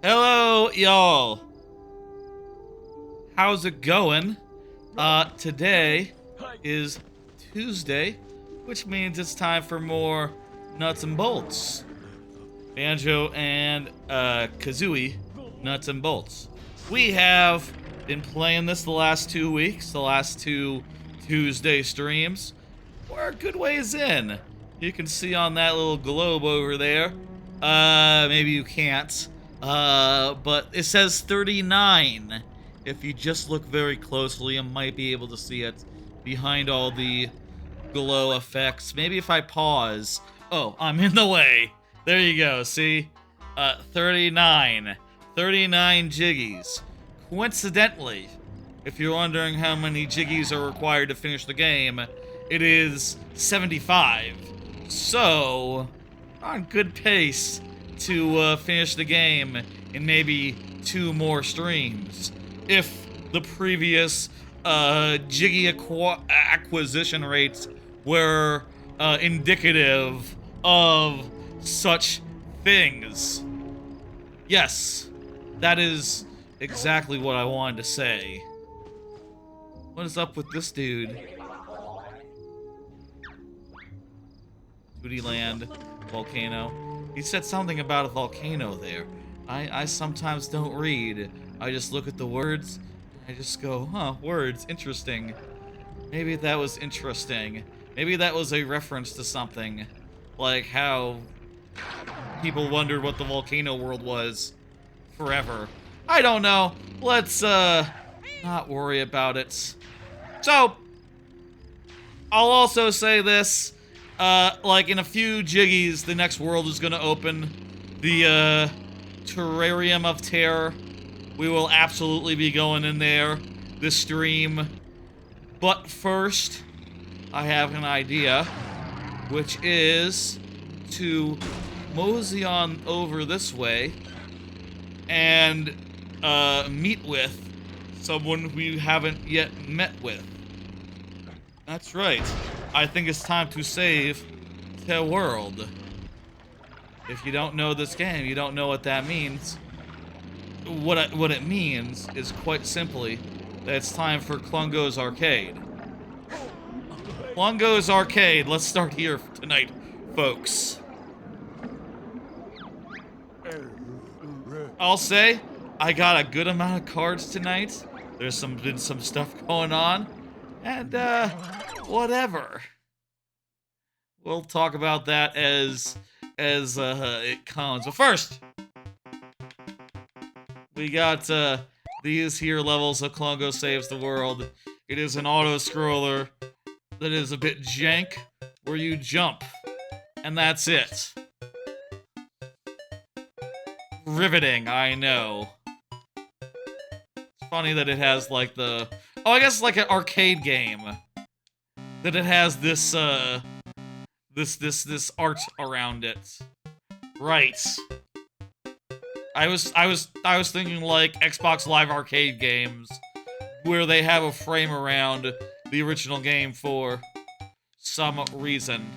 Hello, y'all. How's it going? Today is Tuesday, which means it's time for more nuts and bolts. Banjo and Kazooie nuts and bolts. We have been playing this the last 2 weeks, the last two Tuesday streams. We're a good ways in. You can see on that little globe over there. Maybe you can't. But it says 39. If you just look very closely, you might be able to see it behind all the glow effects. Maybe if I pause. Oh, I'm in the way. There you go, see? 39. 39 jiggies. Coincidentally, if you're wondering how many jiggies are required to finish the game, it is 75. So, on good pace to finish the game in maybe 2 more streams. If the previous jiggy acquisition rates were indicative of such things. Yes, that is exactly what I wanted to say. What is up with this dude? Land, volcano. He said something about a volcano there. I sometimes don't read. I just look at the words. I just go, huh, words, interesting. Maybe that was interesting. Maybe that was a reference to something. Like how people wondered what the volcano world was forever. I don't know. Let's, not worry about it. So, I'll also say this. Like in a few jiggies, the next world is gonna open. The, Terrarium of Terror. We will absolutely be going in there this stream. But first, I have an idea, which is to mosey on over this way and, meet with someone we haven't yet met with. That's right. I think it's time to save the world. If you don't know this game, you don't know what that means. What it means is quite simply that it's time for Klungo's Arcade. Klungo's Arcade, let's start here tonight, folks. I'll say, I got a good amount of cards tonight. There's been some stuff going on. And, whatever. We'll talk about that as it comes. But first, we got, these here levels of Klungo Saves the World. It is an auto-scroller that is a bit jank, where you jump. And that's it. Riveting, I know. It's funny that it has, like, the... Oh, I guess like an arcade game. That it has this, this art around it. Right. I was thinking like Xbox Live Arcade games, where they have a frame around the original game for some reason.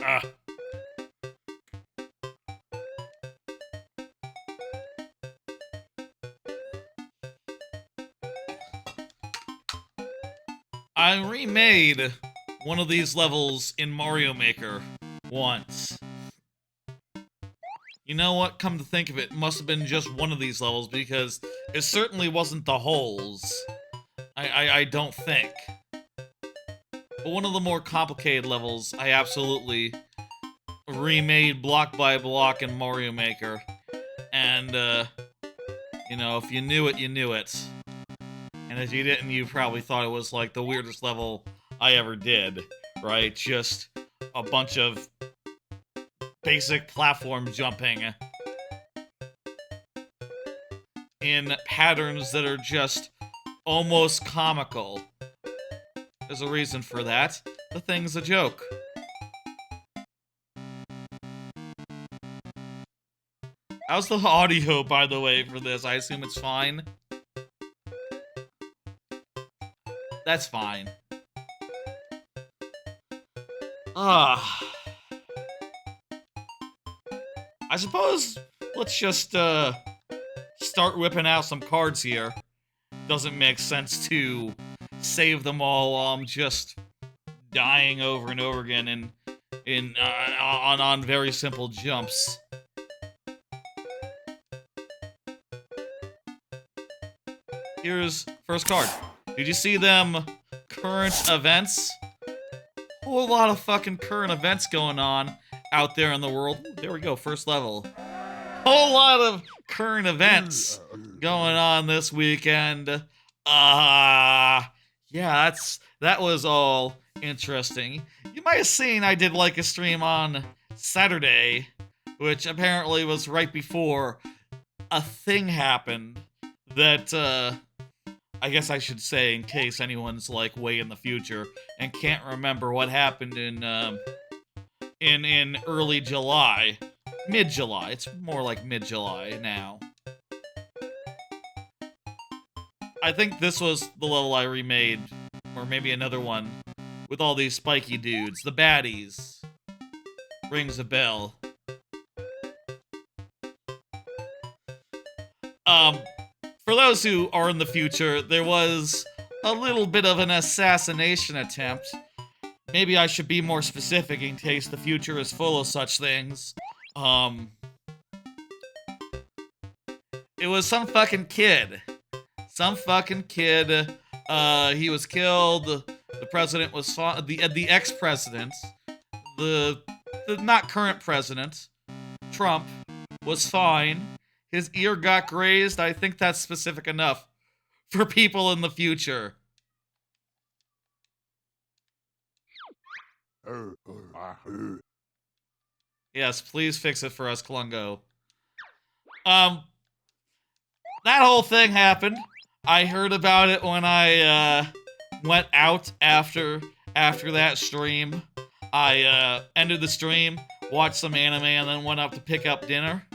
Ah. I remade one of these levels in Mario Maker once. You know what? Come to think of it, it must have been just one of these levels because it certainly wasn't the holes. I don't think. But one of the more complicated levels, I absolutely remade block by block in Mario Maker. And, you know, if you knew it, you knew it. And if you didn't, you probably thought it was, like, the weirdest level I ever did, right? Just a bunch of basic platform jumping in patterns that are just almost comical. There's a reason for that. The thing's a joke. How's the audio, by the way, for this? I assume it's fine? That's fine. Ah. I suppose let's just start whipping out some cards here. Doesn't make sense to save them all while I'm just dying over and over again on very simple jumps. Here's first card. Did you see them current events? Whole lot of fucking current events going on out there in the world. Ooh, there we go, first level. Whole lot of current events going on this weekend. Yeah, that was all interesting. You might have seen I did like a stream on Saturday, which apparently was right before a thing happened that I guess I should say in case anyone's like way in the future and can't remember what happened in early July. Mid-July. It's more like mid-July now. I think this was the level I remade, or maybe another one, with all these spiky dudes. The baddies. Rings a bell. For those who are in the future, there was a little bit of an assassination attempt. Maybe I should be more specific in case the future is full of such things. It was some fucking kid. Some fucking kid. He was killed. The president was the ex-president. The not current president, Trump, was fine. His ear got grazed. I think that's specific enough for people in the future. Yes, please fix it for us, Klungo. That whole thing happened. I heard about it when I went out after that stream. I ended the stream, watched some anime, and then went up to pick up dinner.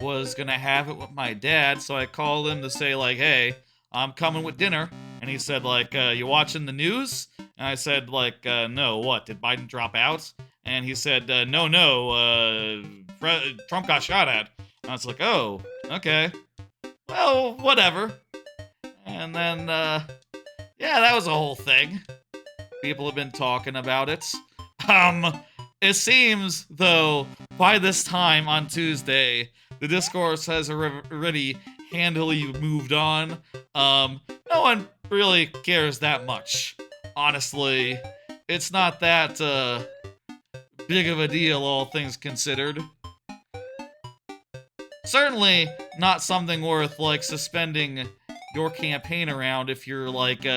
Was gonna have it with my dad, so I called him to say, like, hey, I'm coming with dinner. And he said, like, you watching the news? And I said, like, no, what, did Biden drop out? And he said, no, Trump got shot at. And I was like, oh, okay. Well, whatever. And then, yeah, that was a whole thing. People have been talking about it. It seems, though, by this time on Tuesday, the discourse has already handily moved on. No one really cares that much. Honestly, it's not that, big of a deal, all things considered. Certainly not something worth, like, suspending your campaign around if you're, like,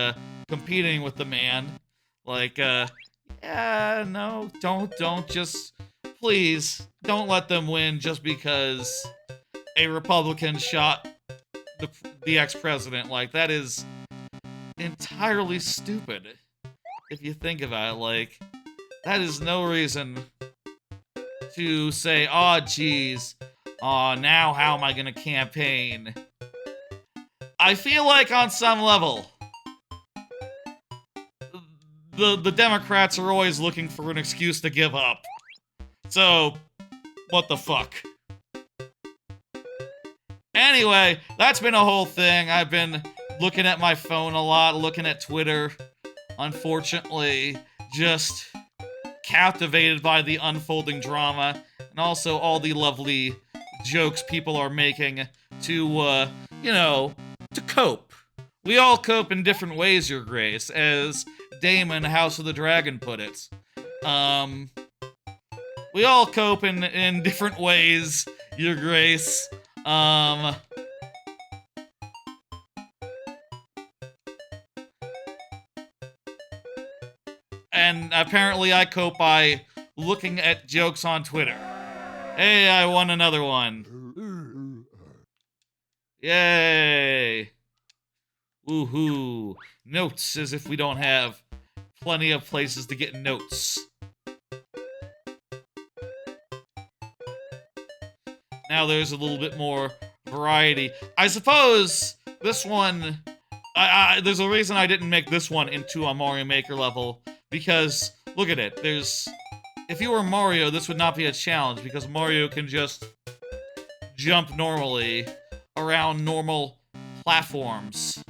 competing with the man. Like, yeah, no, don't just, please, don't let them win just because a Republican shot the ex-president. Like, that is entirely stupid. If you think about it, like, that is no reason to say, aw, geez, now how am I gonna campaign? I feel like on some level, the Democrats are always looking for an excuse to give up. So, what the fuck? Anyway, that's been a whole thing. I've been looking at my phone a lot, looking at Twitter. Unfortunately, just captivated by the unfolding drama, and also all the lovely jokes people are making to, you know, to cope. We all cope in different ways, Your Grace, as Damon, House of the Dragon, put it. We all cope in different ways, Your Grace. And apparently I cope by looking at jokes on Twitter. Hey, I won another one. Yay. Woohoo. Notes, as if we don't have plenty of places to get notes. Now there's a little bit more variety. I suppose this one, there's a reason I didn't make this one into a Mario Maker level, because, look at it, if you were Mario, this would not be a challenge, because Mario can just jump normally around normal platforms.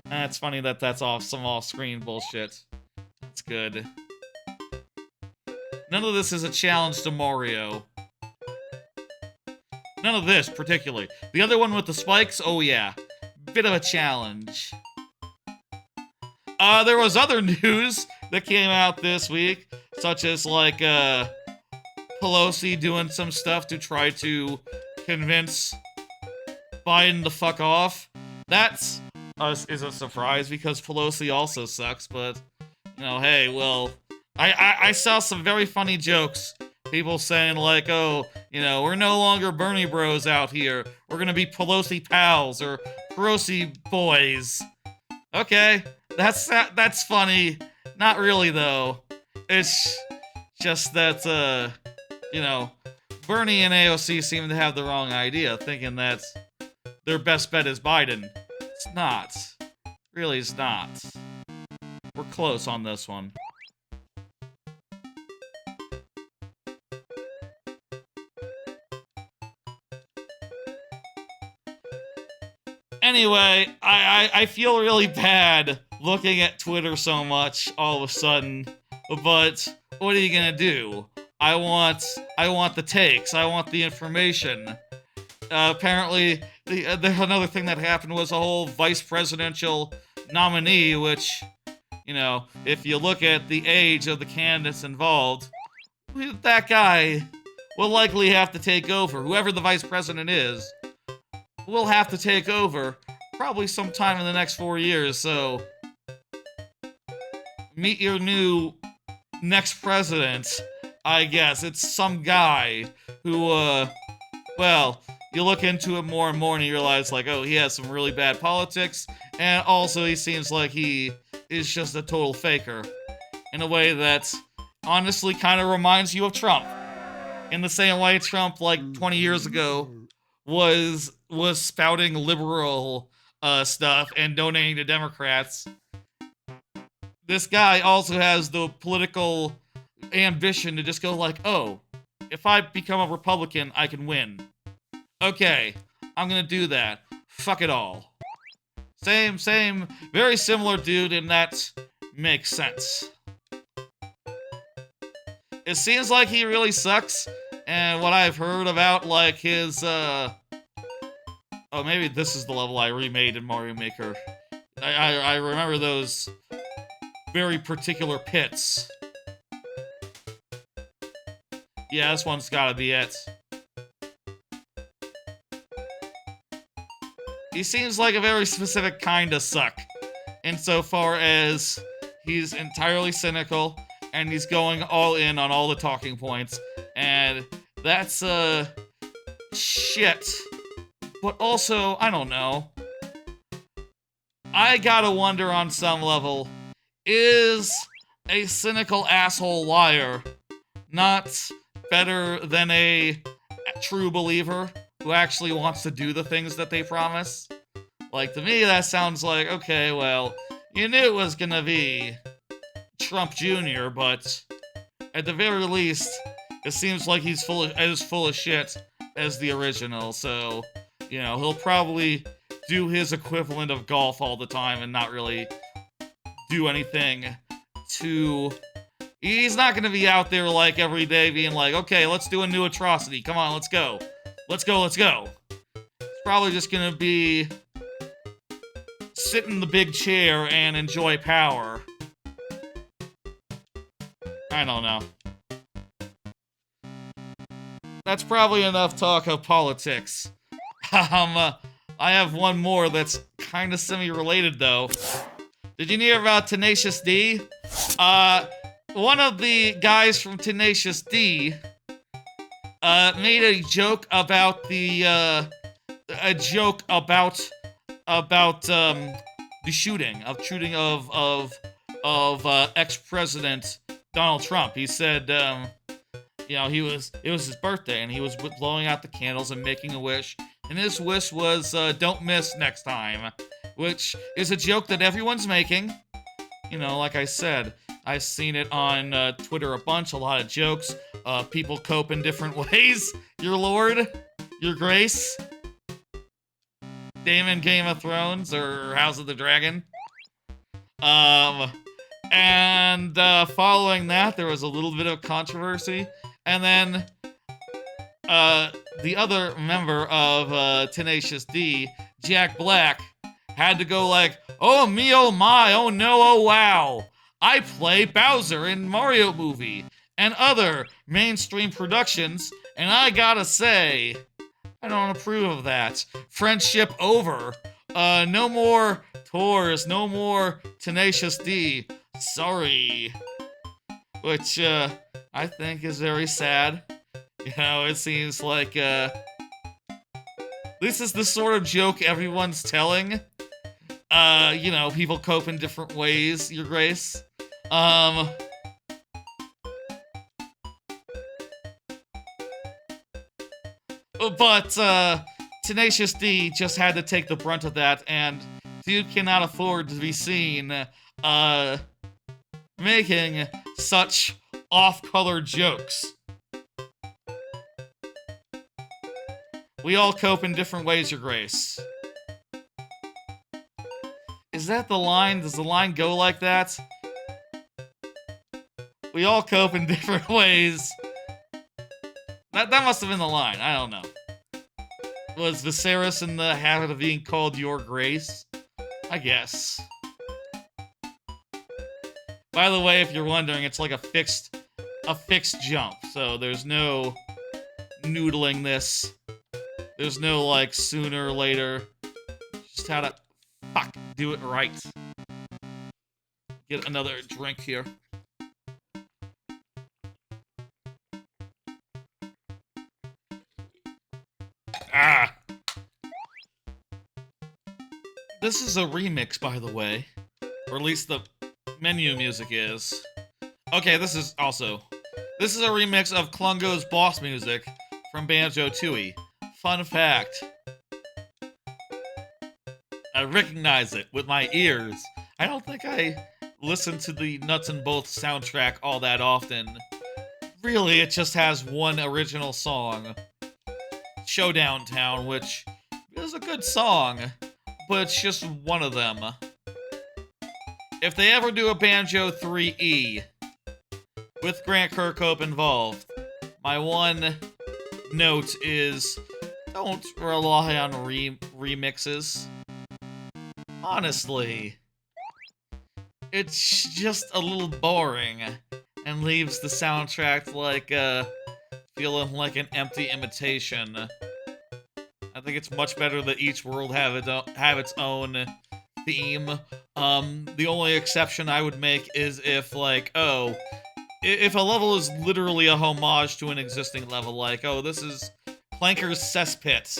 And it's funny that that's some off-screen bullshit. It's good. None of this is a challenge to Mario. None of this, particularly. The other one with the spikes, oh yeah. Bit of a challenge. There was other news that came out this week, such as, like, Pelosi doing some stuff to try to convince Biden to fuck off. That's is a surprise because Pelosi also sucks, but, you know, hey, well, I saw some very funny jokes. People saying like, oh, you know, we're no longer Bernie bros out here. We're gonna be Pelosi pals or Pelosi boys. Okay, that's funny. Not really though. It's just that, you know, Bernie and AOC seem to have the wrong idea, thinking that their best bet is Biden. It's not. Really, it's not. We're close on this one. Anyway, I feel really bad looking at Twitter so much all of a sudden, but what are you gonna do? I want the takes. I want the information. Apparently, another thing that happened was a whole vice presidential nominee, which, you know, if you look at the age of the candidates involved, that guy will likely have to take over. Whoever the vice president is will have to take over probably sometime in the next 4 years, so meet your new next president, I guess. It's some guy who, well, you look into it more and more and you realize, like, oh, he has some really bad politics, and also he seems like he is just a total faker in a way that honestly kind of reminds you of Trump. In the same way Trump, like, 20 years ago was spouting liberal stuff and donating to Democrats. This guy also has the political ambition to just go like, oh, if I become a Republican, I can win. Okay, I'm gonna do that. Fuck it all. Same, very similar dude, and that makes sense. It seems like he really sucks, and what I've heard about, like, his, oh, maybe this is the level I remade in Mario Maker. I remember those very particular pits. Yeah, this one's gotta be it. He seems like a very specific kind of suck, insofar as he's entirely cynical, and he's going all in on all the talking points, and that's, shit. But also, I don't know. I gotta wonder on some level, is a cynical asshole liar not better than a true believer who actually wants to do the things that they promise? Like, to me, that sounds like, okay, well, you knew it was gonna be Trump Jr., but at the very least, it seems like he's as full of shit as the original, so, you know, he'll probably do his equivalent of golf all the time and not really do anything to... He's not gonna be out there, like, every day being like, okay, let's do a new atrocity, come on, let's go. Let's go. It's probably just gonna be sit in the big chair and enjoy power. I don't know. That's probably enough talk of politics. I have one more that's kind of semi-related, though. Did you hear about Tenacious D? One of the guys from Tenacious D made a joke about the shooting of ex-president Donald Trump. He said, you know, it was his birthday and he was blowing out the candles and making a wish, and his wish was don't miss next time, which is a joke that everyone's making. You know, like I said, I've seen it on Twitter a bunch, a lot of jokes. People cope in different ways, your lord. Your Grace? Daemon Game of Thrones or House of the Dragon? And following that, there was a little bit of controversy, and then the other member of Tenacious D, Jack Black, had to go like, oh me, oh my, oh no, oh wow. I play Bowser in Mario movie and other mainstream productions, and I gotta say, I don't approve of that. Friendship over. No more tours, no more Tenacious D. Sorry. Which, I think is very sad. You know, it seems like, this is the sort of joke everyone's telling. You know, people cope in different ways, Your Grace. But, Tenacious D just had to take the brunt of that, and dude cannot afford to be seen, making such off-color jokes. We all cope in different ways, Your Grace. Is that the line? Does the line go like that? We all cope in different ways. That must have been the line. I don't know. Was Viserys in the habit of being called Your Grace? I guess. By the way, if you're wondering, it's like a fixed jump. So there's no noodling this. There's no, like, sooner or later. Just how to, do it right. Get another drink here. This is a remix, by the way. Or at least the menu music is. Okay, this is a remix of Klungo's boss music from Banjo-Tooie. Fun fact. I recognize it with my ears. I don't think I listen to the Nuts and Bolts soundtrack all that often. Really, it just has one original song. Showdown Town, which is a good song, but it's just one of them. If they ever do a Banjo 3E with Grant Kirkhope involved, my one note is don't rely on remixes. Honestly, it's just a little boring and leaves the soundtrack like feeling like an empty imitation. I think it's much better that each world have its own theme. The only exception I would make is if, like, if a level is literally a homage to an existing level, like, oh, this is Clanker's Cesspit.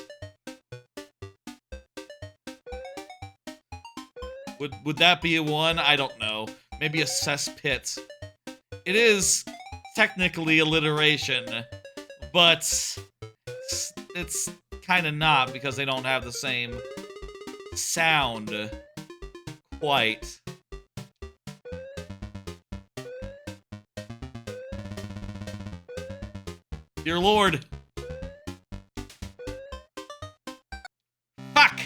Would that be a one? I don't know. Maybe a cesspit. It is technically alliteration, but it's kind of not because they don't have the same sound quite. Dear Lord. Fuck!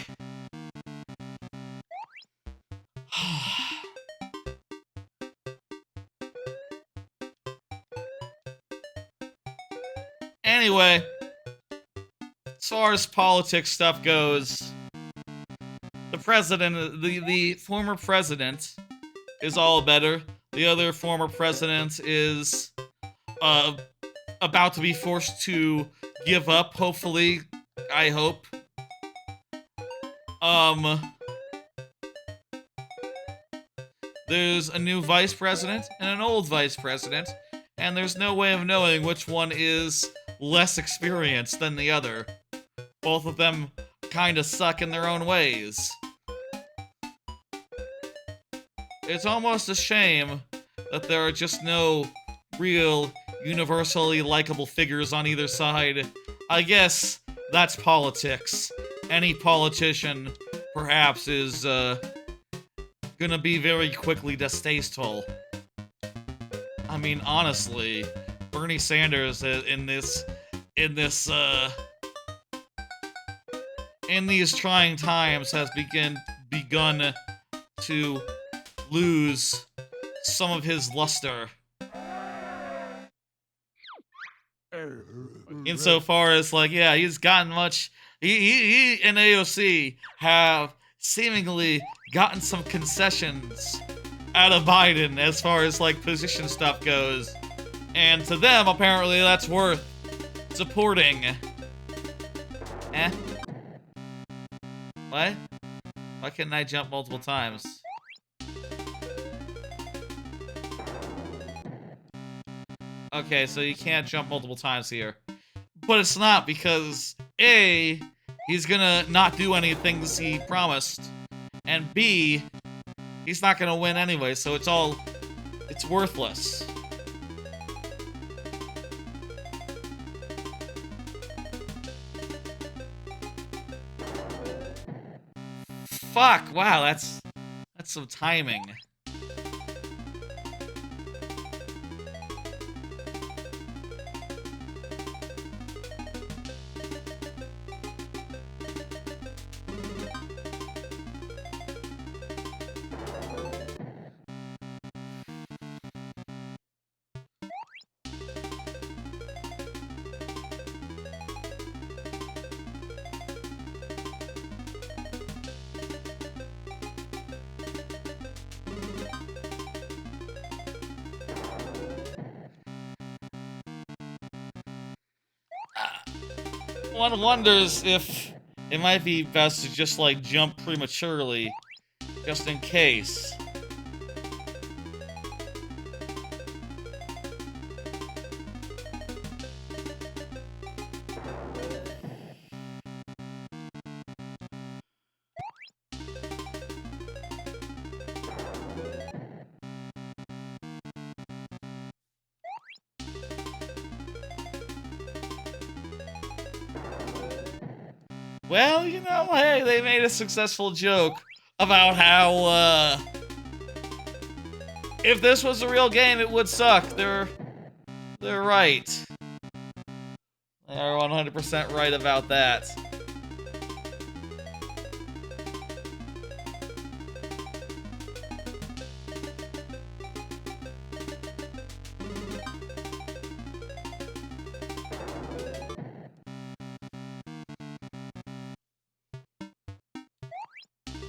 Anyway, as far as politics stuff goes, the president, the former president is all better. The other former president is about to be forced to give up, hopefully. I hope. There's a new vice president and an old vice president, and there's no way of knowing which one is less experienced than the other. Both of them kinda suck in their own ways. It's almost a shame that there are just no real, universally likable figures on either side. I guess that's politics. Any politician, perhaps, is, gonna be very quickly distasteful. I mean, honestly, Bernie Sanders in this in these trying times, has begun to lose some of his luster. Insofar as, like, yeah, he's gotten much. He and AOC have seemingly gotten some concessions out of Biden as far as, like, position stuff goes. And to them, apparently, that's worth supporting. Eh? What? Why couldn't I jump multiple times? Okay, so you can't jump multiple times here. But it's not, because A, he's gonna not do any things he promised, and B, he's not gonna win anyway, so it's worthless. Fuck, wow, that's some timing. One wonders if it might be best to just, like, jump prematurely, just in case. Well, you know, hey, they made a successful joke about how, if this was a real game, it would suck. They're right. They're 100% right about that.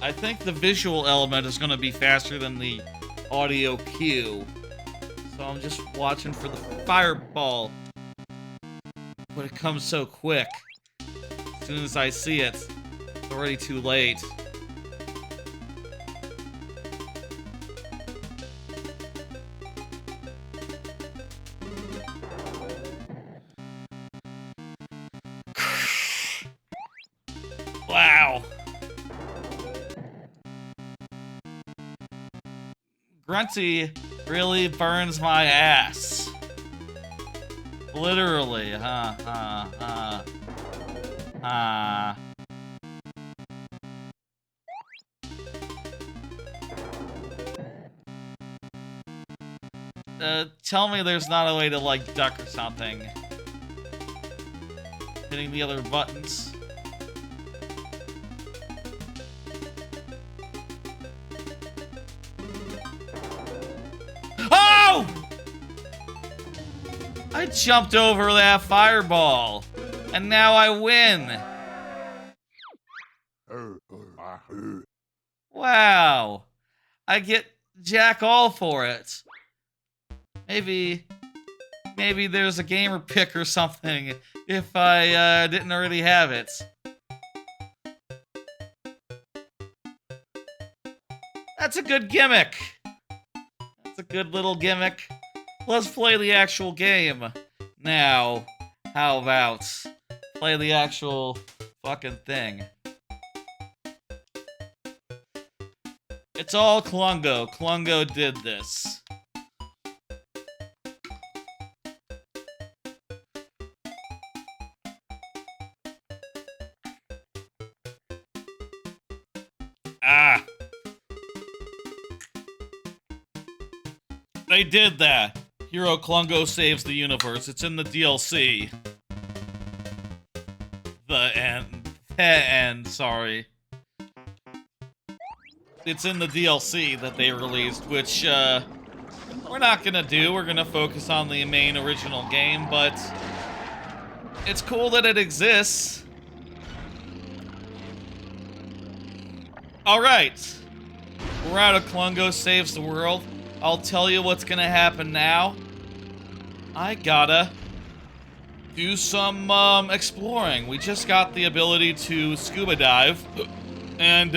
I think the visual element is going to be faster than the audio cue. So I'm just watching for the fireball. But it comes so quick. As soon as I see it, it's already too late. Wow. Grunty really burns my ass. Literally, tell me there's not a way to, like, duck or something. Hitting the other buttons. Oh! I jumped over that fireball, and now I win. Wow. I get jack all for it. Maybe there's a gamer pick or something if I didn't already have it. That's a good gimmick. That's a good little gimmick. Let's play the actual game. Now, how about play the actual fucking thing? It's all Klungo. Klungo did this. Ah. They did that. Hero Klungo saves the universe. It's in the DLC. The end. End, sorry. It's in the DLC that they released, which, we're not gonna do. We're gonna focus on the main original game, but it's cool that it exists. Alright. We're out of Klungo Sssavesss Teh World. I'll tell you what's gonna happen now. I gotta do some, exploring. We just got the ability to scuba dive, and,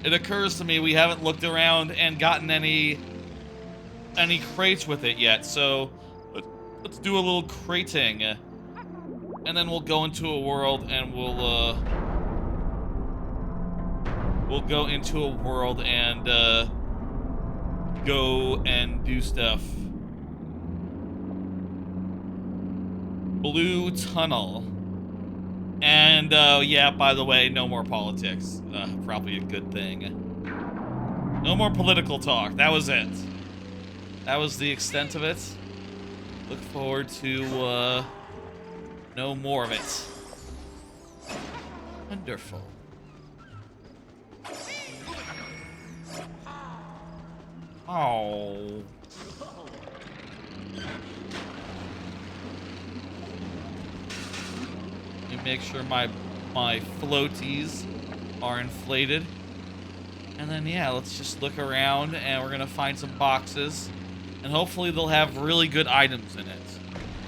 it occurs to me we haven't looked around and gotten any crates with it yet, so let's do a little crating. And then we'll go into a world and we'll go into a world and, go and do stuff. Blue Tunnel. And, yeah, by the way, no more politics. Probably a good thing. No more political talk. That was it. That was the extent of it. Look forward to, no more of it. Wonderful. Oh. Let me make sure my floaties are inflated. And then, yeah, let's just look around, and we're gonna find some boxes. And hopefully they'll have really good items in it.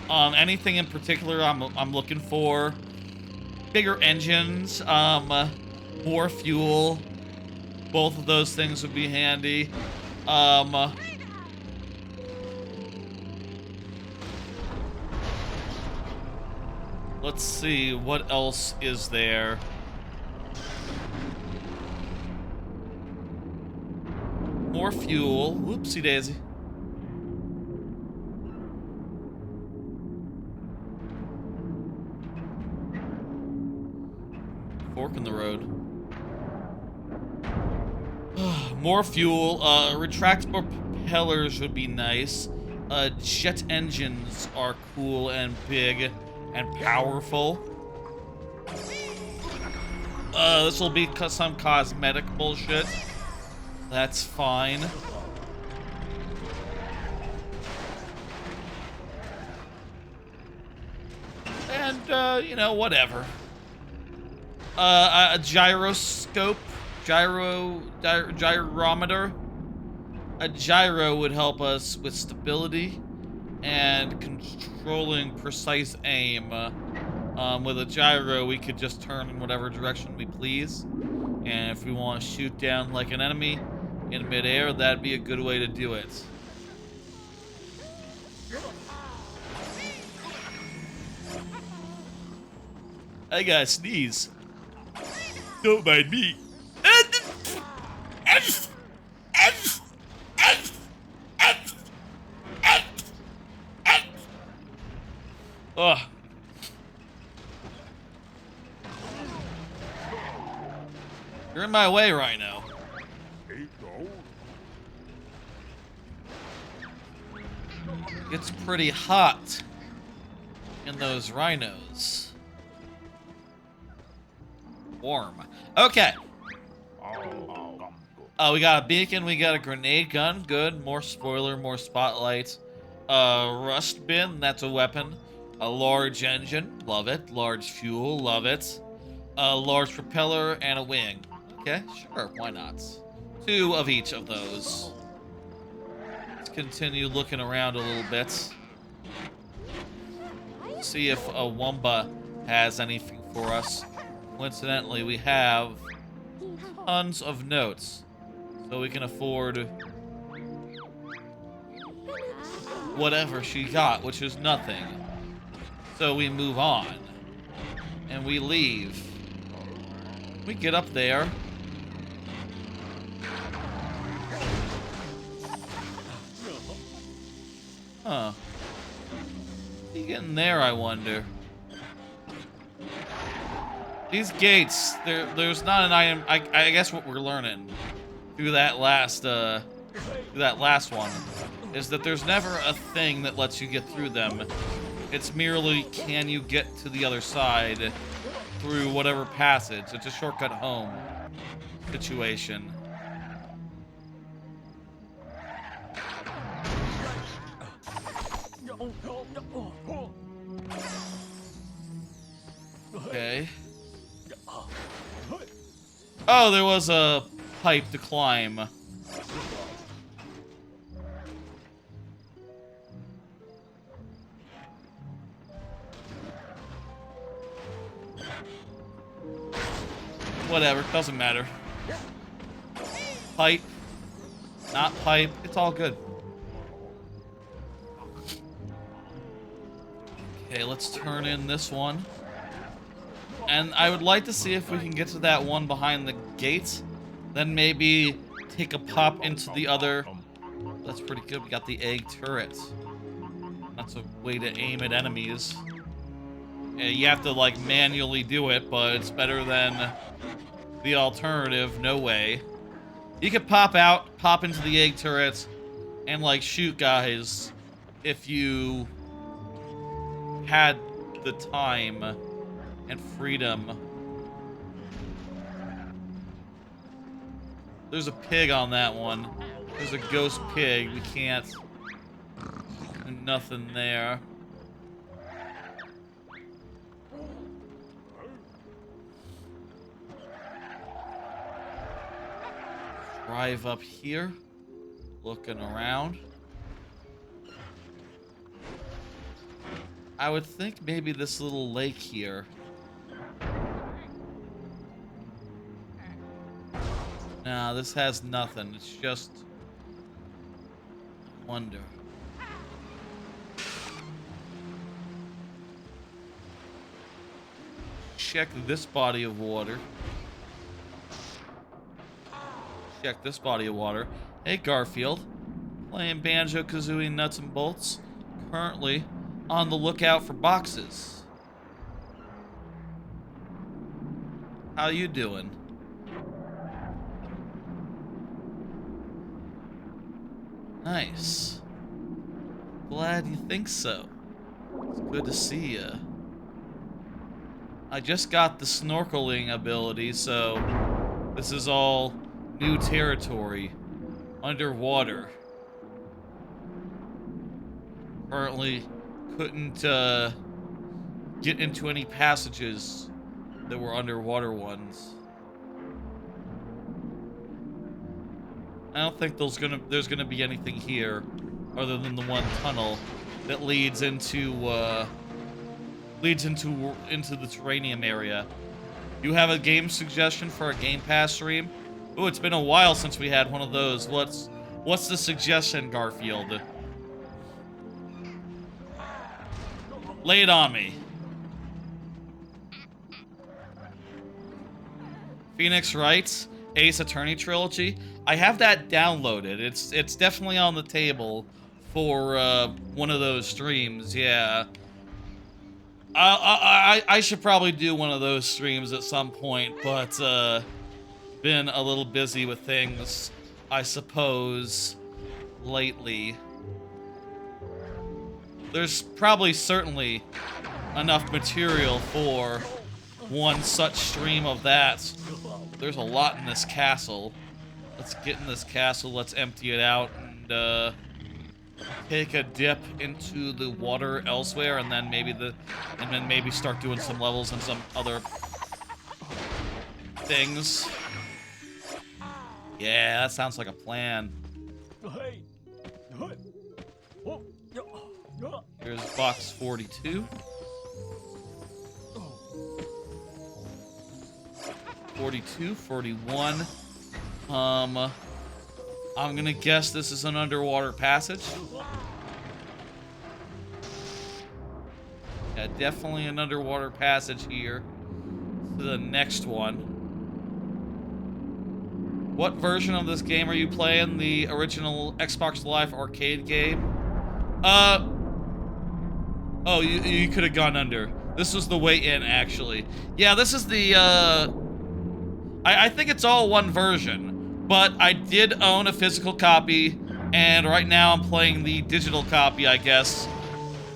Anything in particular I'm looking for? Bigger engines, more fuel. Both of those things would be handy. Let's see, what else is there? More fuel. Whoopsie daisy. Fork in the road. More fuel. Retractable propellers would be nice. Jet engines are cool and big and powerful. This will be some cosmetic bullshit. That's fine. And, you know, whatever. A gyroscope. Gyrometer. A gyro would help us with stability and controlling precise aim. With a gyro, we could just turn in whatever direction we please. And if we want to shoot down like an enemy in midair, that'd be a good way to do it. I gotta sneeze. Don't mind me. Ugh. You're in my way right now. It's pretty hot in those rhinos. Warm. Okay. We got a beacon, we got a grenade gun, good. More spoiler, more spotlight. Rust bin, that's a weapon. A large engine, love it. Large fuel, love it. A large propeller and a wing. Okay, sure, why not? 2 of each of those. Let's continue looking around a little bit. See if a Wumba has anything for us. Coincidentally, we have tons of notes, so we can afford whatever she got, which is nothing. So we move on, and we leave. We get up there. Huh. How you getting there, I wonder? These gates, there's not an item. I guess what we're learning through that last one is that there's never a thing that lets you get through them. It's merely, can you get to the other side through whatever passage. It's a shortcut home situation. Okay. Oh, there was a pipe to climb. Whatever, doesn't matter. Pipe, not pipe, it's all good. Okay, let's turn in this one. And I would like to see if we can get to that one behind the gate. Then maybe take a pop into the other. That's pretty good. We got the egg turret. That's a way to aim at enemies. Yeah, you have to, like, manually do it, but it's better than the alternative. No way. You could pop out, pop into the egg turret, and, like, shoot guys if you had the time and freedom. There's a pig on that one. There's a ghost pig. We can't do nothing there. Drive up here, looking around. I would think maybe this little lake here. Nah, this has nothing. It's just wonder. Check this body of water. Check this body of water. Hey, Garfield. Playing Banjo-Kazooie nuts and bolts. Currently on the lookout for boxes. How you doing? Nice. Glad you think so. It's good to see ya. I just got the snorkeling ability, so this is all new territory. Underwater. Currently couldn't get into any passages that were underwater ones. I don't think there's gonna be anything here other than the one tunnel that leads into the Terrarium area. You have a game suggestion for a Game Pass stream? Oh, it's been a while since we had one of those. What's the suggestion, Garfield? Lay it on me. Phoenix writes, Ace Attorney trilogy. I have that downloaded. It's definitely on the table for one of those streams. Yeah. I should probably do one of those streams at some point, but been a little busy with things, I suppose, lately. There's probably certainly enough material for one such stream of that. There's a lot in this castle. Let's get in this castle, let's empty it out, and take a dip into the water elsewhere, and then maybe start doing some levels and some other things. Yeah, that sounds like a plan. Here's box 42. 42, 41. I'm gonna guess this is an underwater passage. Yeah, definitely an underwater passage here. To the next one. What version of this game are you playing? The original Xbox Live arcade game? Oh, you could have gone under. This was the way in, actually. Yeah, this is the, I think it's all one version, but I did own a physical copy, and right now I'm playing the digital copy, I guess,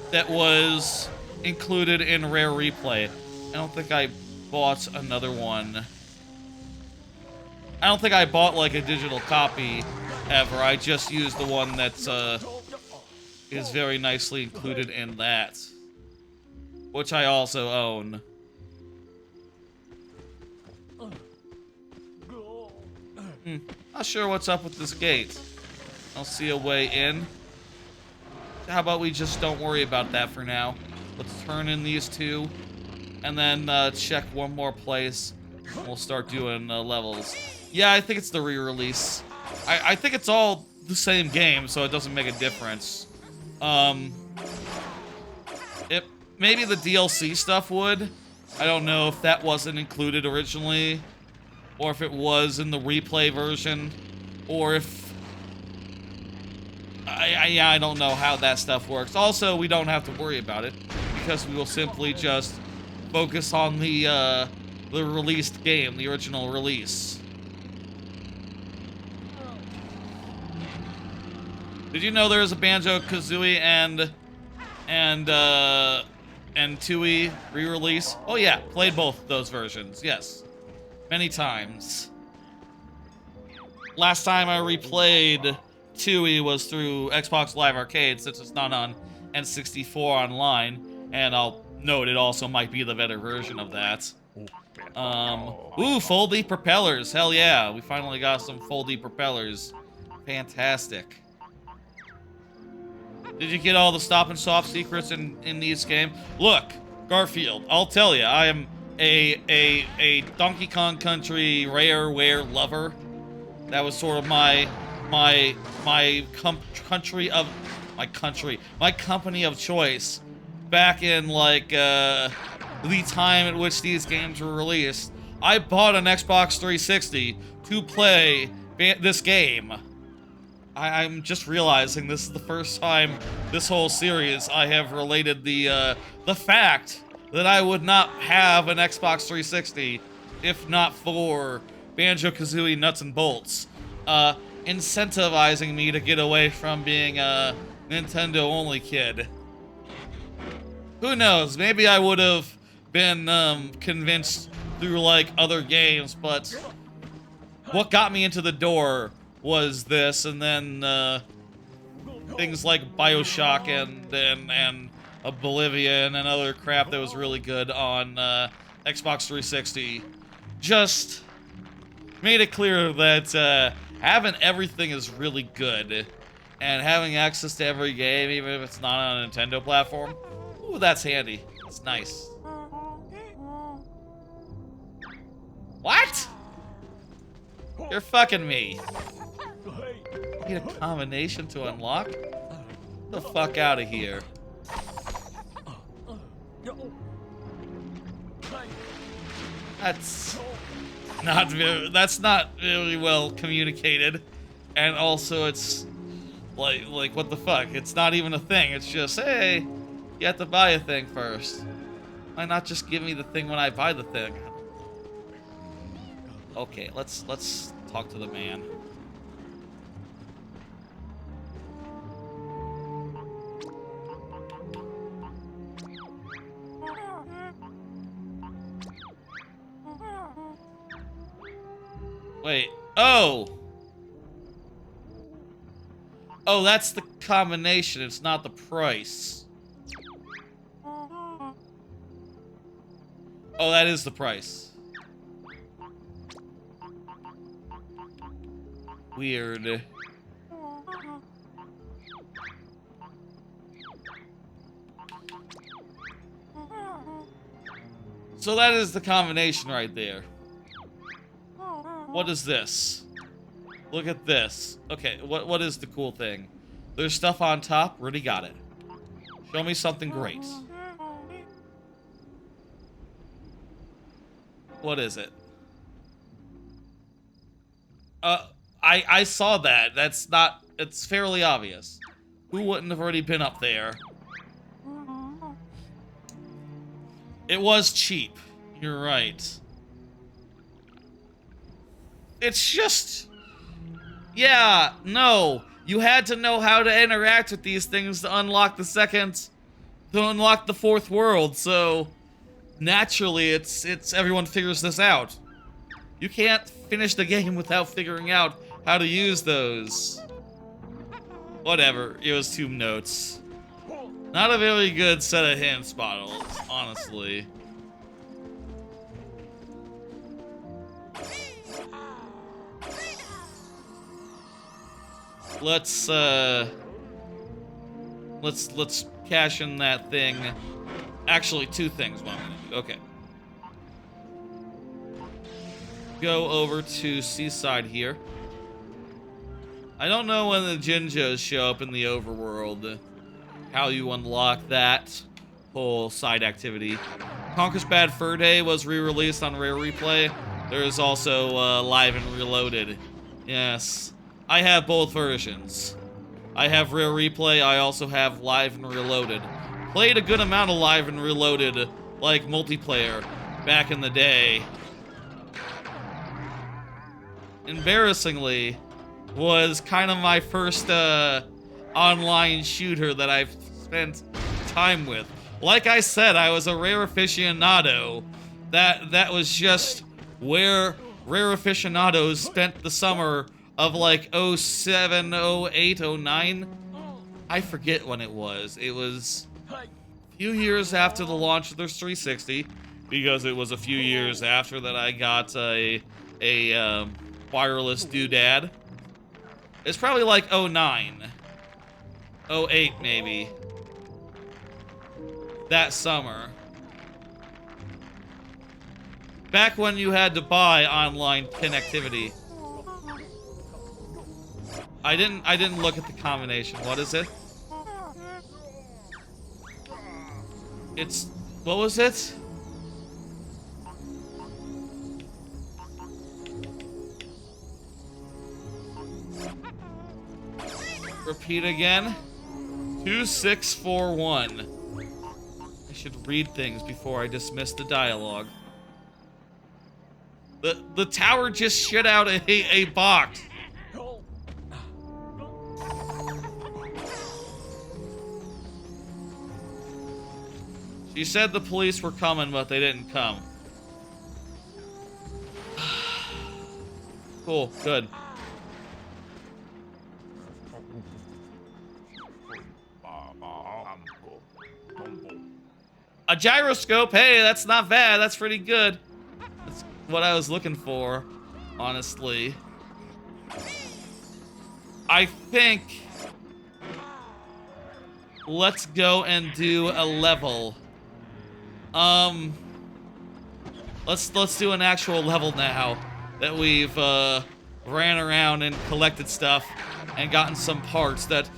that was included in Rare Replay. I don't think I bought another one. I don't think I bought like a digital copy ever. I just used the one that's is very nicely included in that, which I also own. Not sure what's up with this gate. I don't see a way in. How about we just don't worry about that for now? Let's turn in these two, and then check one more place. And we'll start doing levels. Yeah, I think it's the re-release. I think it's all the same game, so it doesn't make a difference. Maybe the DLC stuff would. I don't know if that wasn't included originally, or if it was in the replay version, or if... I don't know how that stuff works. Also, we don't have to worry about it, because we will simply just focus on the released game, the original release. Did you know there was a Banjo-Kazooie and Tooie re-release? Oh yeah, played both those versions, yes. Many times. Last time I replayed Tooie was through Xbox Live Arcade, since it's not on N64 online, and I'll note it also might be the better version of that. Ooh, foldy propellers, hell yeah, we finally got some foldy propellers. Fantastic. Did you get all the stop and soft secrets in these games? Look, Garfield, I'll tell you, I am a Donkey Kong Country Rareware lover. That was sort of my company of choice back in like the time at which these games were released. I bought an Xbox 360 to play this game. I'm just realizing this is the first time this whole series I have related the fact that I would not have an Xbox 360 if not for Banjo-Kazooie Nuts and Bolts, incentivizing me to get away from being a Nintendo-only kid. Who knows? Maybe I would have been convinced through like other games, but what got me into the door was this, and then things like BioShock and Oblivion and other crap that was really good on Xbox 360 just made it clear that having everything is really good, and having access to every game, even if it's not on a Nintendo platform, ooh, that's handy. It's nice. What? You're fucking me. Need a combination to unlock? Get the fuck out of here. That's not very well communicated, and also it's like what the fuck? It's not even a thing. It's just, hey, you have to buy a thing first. Why not just give me the thing when I buy the thing? Okay, let's talk to the man. Wait. Oh! Oh, that's the combination. It's not the price. Oh, that is the price. Weird. So that is the combination right there. What is this? Look at this. Okay, what is the cool thing? There's stuff on top. Already got it. Show me something great. What is it? I saw that. That's not... It's fairly obvious. Who wouldn't have already been up there? It was cheap. You're right. It's just... Yeah, no. You had to know how to interact with these things to unlock the fourth world, so... naturally, it's everyone figures this out. You can't finish the game without figuring out how to use those. Whatever, it was 2 notes. Not a very good set of hints, bottles, honestly. Let's cash in that thing. Actually, 2 things. What I'm gonna do. Okay. Go over to Seaside here. I don't know when the Jinjos show up in the overworld, how you unlock that whole side activity. Conker's Bad Fur Day was re-released on Rare Replay. There is also Live and Reloaded. Yes, I have both versions. I have Rare Replay, I also have Live and Reloaded. Played a good amount of Live and Reloaded, like multiplayer, back in the day. Embarrassingly, was kind of my first online shooter that I've spent time with. Like I said, I was a Rare aficionado. That was just where Rare aficionados spent the summer of like 07, 08, 09. I forget when it was. It was a few years after the launch of the 360, because it was a few years after that I got a wireless doodad. It's probably like 09. 08, maybe. That summer. Back when you had to buy online connectivity. I didn't look at the combination. What is it? It's... what was it? Repeat again. 2641. I should read things before I dismiss the dialogue. The tower just shit out a box. She said the police were coming, but they didn't come. Cool, good. A gyroscope, hey, that's not bad, that's pretty good. That's what I was looking for, honestly. I think... let's go and do a level. Let's do an actual level now that we've ran around and collected stuff and gotten some parts that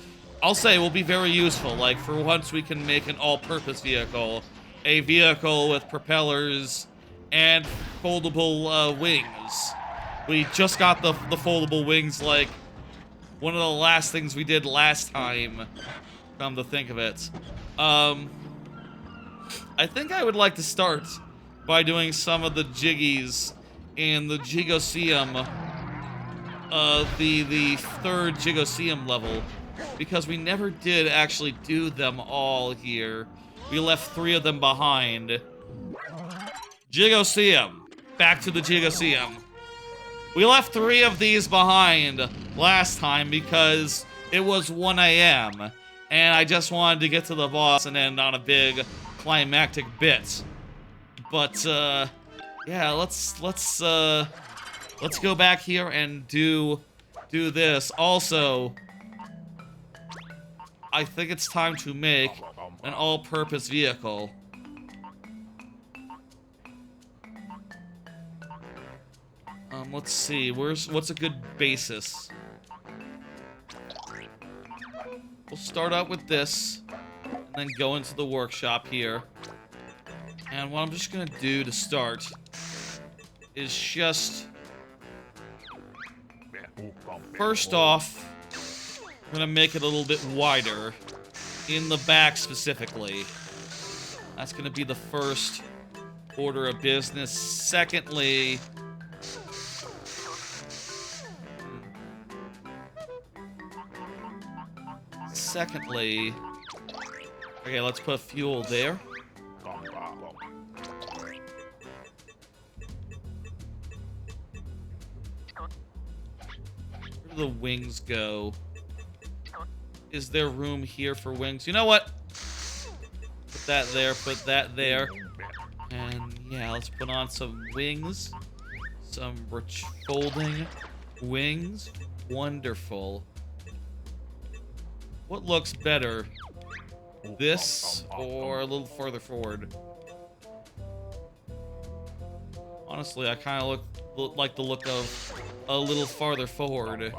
I'll say will be very useful. Like, for once we can make an all-purpose vehicle. A vehicle with propellers and foldable wings. We just got the foldable wings, like, one of the last things we did last time, come to think of it. I think I would like to start by doing some of the jiggies in the Jiggoseum, the 3rd Jiggoseum level, because we never did actually do them all here. We left 3 of them behind. Jiggoseum. Back to the Jiggoseum. We left 3 of these behind last time because it was 1 AM. And I just wanted to get to the boss and end on a big climactic bit. But, yeah, let's go back here and do this. Also, I think it's time to make an all-purpose vehicle. Let's see, what's a good basis? We'll start out with this, and then go into the workshop here. And what I'm just gonna do to start is just... first off, I'm gonna make it a little bit wider. In the back, specifically. That's gonna be the first order of business. Secondly... okay, let's put fuel there. Where do the wings go? Is there room here for wings? You know what? Put that there, put that there. And yeah, let's put on some wings. Some rich folding wings. Wonderful. What looks better? This or a little further forward? Honestly, I kind of like the look of a little farther forward.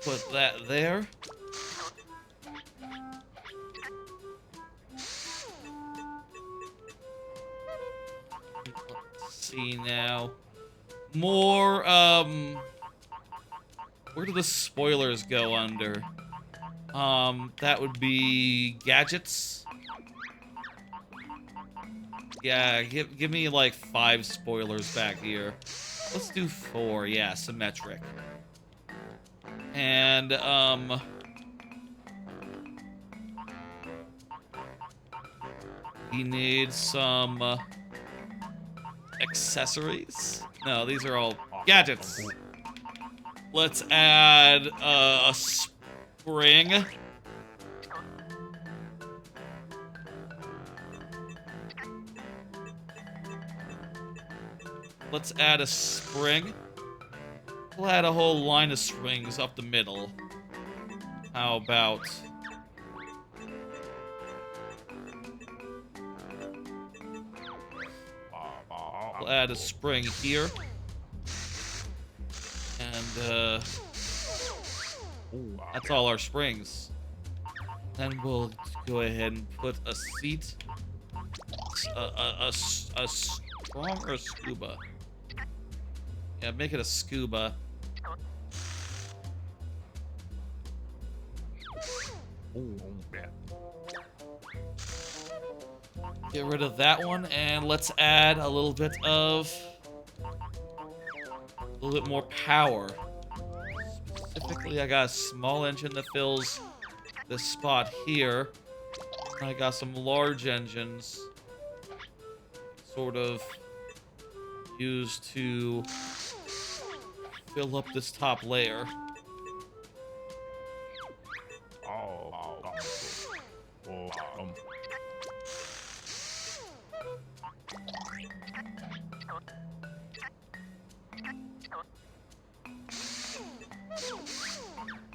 Put that there. Let's see now. More, where do the spoilers go under? That would be gadgets. Yeah, give me like 5 spoilers back here. Let's do 4, yeah, symmetric. And, we need some, accessories. No, these are all gadgets. Let's add, a spring. Let's add a spring. We'll add a whole line of springs up the middle. How about... we'll add a spring here. And, that's all our springs. Then we'll go ahead and put a seat. A strong or a scuba? Yeah, make it a scuba. Get rid of that one, and let's add a little bit more power. Specifically, I got a small engine that fills this spot here. I got some large engines, sort of used to fill up this top layer.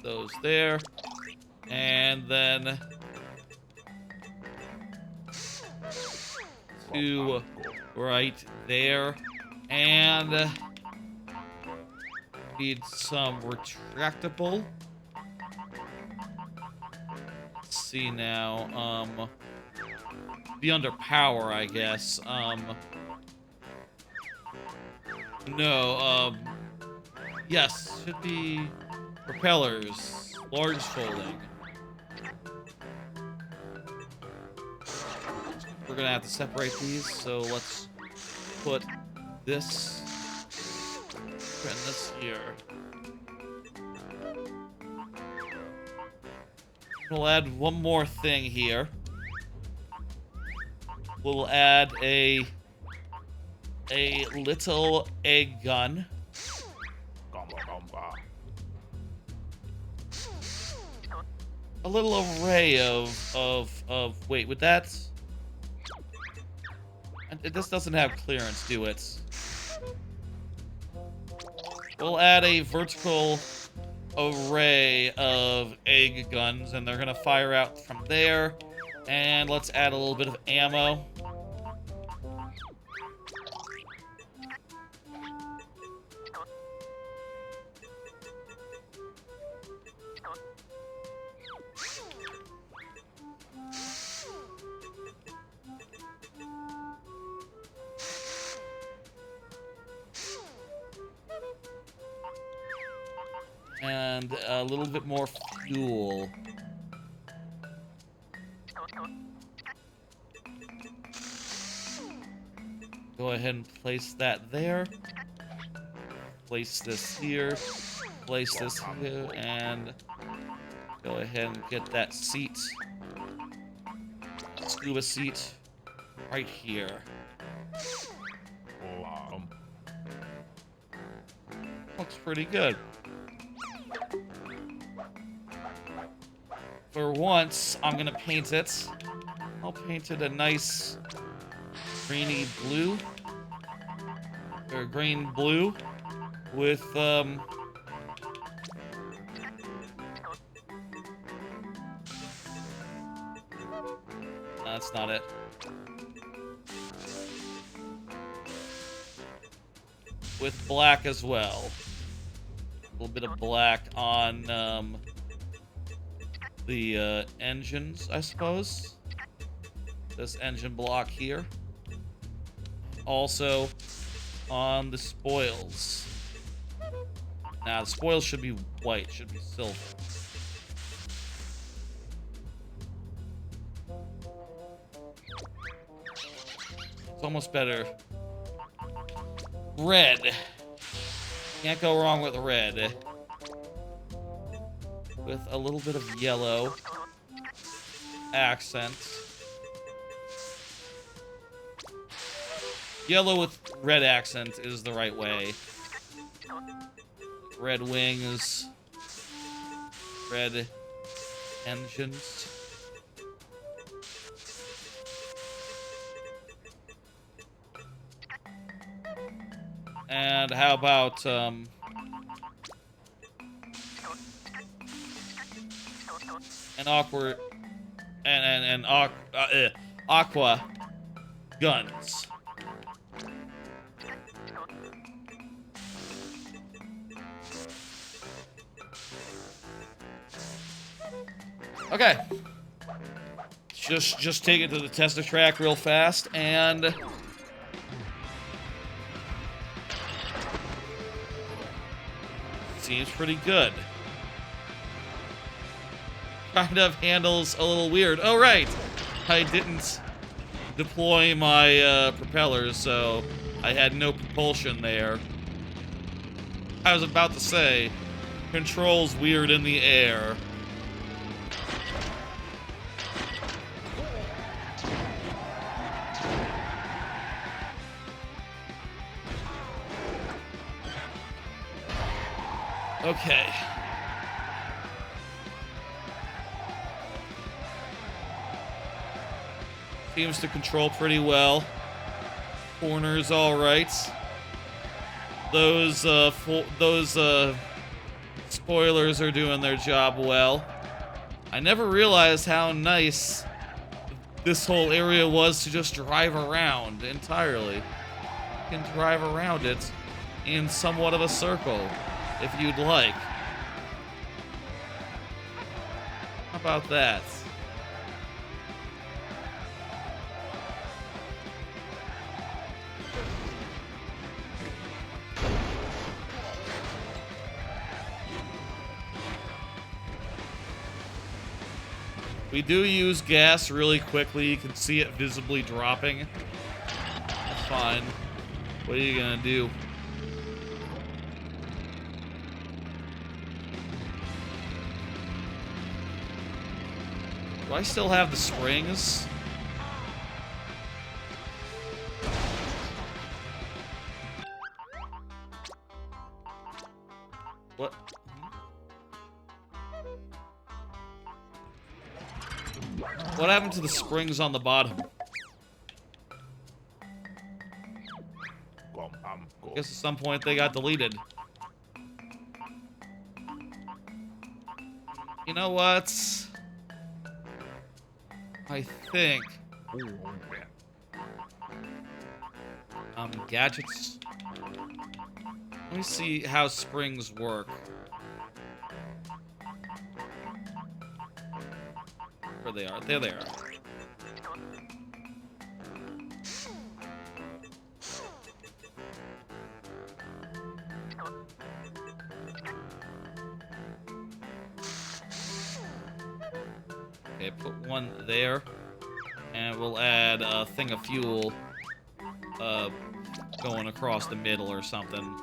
Those there, and then 2 right there, and need some retractable. Let's see now, be under power, I guess. No, yes, should be propellers, large folding. We're gonna have to separate these, so let's put this and this here. We'll add one more thing here. We'll add a little egg gun. A little array of wait, with that, this doesn't have clearance, do it? We'll add a vertical array of egg guns, and they're gonna fire out from there. And let's add a little bit of ammo. And a little bit more fuel. Go ahead and place that there. Place this here. place this here and go ahead and get that seat. Scuba seat right here. Looks pretty good. For once, I'm gonna paint it. I'll paint it a nice greeny blue. Or green blue with that's not it. With black as well. A little bit of black on the engines, I suppose. This engine block here. Also on the spoils. Now, the spoils should be white, should be silver. It's almost better. Red. Can't go wrong with red. With a little bit of yellow accent. Yellow with red accent is the right way. Red wings. Red engines. And how about, an awkward... and aqua guns. Okay. Just take it to the tester track real fast, and... seems pretty good. Kind of handles a little weird. Oh, right! I didn't deploy my propellers, so I had no propulsion there. I was about to say, controls weird in the air. Okay. Seems to control pretty well. Corners all right. Those spoilers are doing their job well. I never realized how nice this whole area was to just drive around entirely. You can drive around it in somewhat of a circle, if you'd like. How about that? We do use gas really quickly. You can see it visibly dropping. That's fine. What are you gonna do? Do I still have the springs? What? What happened to the springs on the bottom? Guess at some point they got deleted. You know what? I think... gadgets. Let me see how springs work. Where they are. There they are. Okay, put one there. And we'll add a thing of fuel going across the middle or something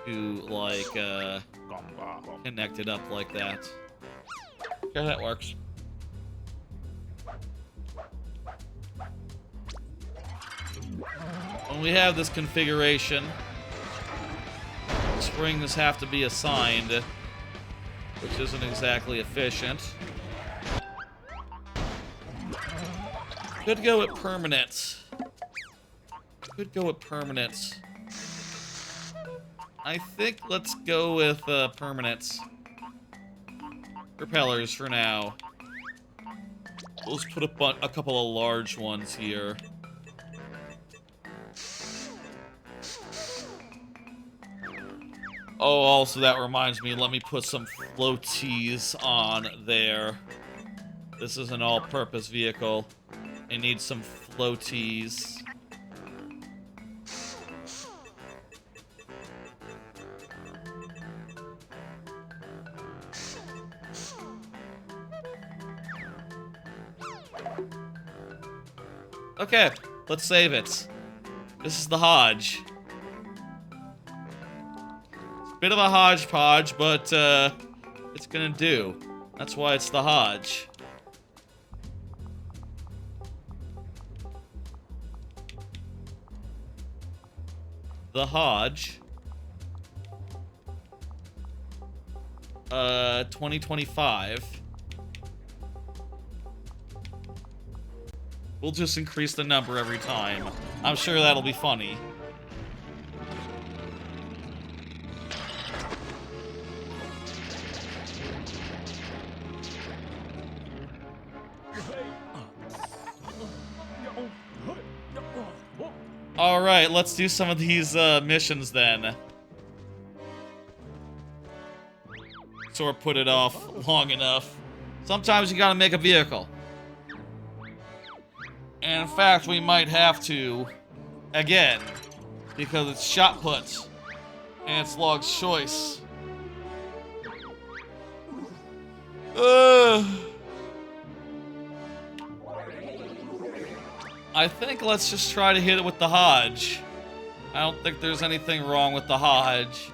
to, like, connect it up like that. Okay, that works. When we have this configuration, springs have to be assigned, which isn't exactly efficient. Could go with permanent. Could go with permanent. I think let's go with permanent. Propellers for now. Let's put a couple of large ones here. Oh, also that reminds me, let me put some floaties on there. This is an all-purpose vehicle. It needs some floaties. Okay, let's save it. This is the Hodge. Bit of a hodgepodge, but it's gonna do. That's why it's the Hodge. The Hodge. 2025. We'll just increase the number every time. I'm sure that'll be funny. Alright, let's do some of these missions then. Sort of put it off long enough. Sometimes you gotta make a vehicle. And in fact, we might have to again, because it's shot put and it's Log's choice. I think let's just try to hit it with the Hodge. I don't think there's anything wrong with the Hodge.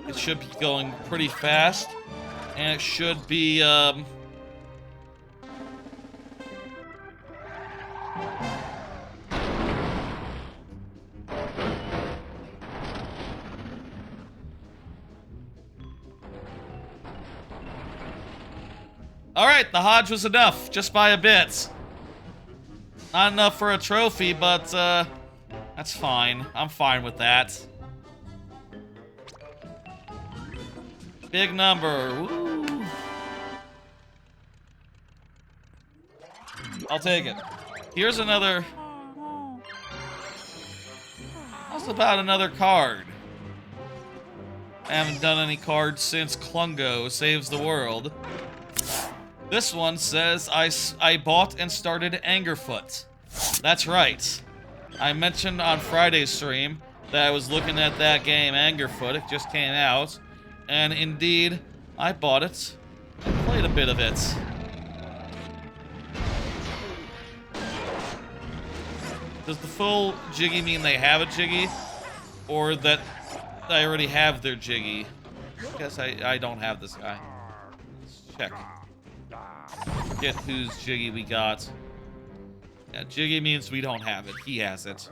It should be going pretty fast, and it should be, Alright, the Hodge was enough, just by a bit. Not enough for a trophy, but, that's fine. I'm fine with that. Big number. Woo. I'll take it. Here's another... How's about another card? I haven't done any cards since Klungo Sssavesss Teh World. This one says, I bought and started Angerfoot. That's right. I mentioned on Friday's stream that I was looking at that game, Angerfoot. It just came out. And indeed, I bought it and played a bit of it. Does the full Jiggy mean they have a Jiggy? Or that I already have their Jiggy? I guess I don't have this guy. Let's check. Forget whose Jiggy we got. Yeah, Jiggy means we don't have it. He has it.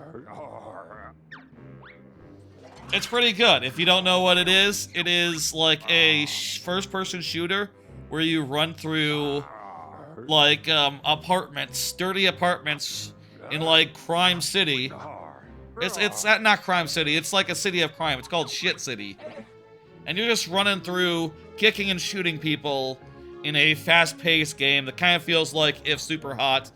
It's pretty good. If you don't know what it is like a first-person shooter where you run through, like, apartments, dirty apartments in, like, Crime City. It's not Crime City. It's like a city of crime. It's called Shit City. And you're just running through, kicking and shooting people in a fast-paced game that kind of feels like if Super Hot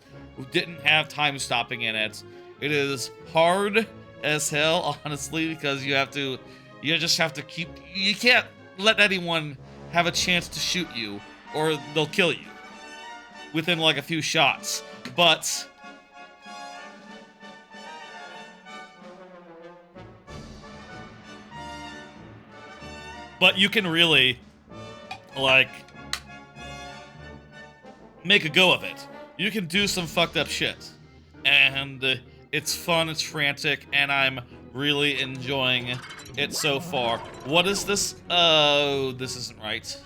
didn't have time stopping in it. It is hard as hell, honestly, because you just have to keep, you can't let anyone have a chance to shoot you, or they'll kill you within like a few shots. But you can really, like, make a go of it. You can do some fucked up shit. And it's fun, it's frantic, and I'm Really enjoying it so far. What is this? Oh, this isn't right.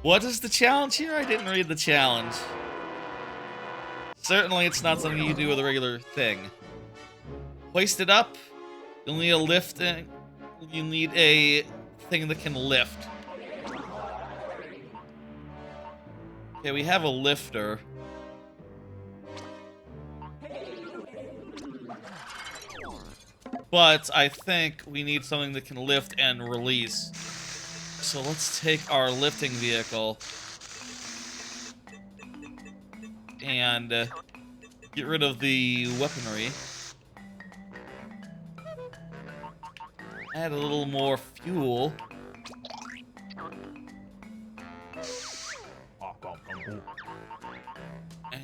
What is the challenge here? I didn't read the challenge. Certainly it's not something you do with a regular thing. Hoist it up. You'll need a lifting. You need a thing that can lift. Okay, we have a lifter. But I think we need something that can lift and release. So let's take our lifting vehicle and get rid of the weaponry. Add a little more fuel.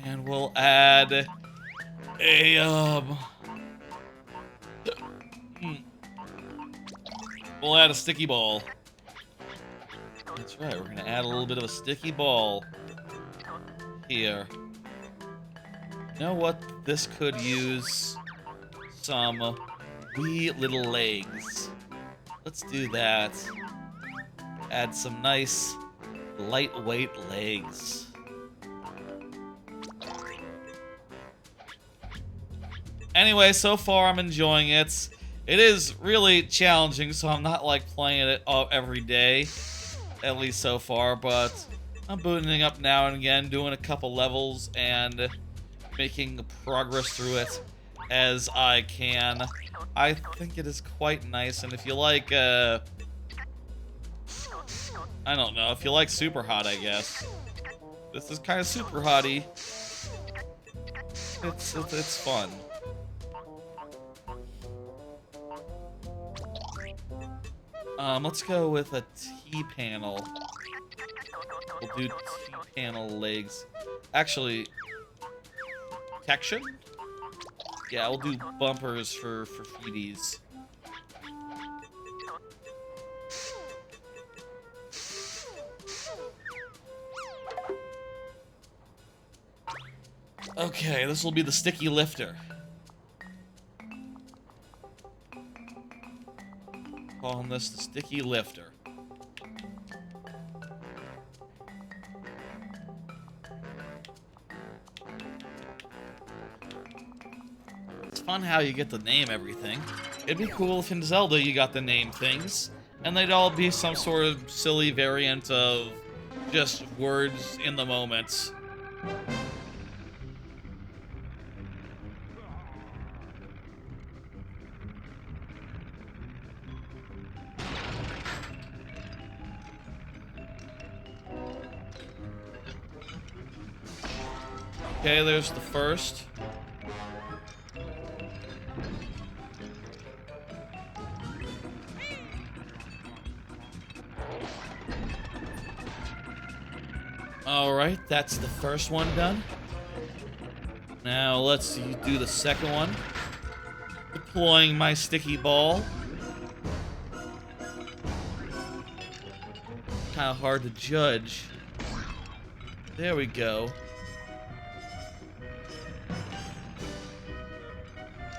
And we'll add a, we'll add a sticky ball. That's right, we're gonna add a little bit of a sticky ball here. You know what? This could use some wee little legs. Let's do that. Add some nice lightweight legs. Anyway, so far I'm enjoying it. It is really challenging, so I'm not like playing it every day, at least so far, but I'm booting up now and again, doing a couple levels and making progress through it as I can. I think it is quite nice, and if you like, I don't know, if you like Super Hot, I guess. This is kind of Super Hotty. It's fun. Let's go with a T-panel. We'll do T-panel legs. Actually, protection? Yeah, we'll do bumpers for feeties. Okay, this will be the sticky lifter. Calling this the sticky lifter. It's fun how you get to name everything. It'd be cool if in Zelda you got to name things, and they'd all be some sort of silly variant of just words in the moment. Okay, there's the first. Alright, that's the first one done. Now let's do the second one. Deploying my sticky ball. Kind of hard to judge. There we go.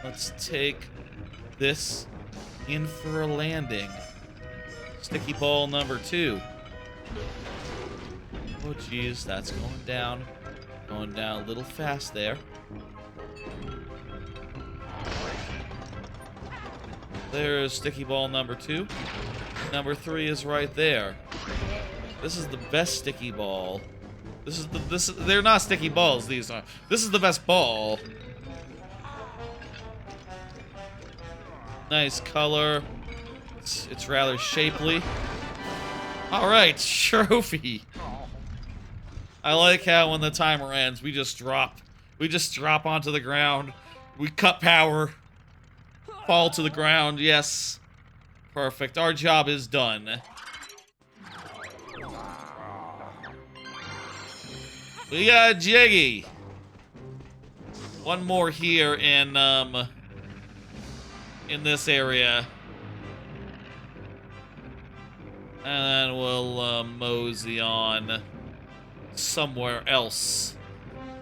Let's take this in for a landing. Sticky ball number 2. Oh geez, that's going down. Going down a little fast there. There's sticky ball number 2. Number 3 is right there. This is the best sticky ball. They're not sticky balls, these are. This is the best ball. Nice color. It's rather shapely. Alright, trophy. I like how when the timer ends, we just drop. We just drop onto the ground. We cut power. Fall to the ground, yes. Perfect. Our job is done. We got Jiggy. One more here in this area. And then we'll mosey on somewhere else.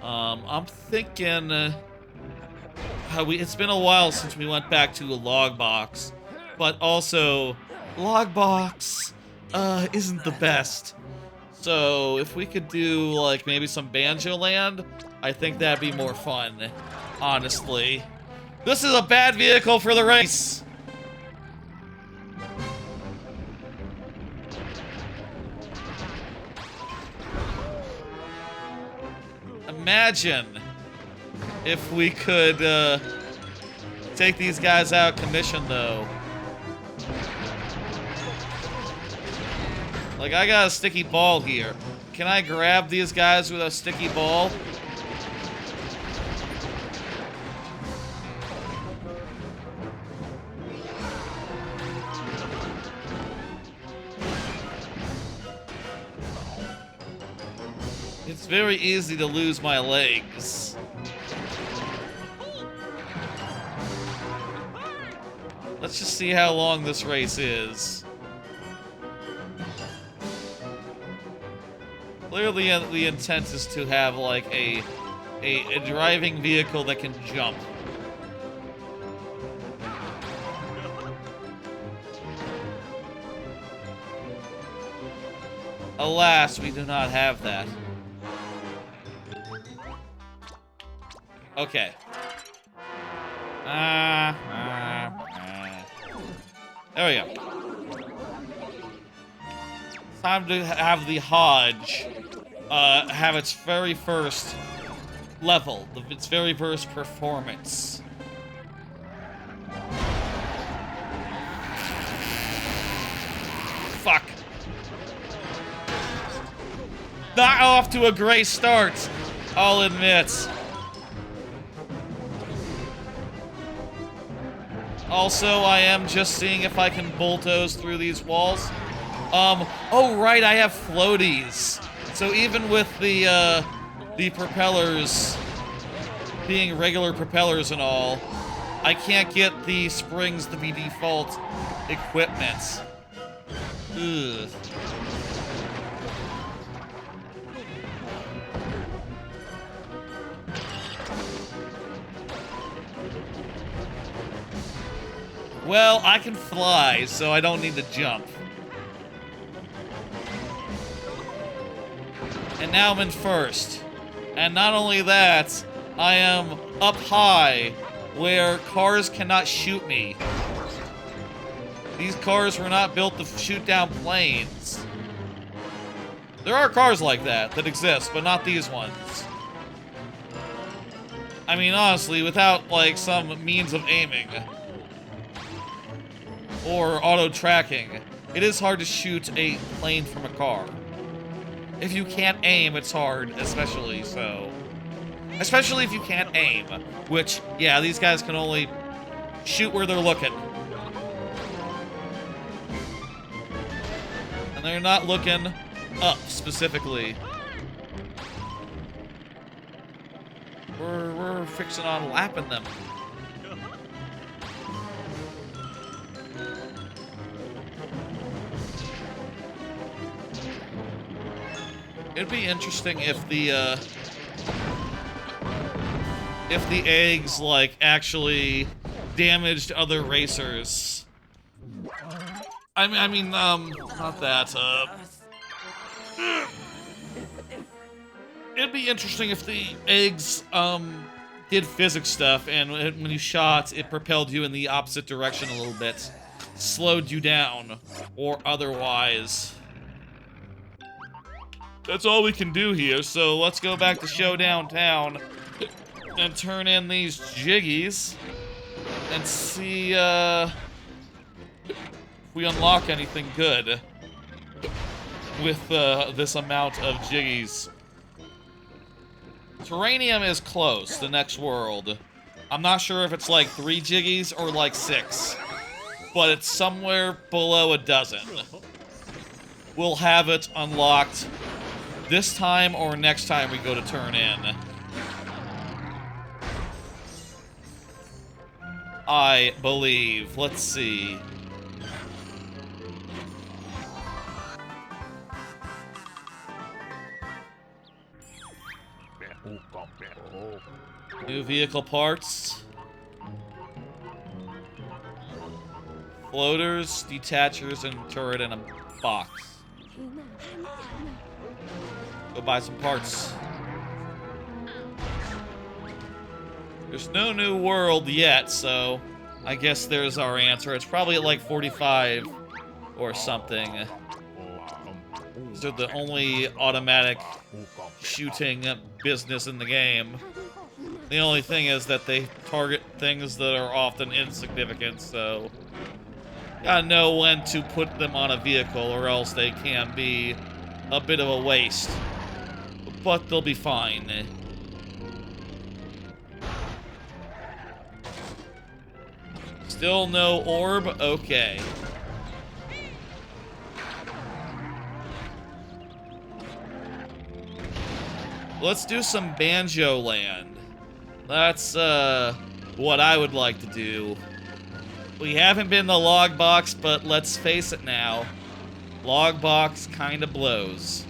I'm thinking it's been a while since we went back to a Logbox, but also Logbox isn't the best. So if we could do like maybe some Banjo-Land, I think that'd be more fun, honestly. This is a bad vehicle for the race. Imagine if we could take these guys out of commission, though. Like, I got a sticky ball here. Can I grab these guys with a sticky ball? It's very easy to lose my legs. Let's just see how long this race is. Clearly, the intent is to have, like, a driving vehicle that can jump. Alas, we do not have that. Okay. There we go. Time to have the Hodge have its very first level, its very first performance. Fuck. Not off to a great start, I'll admit. Also, I am just seeing if I can bulldoze through these walls. Oh right, I have floaties. So even with the propellers being regular propellers and all, I can't get the springs to be default equipment. Ugh. Well, I can fly, so I don't need to jump. And now I'm in first. And not only that, I am up high, where cars cannot shoot me. These cars were not built to shoot down planes. There are cars like that exist, but not these ones. I mean, honestly, without, like, some means of aiming or auto-tracking, it is hard to shoot a plane from a car. If you can't aim, it's hard, especially so. Especially if you can't aim, which, yeah, these guys can only shoot where they're looking. And they're not looking up, specifically. We're fixing on lapping them. It'd be interesting if the eggs, like, actually damaged other racers. I mean, not that, it'd be interesting if the eggs, did physics stuff, and when you shot, it propelled you in the opposite direction a little bit. Slowed you down, or otherwise. That's all we can do here, so let's go back to Showdown Town and turn in these jiggies and see, if we unlock anything good with, this amount of jiggies. Terrarium is close, the next world. I'm not sure if it's like 3 jiggies or like 6, but it's somewhere below a dozen. We'll have it unlocked this time or next time we go to turn in. I believe. Let's see. New vehicle parts. floaters, detachers, and turret in a box. Go buy some parts. There's no new world yet, so I guess there's our answer. It's probably at like 45 or something. These are the only automatic shooting business in the game. The only thing is that they target things that are often insignificant, so gotta know when to put them on a vehicle or else they can be a bit of a waste. But they'll be fine. Still no orb? Okay. Let's do some Banjo-Land. That's, what I would like to do. We haven't been to Logbox, but let's face it now. Logbox kinda blows.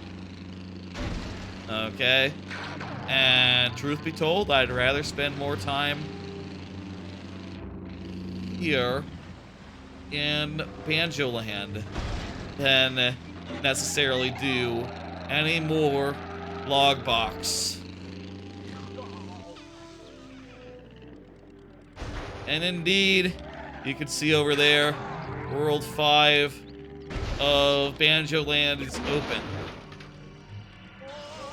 Okay. And truth be told, I'd rather spend more time here in Banjo-Land than necessarily do any more Logbox. And indeed, you can see over there, World 5 of Banjo-Land is open.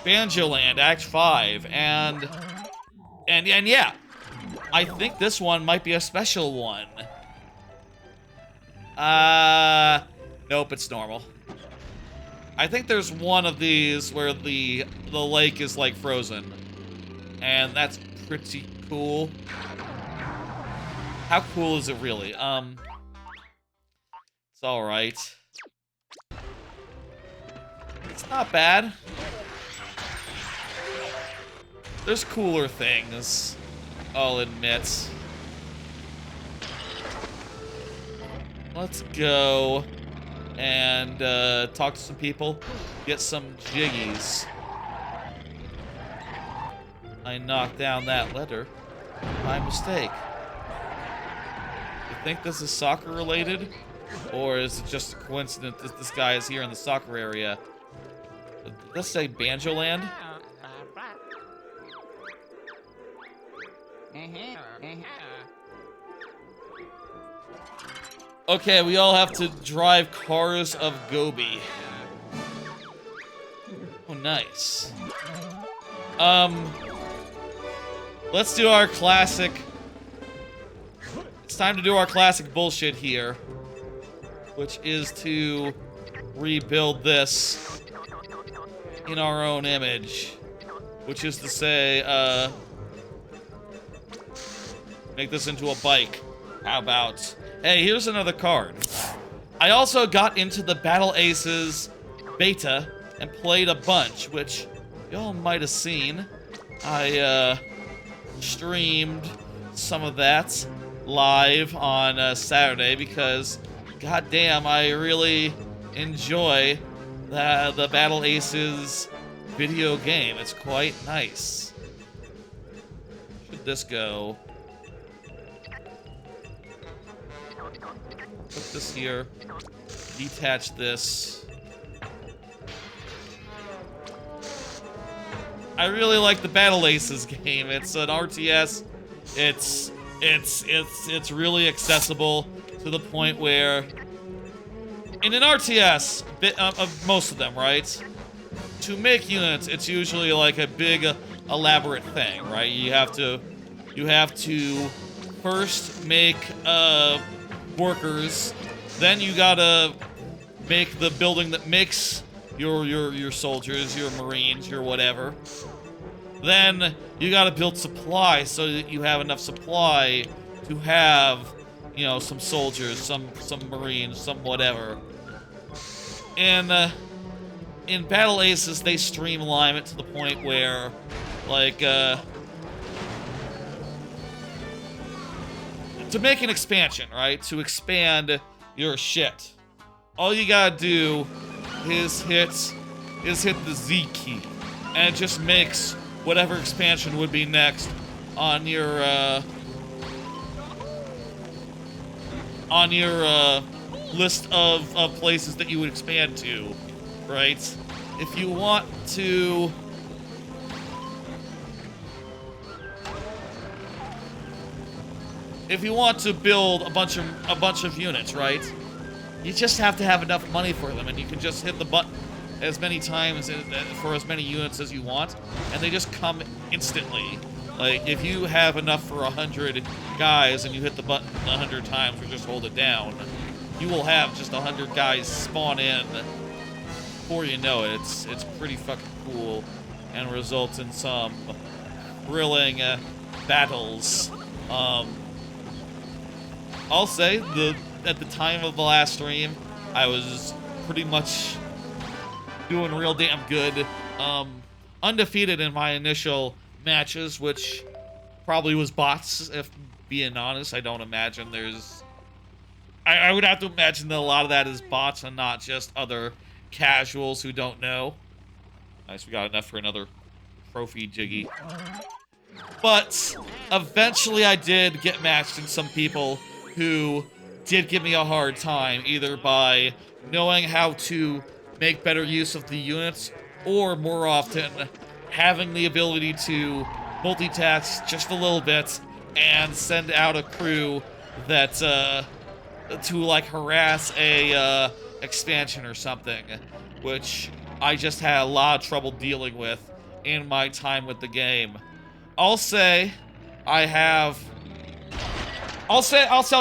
Banjo-Land, Act 5, and yeah, I think this one might be a special one. Nope, it's normal. I think there's one of these where the lake is like frozen, and that's pretty cool. How cool is it really? It's all right. It's not bad. There's cooler things, I'll admit. Let's go and talk to some people, get some jiggies. I knocked down that letter by mistake. You think this is soccer related? Or is it just a coincidence that this guy is here in the soccer area? Let's say Banjo-Land? Okay, we all have to drive cars of Gobi. Oh, nice. Let's do our classic. It's time to do our classic bullshit here, which is to rebuild this in our own image, which is to say, make this into a bike. How about... Hey, here's another card. I also got into the Battle Aces beta and played a bunch, which y'all might have seen. I streamed some of that live on Saturday because, goddamn, I really enjoy the Battle Aces video game. It's quite nice. Should this go? Put this here. Detach this. I really like the Battle Aces game. It's an RTS. It's really accessible to the point where in an RTS, of most of them, right? To make units, it's usually like a big, elaborate thing, right? You have to first make workers, then you gotta make the building that makes your soldiers, your marines, your whatever. Then you gotta build supply so that you have enough supply to have, you know, some soldiers, some marines, some whatever. And in Battle Aces, they streamline it to the point where, like, to make an expansion, right? To expand your shit, all you gotta do is hit the Z key, and it just makes whatever expansion would be next on your on your list of places that you would expand to, right? If you want to build a bunch of units, right? You just have to have enough money for them, and you can just hit the button as many times for as many units as you want, and they just come instantly. Like, if you have enough for 100 guys and you hit the button 100 times or just hold it down, you will have just 100 guys spawn in before you know it. It's pretty fucking cool and results in some thrilling battles. I'll say, at the time of the last stream, I was pretty much doing real damn good. Undefeated in my initial matches, which probably was bots, if being honest. I don't imagine there's... I would have to imagine that a lot of that is bots and not just other casuals who don't know. Nice, we got enough for another trophy jiggy. But eventually I did get matched in some people who did give me a hard time, either by knowing how to make better use of the units, or more often, having the ability to multitask just a little bit and send out a crew that, to, like, harass a, expansion or something, which I just had a lot of trouble dealing with in my time with the game. I'll tell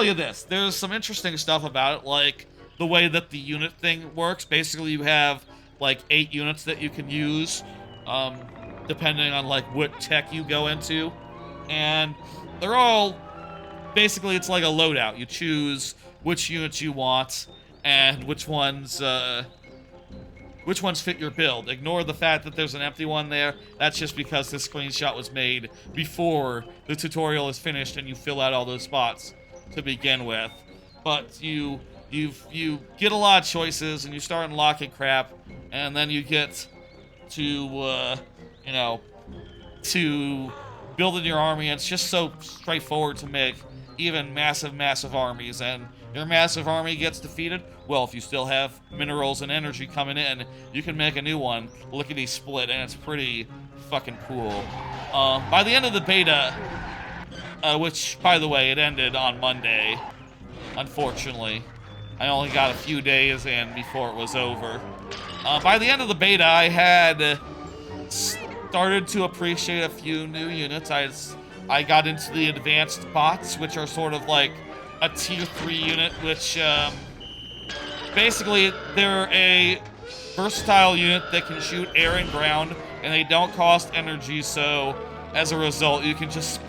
you this. There's some interesting stuff about it, like the way that the unit thing works. Basically, you have like 8 units that you can use, depending on like what tech you go into, and they're all basically, it's like a loadout. You choose which units you want and which ones fit your build. Ignore the fact that there's an empty one there. That's just because this screenshot was made before the tutorial is finished and you fill out all those spots to begin with. But you get a lot of choices and you start unlocking crap, and then you get to, to building your army, and it's just so straightforward to make even massive armies, and your massive army gets defeated. Well, if you still have minerals and energy coming in, you can make a new one, lickety-split, and it's pretty fucking cool. By the end of the beta, which, by the way, it ended on Monday, unfortunately. I only got a few days in before it was over. By the end of the beta, I had started to appreciate a few new units. I got into the advanced bots, which are sort of like a tier 3 unit, which, basically, they're a versatile unit that can shoot air and ground, and they don't cost energy, so as a result, you can just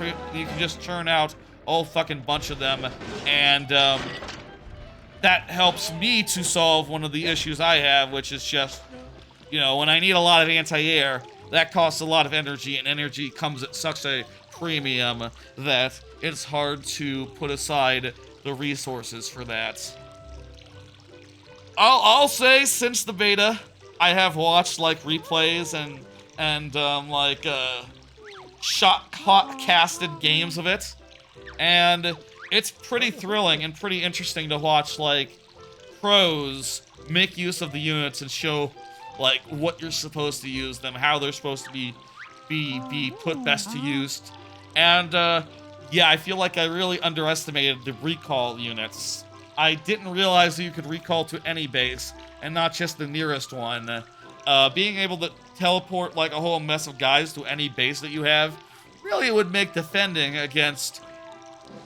churn out a whole fucking bunch of them, and, that helps me to solve one of the issues I have, which is just, when I need a lot of anti-air, that costs a lot of energy, and energy comes at such a premium that it's hard to put aside the resources for that. I'll say, since the beta, I have watched, like, replays and casted games of it, and it's pretty thrilling and pretty interesting to watch, like, pros make use of the units and show, like, what you're supposed to use them, how they're supposed to be put best to use. And, yeah, I feel like I really underestimated the recall units. I didn't realize that you could recall to any base, and not just the nearest one. Being able to teleport, like, a whole mess of guys to any base that you have really would make defending against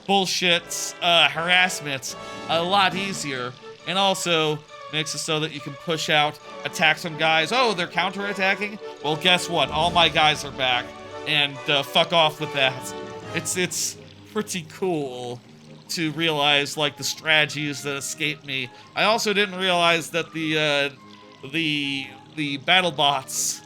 bullshit harassment a lot easier, and also makes it so that you can push out, attack some guys. Oh, they're counterattacking? Well, guess what? All my guys are back, and fuck off with that. It's pretty cool to realize, like, the strategies that escape me. I also didn't realize that the battle bots,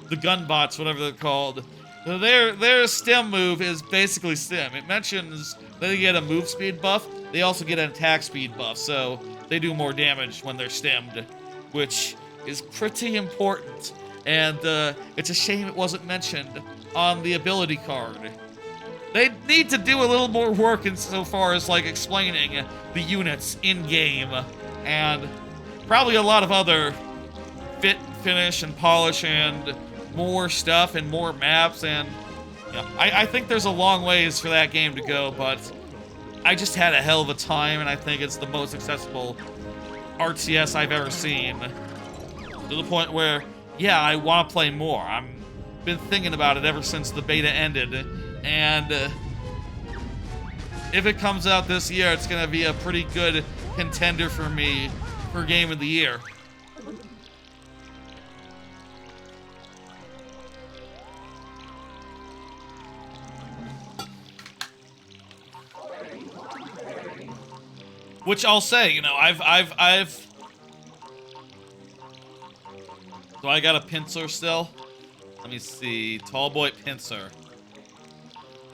the gun bots, whatever they're called, their stem move is basically stem. It mentions that they get a move speed buff. They also get an attack speed buff, so they do more damage when they're stemmed, which is pretty important. And it's a shame it wasn't mentioned on the ability card. They need to do a little more work insofar as, like, explaining the units in-game, and probably a lot of other fit, finish, and polish, and more stuff, and more maps, and, you know, I think there's a long ways for that game to go, but I just had a hell of a time, and I think it's the most accessible RTS I've ever seen. To the point where, yeah, I want to play more. I've been thinking about it ever since the beta ended, and if it comes out this year, it's going to be a pretty good contender for me for Game of the Year. Which I'll say, you know, I've... Do I got a pincer still? Let me see. Tall boy pincer.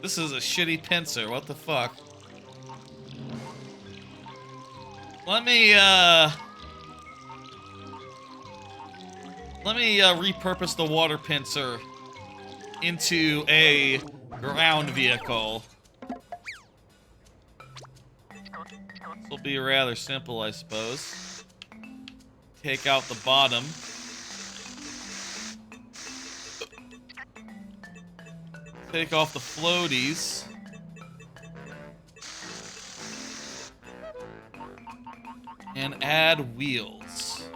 This is a shitty pincer. What the fuck? Let me repurpose the water pincer into a ground vehicle. This will be rather simple, I suppose. Take out the bottom. Take off the floaties. And add wheels.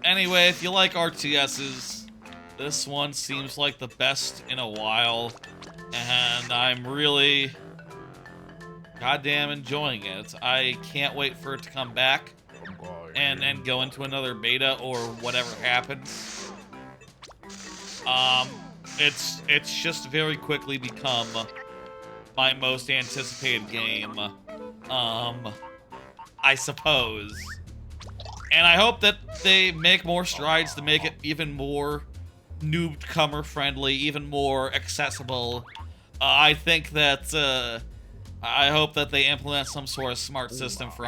Anyway, if you like RTSs, this one seems like the best in a while, and I'm really goddamn enjoying it. I can't wait for it to come back and go into another beta or whatever happens. It's just very quickly become my most anticipated game, I suppose. And I hope that they make more strides to make it even more newcomer friendly, even more accessible. I think that, I hope that they implement some sort of smart system for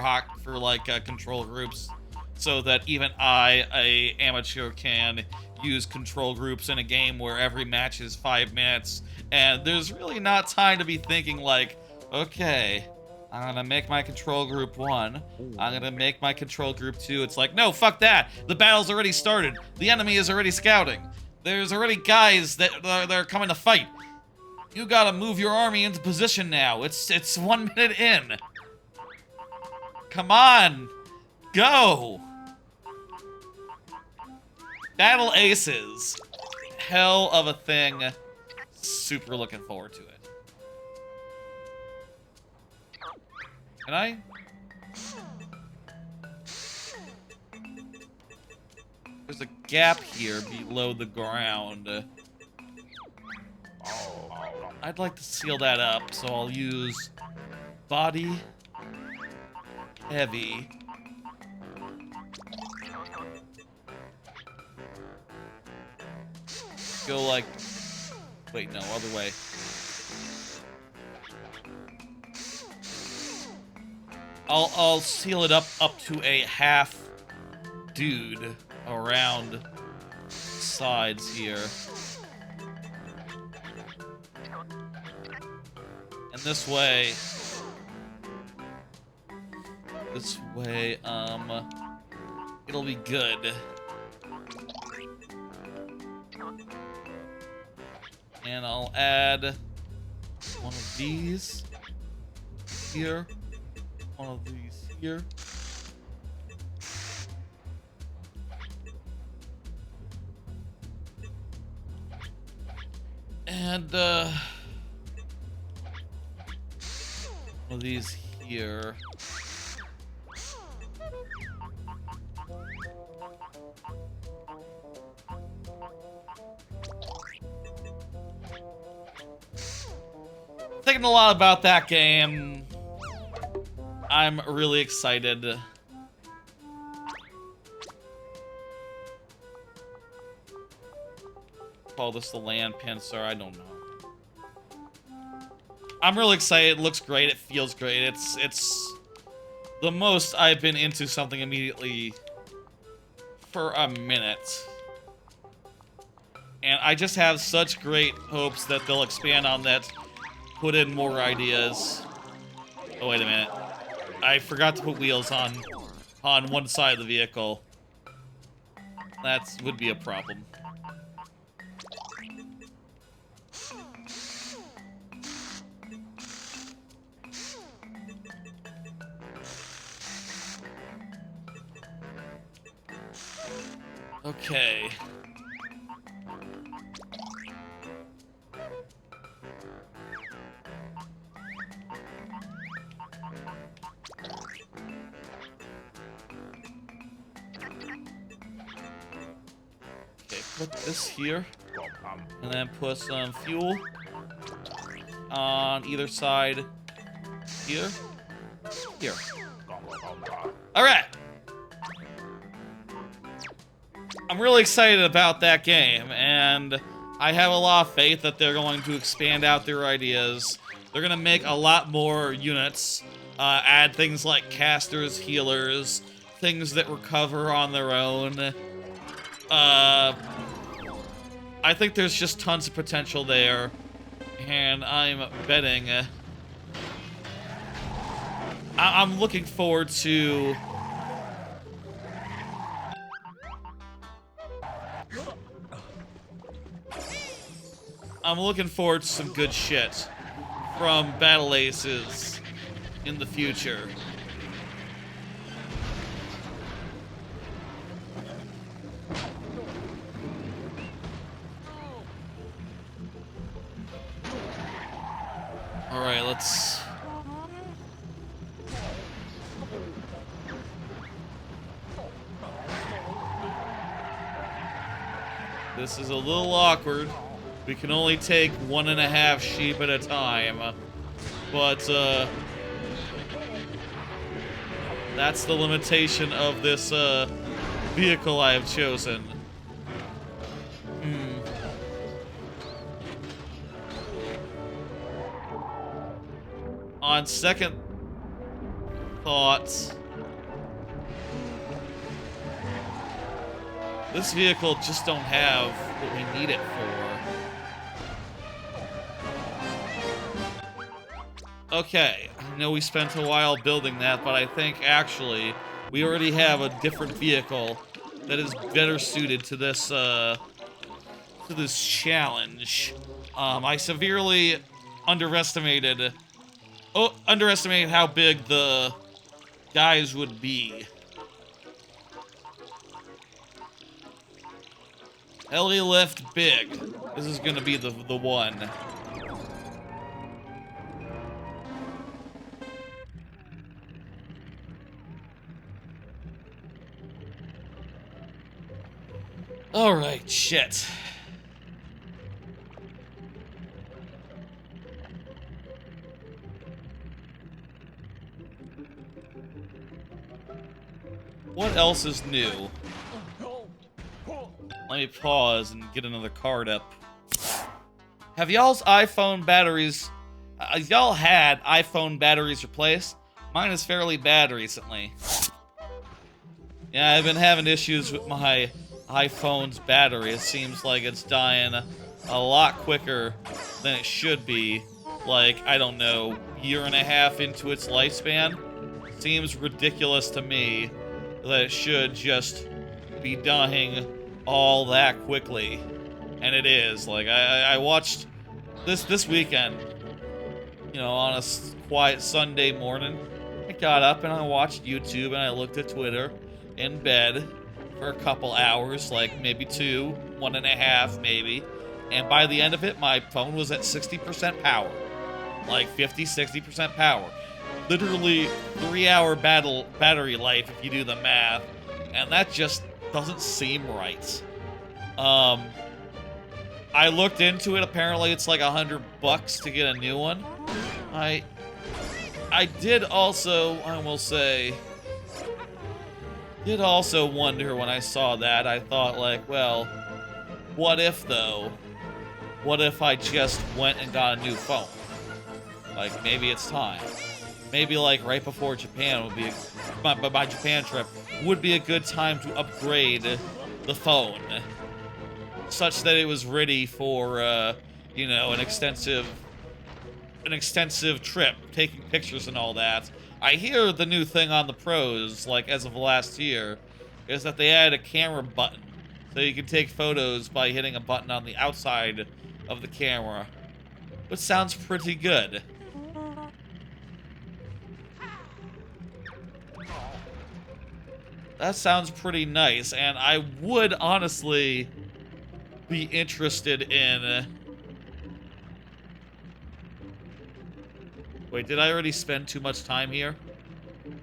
control groups, so that even I, a amateur, can use control groups in a game where every match is 5 minutes, and there's really not time to be thinking like, okay, I'm gonna make my control group 1, I'm gonna make my control group 2. It's like, no, fuck that! The battle's already started. The enemy is already scouting. There's already guys that are coming to fight. You gotta move your army into position now. It's 1 minute in. Come on! Go! Battle Aces. Hell of a thing. Super looking forward to it. Can I? There's a gap here below the ground. I'd like to seal that up, so I'll use body, heavy. Go like, wait, no, other way. I'll seal it up to a half dude around sides here. And this way, it'll be good. And I'll add one of these here, one of these here. And, one of these here. Thinking a lot about that game. I'm really excited. Call this the land pincer, I don't know. I'm really excited. It looks great. It feels great. It's the most I've been into something immediately for a minute. And I just have such great hopes that they'll expand on that, put in more ideas. Oh, wait a minute. I forgot to put wheels on one side of the vehicle. That would be a problem. Okay. Put this here, and then put some fuel on either side here. Here. All right. I'm really excited about that game, and I have a lot of faith that they're going to expand out their ideas. They're gonna make a lot more units, add things like casters, healers, things that recover on their own. I think there's just tons of potential there, and I'm betting. I'm looking forward to. I'm looking forward to some good shit from Battle Aces in the future. Alright, let's... This is a little awkward. We can only take 1.5 sheep at a time. But, that's the limitation of this, vehicle I have chosen. On second thoughts, this vehicle just don't have what we need it for. Okay, I know we spent a while building that, but I think actually we already have a different vehicle that is better suited to this challenge. I severely underestimated how big the guys would be. Heli lift big. This is gonna be the one. Alright, shit. What else is new? Let me pause and get another card up. Have y'all's iPhone batteries... y'all had iPhone batteries replaced? Mine is fairly bad recently. Yeah, I've been having issues with my iPhone's battery. It seems like it's dying a lot quicker than it should be. Like, I don't know, 1.5 years into its lifespan? Seems ridiculous to me that it should just be dying all that quickly. And it is. Like, I watched this weekend, you know, on a quiet Sunday morning. I got up and I watched YouTube and I looked at Twitter in bed for a couple hours, like maybe 2, 1.5 maybe. And by the end of it, my phone was at 60% power. Like 50, 60% power. Literally 3-hour battery life if you do the math. And that just doesn't seem right. I looked into it. Apparently it's like $100 to get a new one. I did also, I will say, did also wonder when I saw that. I thought, like, well, what if, though? What if I just went and got a new phone? Like, maybe it's time. Maybe, like, right before Japan would be... My Japan trip would be a good time to upgrade the phone, such that it was ready for, you know, an extensive trip, taking pictures and all that. I hear the new thing on the Pros, like as of last year, is that they added a camera button, so you can take photos by hitting a button on the outside of the camera, which sounds pretty good. That sounds pretty nice, and I would honestly be interested in... Wait, did I already spend too much time here? Is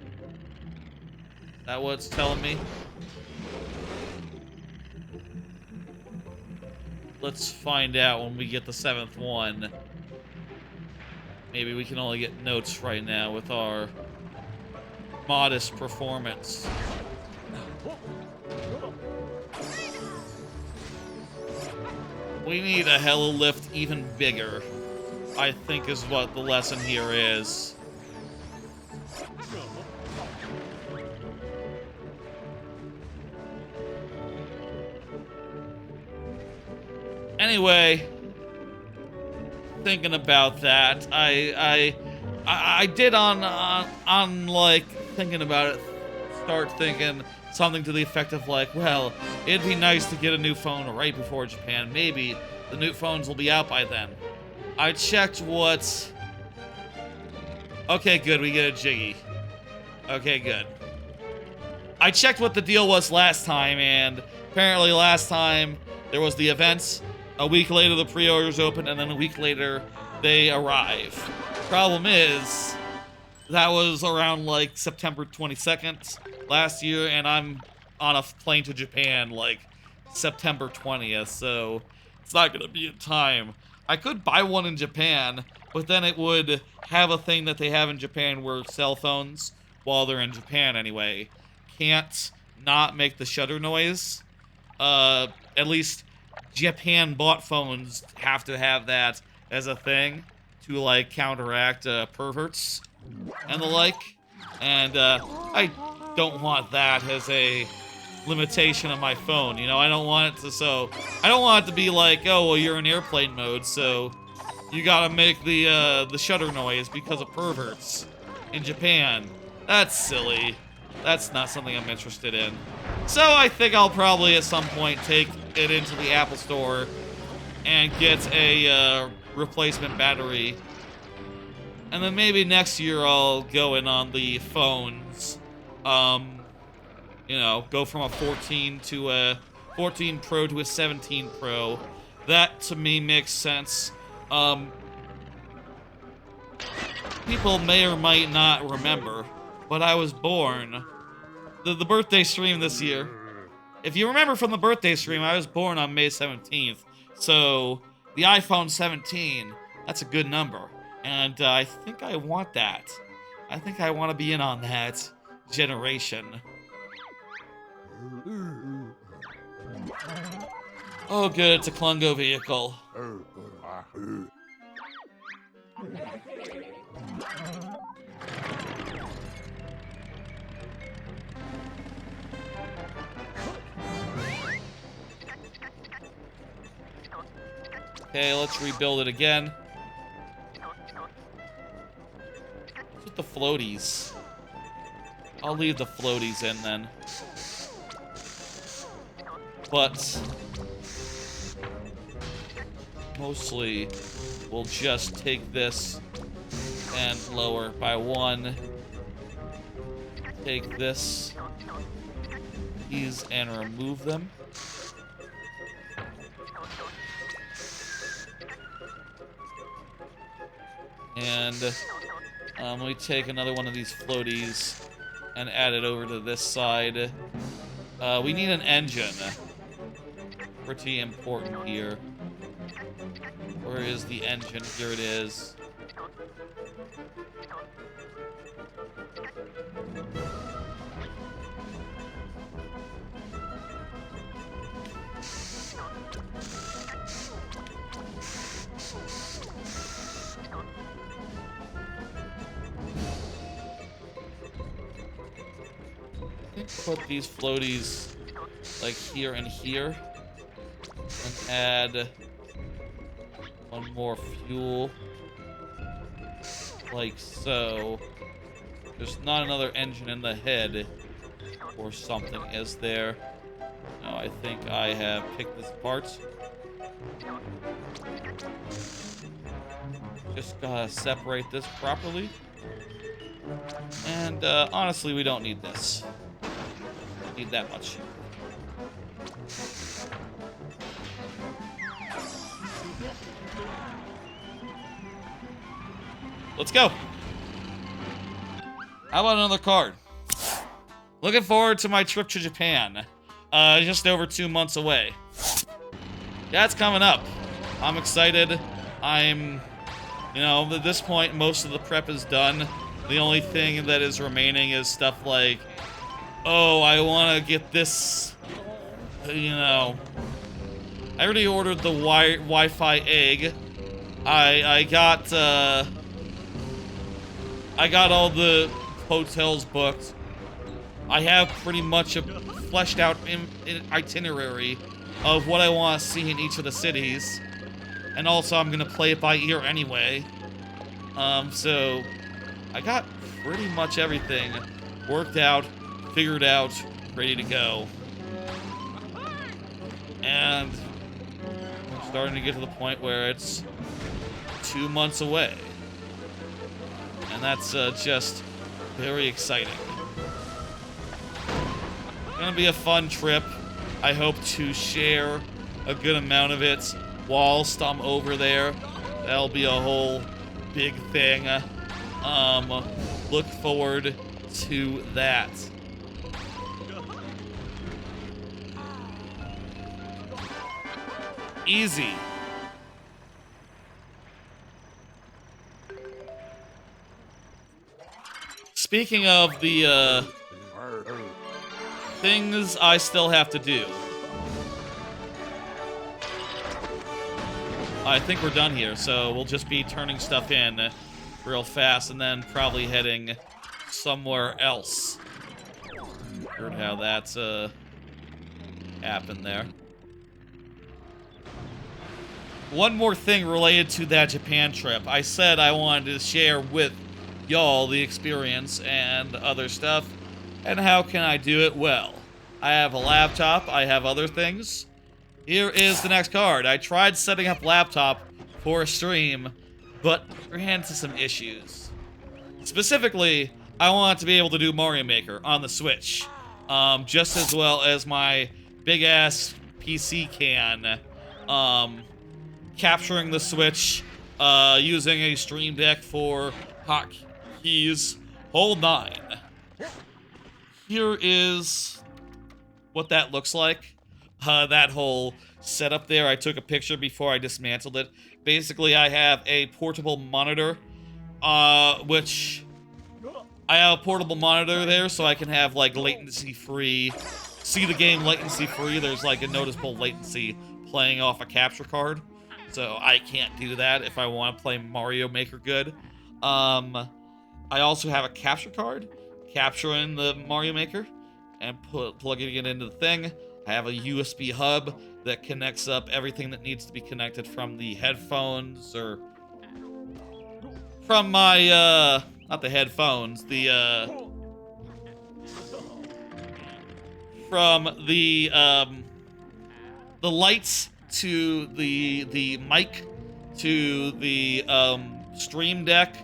that what it's telling me? Let's find out when we get the 7th one. Maybe we can only get notes right now with our modest performance. We need a hella lift even bigger, I think is what the lesson here is. Anyway, thinking about that, I did on like thinking about it, start thinking something to the effect of like, well, it'd be nice to get a new phone right before Japan. Maybe the new phones will be out by then. I checked what... Okay, good, we get a Jiggy. Okay, good. I checked what the deal was last time, and apparently last time there was the events. A week later, the pre-orders open, and then a week later, they arrive. Problem is, that was around, like, September 22nd last year, and I'm on a plane to Japan, like, September 20th, so it's not gonna be in time. I could buy one in Japan, but then it would have a thing that they have in Japan where cell phones, while they're in Japan anyway, can't not make the shutter noise. At least Japan-bought phones have to have that as a thing to, like, counteract perverts and the like. And I don't want that as a limitation of my phone, you know? I don't want it to be like, oh, well, you're in airplane mode, so you gotta make the shutter noise because of perverts in Japan. That's silly. That's not something I'm interested in. So I think I'll probably at some point take it into the Apple Store and get a replacement battery. And then maybe next year I'll go in on the phones. You know, go from a 14 to a 14 Pro to a 17 Pro. That to me makes sense. People may or might not remember, but I was born. The birthday stream this year. If you remember from the birthday stream, I was born on May 17th. So, the iPhone 17, that's a good number. And I think I want that. I think I want to be in on that generation. Oh good, it's a Klungo vehicle. Okay, let's rebuild it again. What's with the floaties? I'll leave the floaties in then. But mostly we'll just take this and lower by 1. Take this, these, and remove them. And we take another one of these floaties and add it over to this side. We need an engine. Pretty important here. Where is the engine? Here it is. think put these floaties like here and here, and add one more fuel, like so. There's not another engine in the head or something, is there? No, I think I have picked this apart. Just gotta separate this properly. And honestly, we don't need this. Don't need that much. Let's go. How about another card? Looking forward to my trip to Japan. Just over 2 months away. That's coming up. I'm excited. I'm, you know, at this point, most of the prep is done. The only thing that is remaining is stuff like, oh, I want to get this, you know. I already ordered the Wi-Fi egg. I got all the hotels booked. I have pretty much a fleshed out itinerary of what I want to see in each of the cities. And also, I'm going to play it by ear anyway. So, I got pretty much everything worked out, figured out, ready to go. And I'm starting to get to the point where it's 2 months away. And that's just very exciting. Gonna be a fun trip. I hope to share a good amount of it whilst I'm over there. That'll be a whole big thing. Look forward to that. Easy. Speaking of the, things I still have to do. I think we're done here, so we'll just be turning stuff in real fast and then probably heading somewhere else. Heard how that's, happened there. One more thing related to that Japan trip. I said I wanted to share with y'all the experience and other stuff. And how can I do it? Well, I have a laptop, I have other things. Here is the next card. I tried setting up laptop for a stream, but ran into some issues. Specifically, I want to be able to do Mario Maker on the Switch. Just as well as my big-ass PC can. Capturing the Switch, using a Stream Deck for hotkeys, whole nine. Here is what that looks like. That whole setup there, I took a picture before I dismantled it. Basically, I have a portable monitor, which I have a portable monitor there so I can have, like, latency-free, see the game latency-free. There's, like, a noticeable latency playing off a capture card, so I can't do that if I want to play Mario Maker good. I also have a capture card, capturing the Mario Maker, and plugging it into the thing. I have a USB hub that connects up everything that needs to be connected from the headphones, or from my, not the headphones, from the lights to the mic, to the, Stream Deck,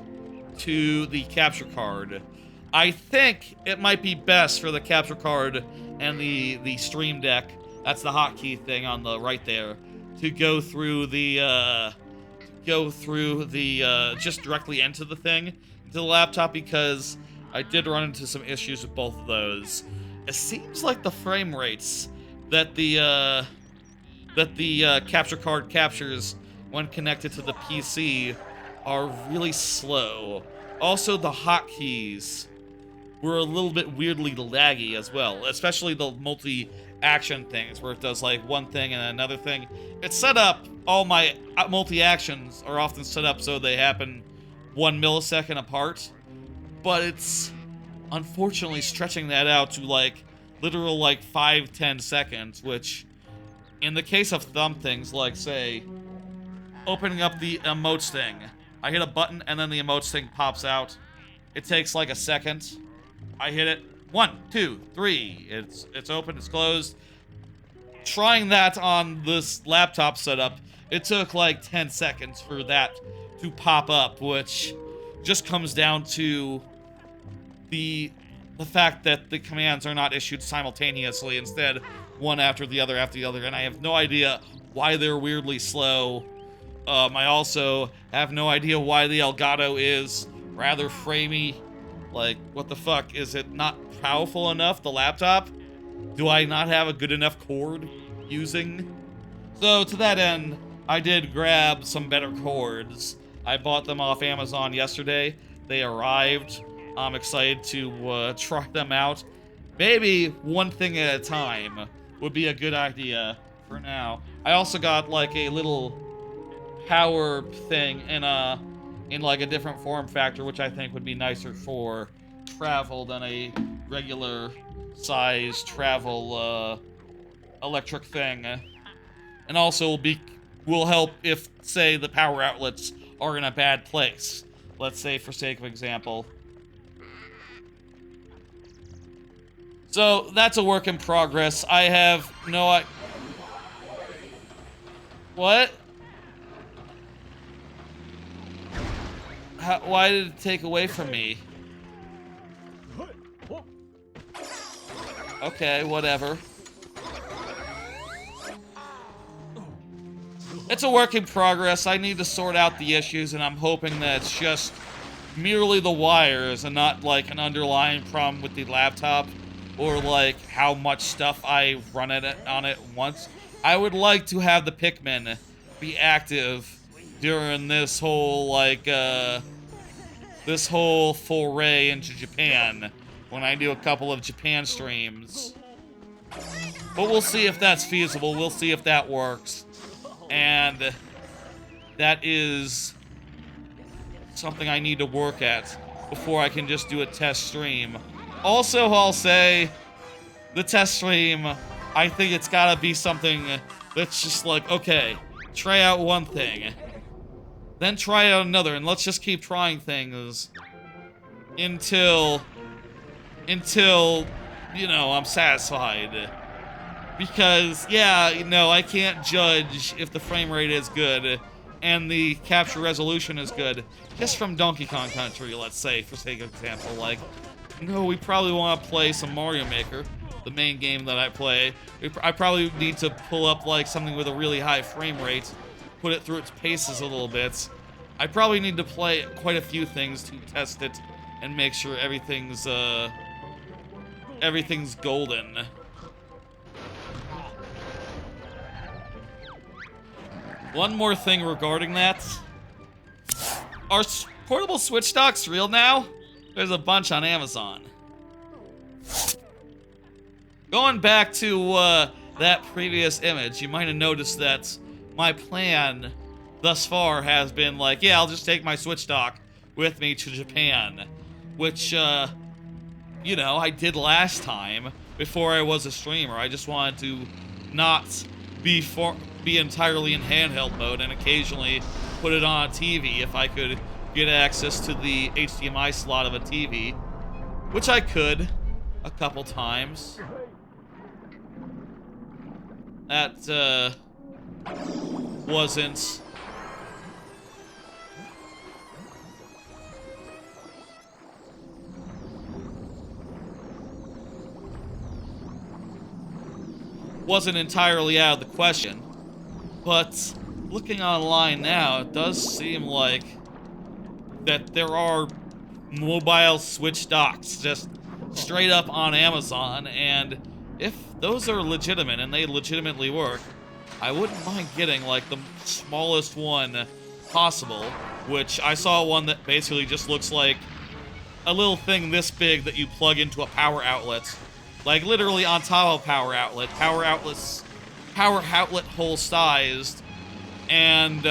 to the capture card. I think it might be best for the capture card and the Stream Deck, that's the hotkey thing on the right there, to go through the just directly into the thing, into the laptop, because I did run into some issues with both of those. It seems like the frame rates that the capture card captures when connected to the PC are really slow. Also, the hotkeys were a little bit weirdly laggy as well, especially the multi-action things, where it does like one thing and another thing. It's set up, all my multi-actions are often set up so they happen 1 millisecond apart, but it's unfortunately stretching that out to like literal like 5-10 seconds, which in the case of thumb things, like say opening up the emotes thing, I hit a button and then the emotes thing pops out. It takes like a second. I hit it 1, 2, 3. It's open, it's closed. Trying that on this laptop setup, it took like 10 seconds for that to pop up, which just comes down to the fact that the commands are not issued simultaneously, instead one after the other, and I have no idea why they're weirdly slow. I also have no idea why the Elgato is rather framey. Like, what the fuck? Is it not powerful enough, the laptop? Do I not have a good enough cord using? So, to that end, I did grab some better cords. I bought them off Amazon yesterday. They arrived. I'm excited to try them out. Maybe one thing at a time would be a good idea for now. I also got like a little power thing in like a different form factor, which I think would be nicer for travel than a regular size travel electric thing. And also will help if, say, the power outlets are in a bad place. Let's say, for sake of example. So, that's a work in progress. I have no What? Why did it take away from me? Okay, whatever. It's a work in progress. I need to sort out the issues, and I'm hoping that it's just merely the wires and not like an underlying problem with the laptop or like how much stuff I run on it once. I would like to have the Pikmin be active during this whole like this whole foray into Japan when I do a couple of Japan streams. But we'll see if that's feasible. We'll see if that works. And that is something I need to work at before I can just do a test stream. Also, I'll say the test stream, I think it's gotta be something that's just like, okay, try out one thing, then try out another, and let's just keep trying things until, you know, I'm satisfied. Because, yeah, you know, I can't judge if the frame rate is good and the capture resolution is good just from Donkey Kong Country, let's say, for sake of example. Like, no, we probably want to play some Mario Maker, the main game that I play. I probably need to pull up, like, something with a really high frame rate, put it through its paces a little bit. I probably need to play quite a few things to test it and make sure everything's golden. One more thing regarding that. Are portable Switch docks real now? There's a bunch on Amazon. Going back to that previous image, you might have noticed that my plan thus far has been like, yeah, I'll just take my Switch dock with me to Japan. Which, you know, I did last time before I was a streamer. I just wanted to not be entirely in handheld mode and occasionally put it on a TV if I could get access to the HDMI slot of a TV, which I could a couple times. That wasn't entirely out of the question. But looking online now, it does seem like that there are mobile Switch docks just straight up on Amazon, and if those are legitimate and they legitimately work, I wouldn't mind getting like the smallest one possible, which I saw one that basically just looks like a little thing this big that you plug into a power outlet. Like literally on top of power outlet hole sized, and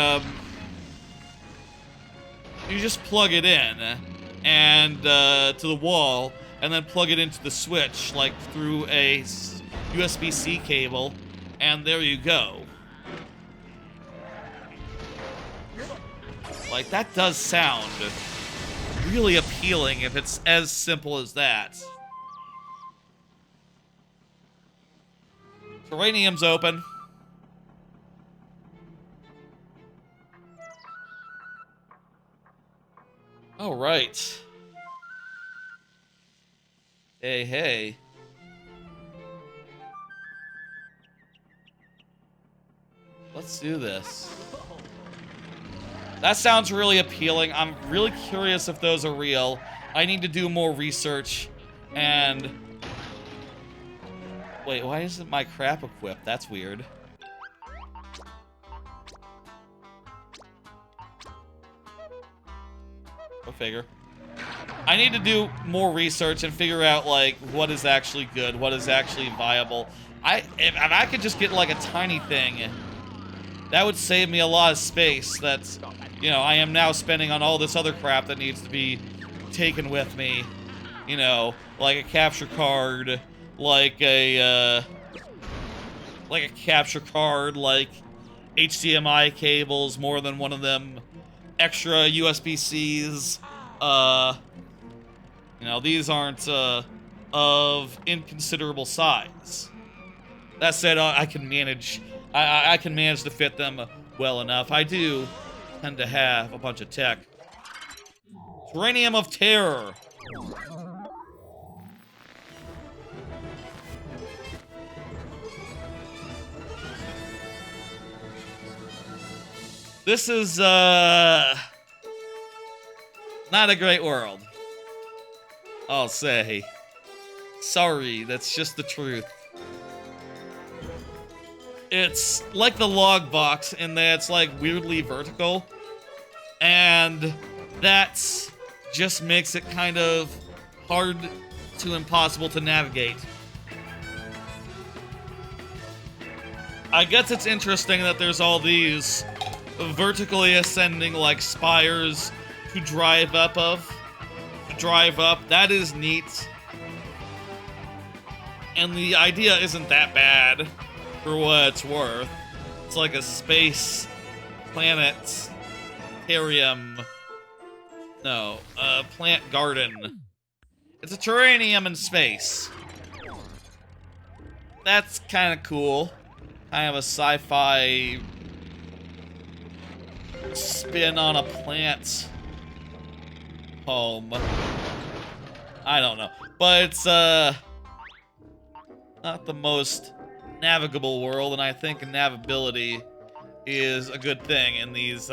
you just plug it in and to the wall, and then plug it into the switch, like through a USB-C cable, and there you go. Like, that does sound really appealing if it's as simple as that. Terrarium's open. All right. Hey, hey. Let's do this. That sounds really appealing. I'm really curious if those are real. I need to do more research. And... wait, why isn't my crap equipped? That's weird. Go figure. I need to do more research and figure out, like, what is actually good, what is actually viable. If I could just get, like, a tiny thing, that would save me a lot of space that, you know, I am now spending on all this other crap that needs to be taken with me. You know, like a capture card, like a capture card, like HDMI cables, more than one of them, extra USB-Cs, you know, these aren't, of inconsiderable size. That said, I can manage, I can manage to fit them well enough. I do tend to have a bunch of tech. Terrarium of Terror. This is, not a great world. I'll say. Sorry, that's just the truth. It's like the Logbox in that it's like weirdly vertical. And that just makes it kind of hard to impossible to navigate. I guess it's interesting that there's all these vertically ascending like spires to drive up. That is neat. And the idea isn't that bad for what it's worth. It's like a space planetarium. No, plant garden. It's a terrarium in space. That's kind of cool. Kind of a sci-fi spin on a plant home. I don't know. But it's, not the most navigable world, and I think navigability is a good thing in these,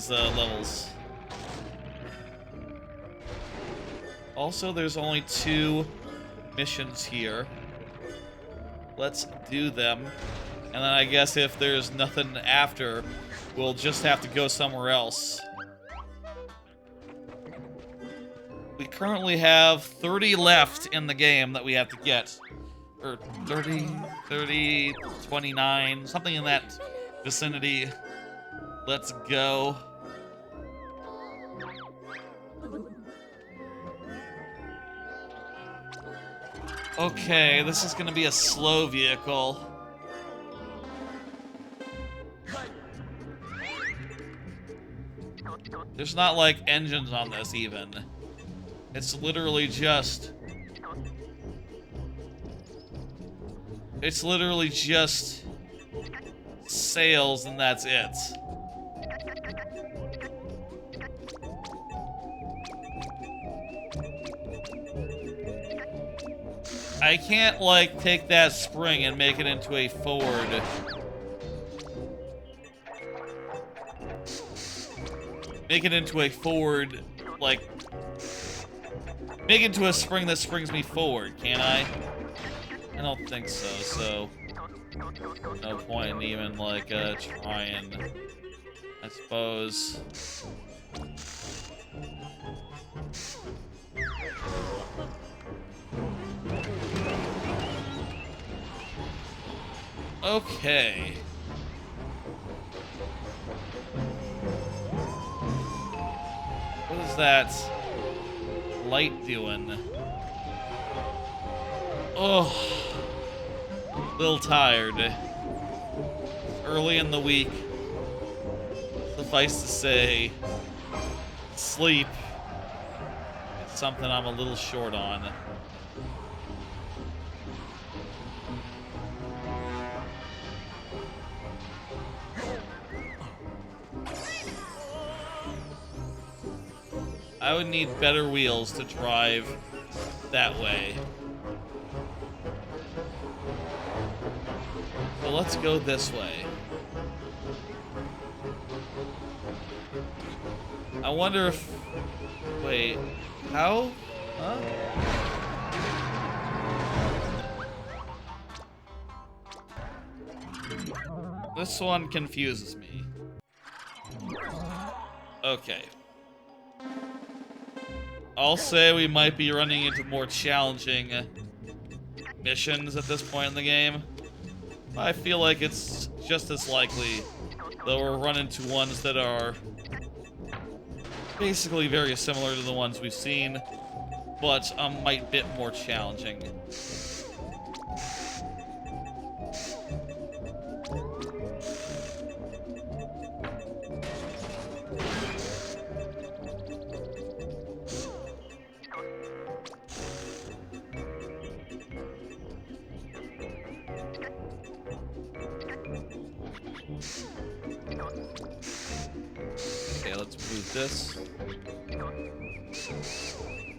levels. Also, there's only 2 missions here. Let's do them. And then I guess if there's nothing after, we'll just have to go somewhere else. We currently have 30 left in the game that we have to get. Or 30, 29, something in that vicinity. Let's go. Okay, this is gonna be a slow vehicle. There's not, like, engines on this, even. It's literally just... it's literally just... sails, and that's it. I can't, like, take that spring and make it into a forward. Make it into a forward, like... make it into a spring that springs me forward, can I? I don't think so, no point in even, like, trying, I suppose. Okay. How's that light doing? Oh, a little tired. Early in the week. Suffice to say, sleep is something I'm a little short on. I would need better wheels to drive that way. So let's go this way. I wonder if... Wait, how? Huh? This one confuses me. Okay. I'll say we might be running into more challenging missions at this point in the game. I feel like it's just as likely that we'll run into ones that are basically very similar to the ones we've seen, but a might bit more challenging. Okay, let's move this.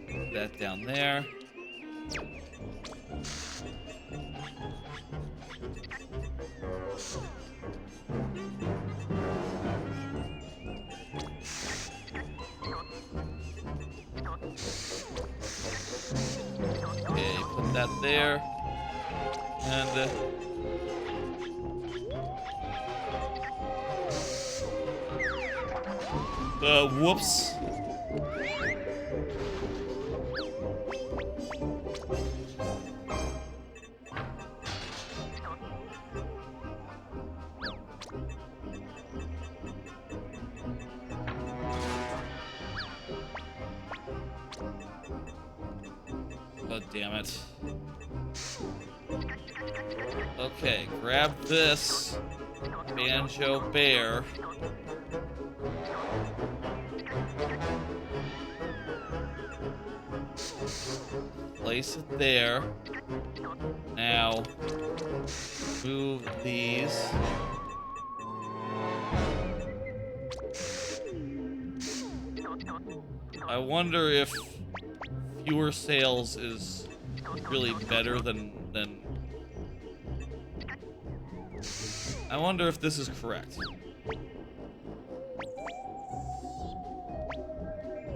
Put that down there. Okay, put that there. And whoops. Oh, damn it. Okay, grab this Banjo Bear. Place it there. Now, move these. I wonder if fewer sales is really better than... I wonder if this is correct.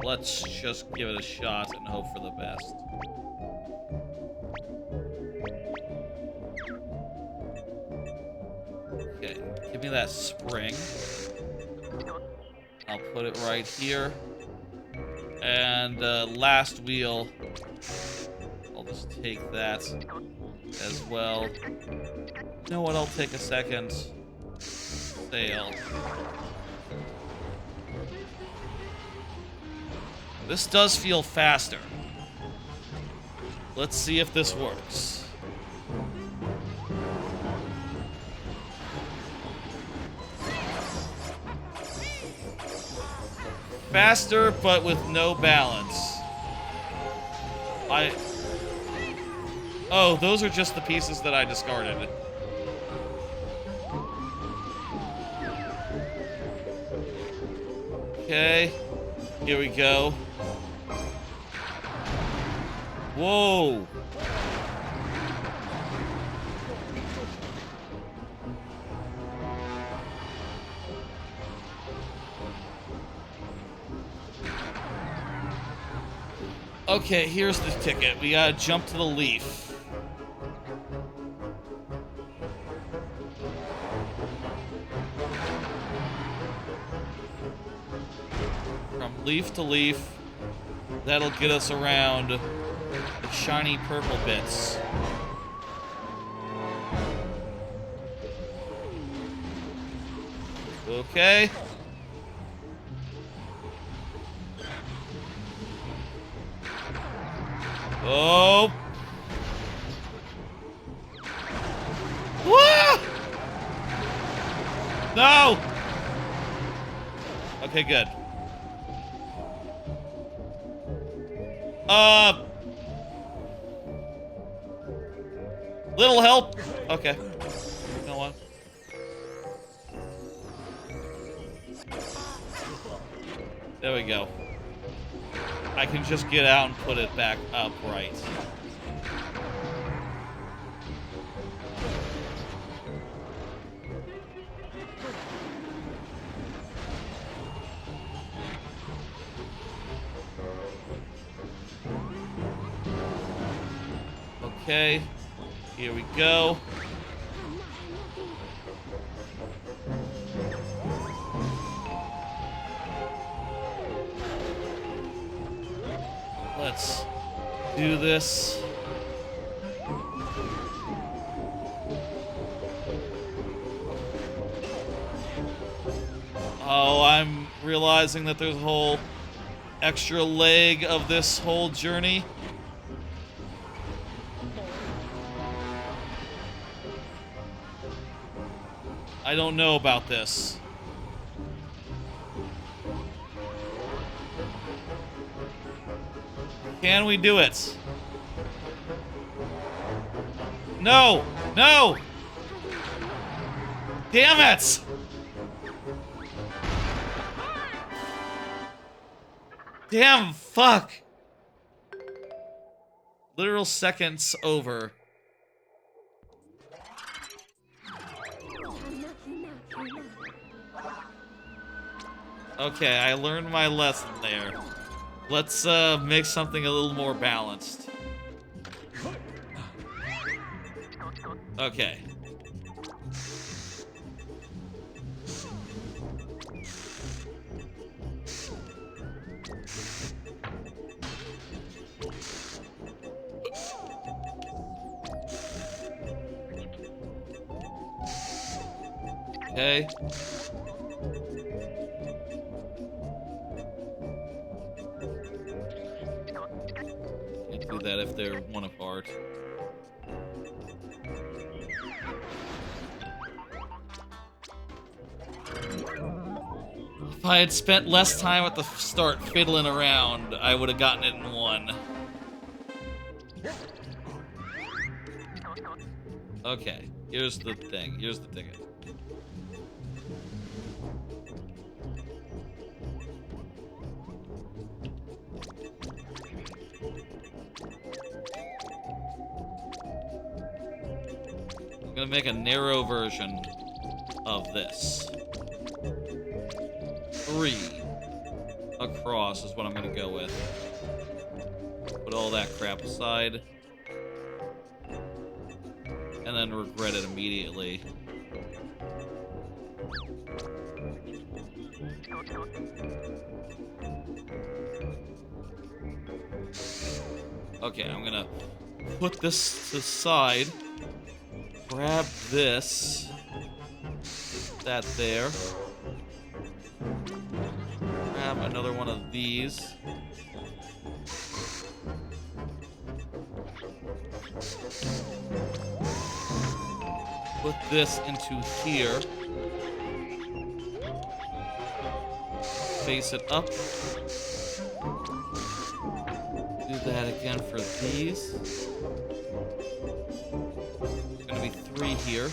Let's just give it a shot and hope for the best. Okay, give me that spring. I'll put it right here. And last wheel, I'll just take that as well. You know what, I'll take a second sale. This does feel faster. Let's see if this works. Faster, but with no balance. Oh, those are just the pieces that I discarded. Okay, here we go. Whoa! Okay, here's the ticket. We gotta jump to the leaf. From leaf to leaf. That'll get us around the shiny purple bits. Okay. Oh! Woo! No! Okay, good. Little help. Okay. You know what? There we go. I can just get out and put it back upright. Okay, here we go. Let's do this. Oh, I'm realizing that there's a whole extra leg of this whole journey. I don't know about this. Can we do it? No! No! Damn it! Damn, fuck! Literal seconds over. Okay, I learned my lesson there. Let's make something a little more balanced. Okay. Okay. Can't do that if they're one apart. If I had spent less time at the start fiddling around, I would have gotten it in one. Okay, here's the thing. Here's the ticket. I'm gonna make a narrow version of this. 3 across is what I'm gonna go with. Put all that crap aside. And then regret it immediately. Okay, I'm gonna put this to the side. Grab this. That there. Grab another one of these. Put this into here. Face it up. Do that again for these. There's gonna be 3 here.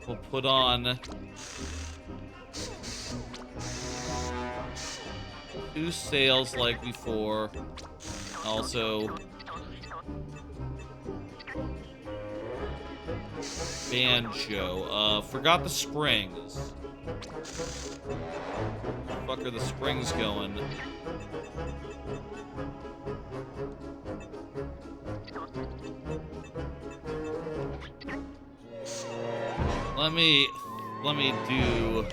We'll put on 2 sails like before. Also, Banjo. Forgot the springs. Where the fuck are the springs going? Let me do...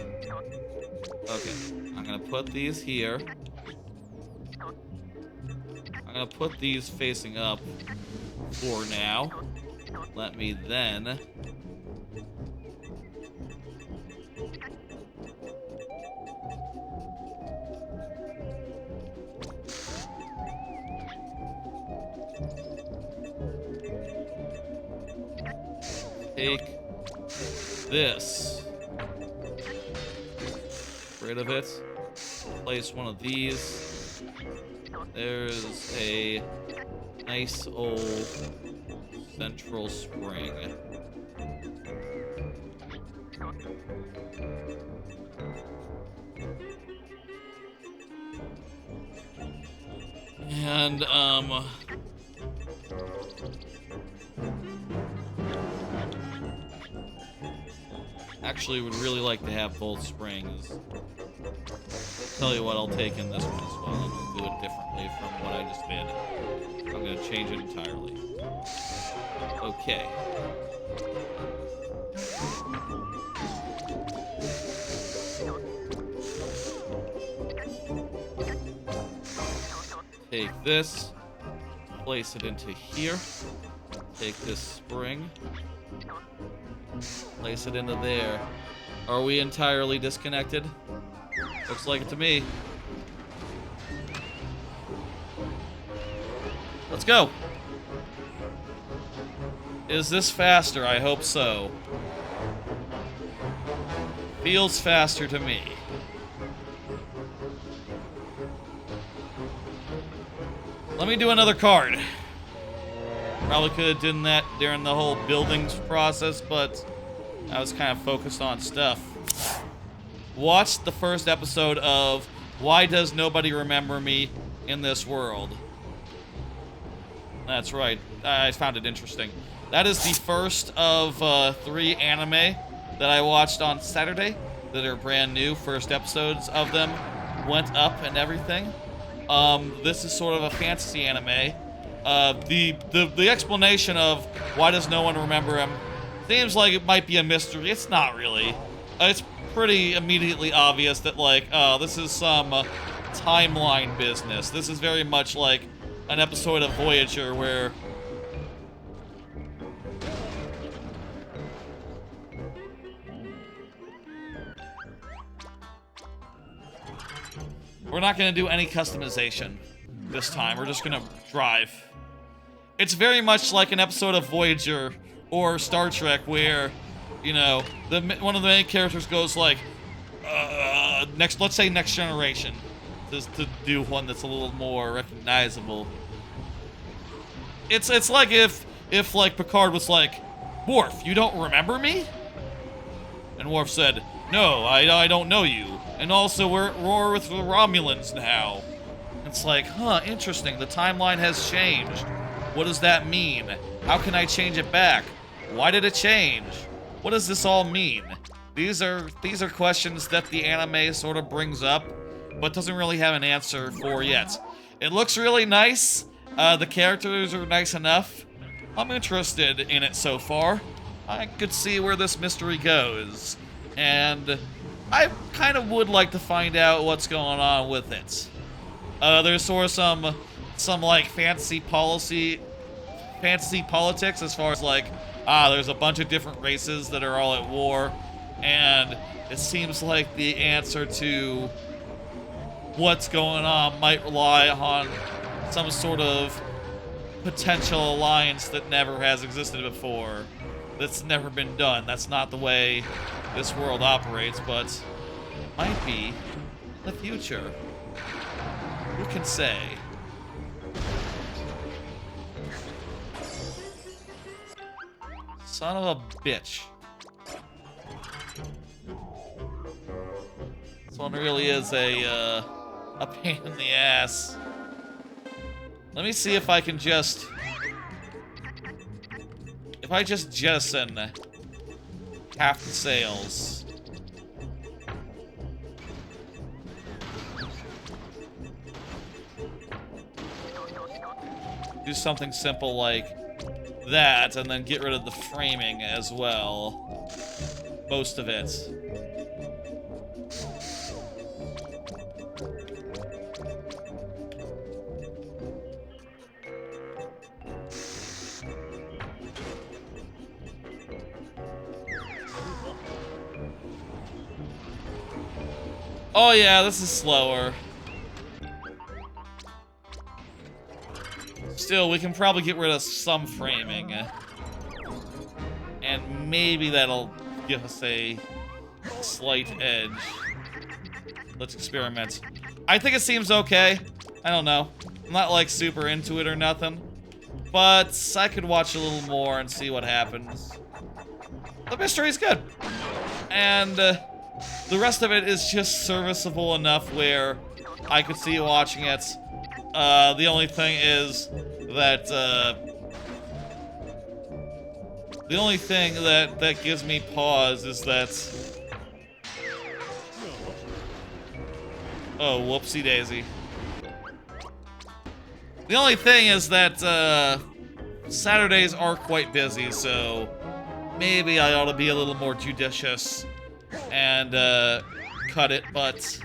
Okay, I'm gonna put these here. I'm gonna put these facing up for now. Let me then... take this. Get rid of it. Place one of these. There's a nice old central spring. And, actually would really like to have both springs. Tell you what, I'll take in this one as well, and we'll do it differently from what I just did. I'm gonna change it entirely. Okay. Take this, place it into here. Take this spring, place it into there. Are we entirely disconnected? Looks like it to me. Let's go. Is this faster? I hope so. Feels faster to me. Let me do another card. Probably could have done that during the whole building process, but I was kind of focused on stuff. Watched the first episode of Why Does Nobody Remember Me in This World? That's right. I found it interesting. That is the first of 3 anime that I watched on Saturday that are brand new. First episodes of them went up and everything. This is sort of a fantasy anime. The explanation of why does no one remember him seems like it might be a mystery. It's not really. It's pretty immediately obvious that, like, this is some timeline business. This is very much like an episode of Voyager where... We're not going to do any customization this time. We're just going to drive. It's very much like an episode of Voyager or Star Trek where, you know, one of the main characters goes like, let's say Next Generation, just to do one that's a little more recognizable. It's like if like Picard was like, Worf, you don't remember me? And Worf said, no, I don't know you. And also, we're with the Romulans now. It's like, huh, interesting. The timeline has changed. What does that mean? How can I change it back? Why did it change? What does this all mean? These are questions that the anime sort of brings up, but doesn't really have an answer for yet. It looks really nice. The characters are nice enough. I'm interested in it so far. I could see where this mystery goes. And I kind of would like to find out what's going on with it. There's sort of some like fantasy politics as far as like, there's a bunch of different races that are all at war, and it seems like the answer to what's going on might rely on some sort of potential alliance that never has existed before. That's never been done. That's not the way this world operates, but might be the future. Who can say? Son of a bitch. This one really is a pain in the ass. Let me see if I can just... If I just jettison half the sails. Do something simple like that, and then get rid of the framing as well. Most of it. Oh yeah, this is slower. Still, we can probably get rid of some framing. And maybe that'll give us a slight edge. Let's experiment. I think it seems okay. I don't know. I'm not, like, super into it or nothing. But I could watch a little more and see what happens. The mystery's good. And the rest of it is just serviceable enough where I could see watching it. The only thing is that, the only thing that gives me pause is that... Oh, whoopsie daisy. The only thing is that, Saturdays are quite busy, so maybe I ought to be a little more judicious and, cut it, but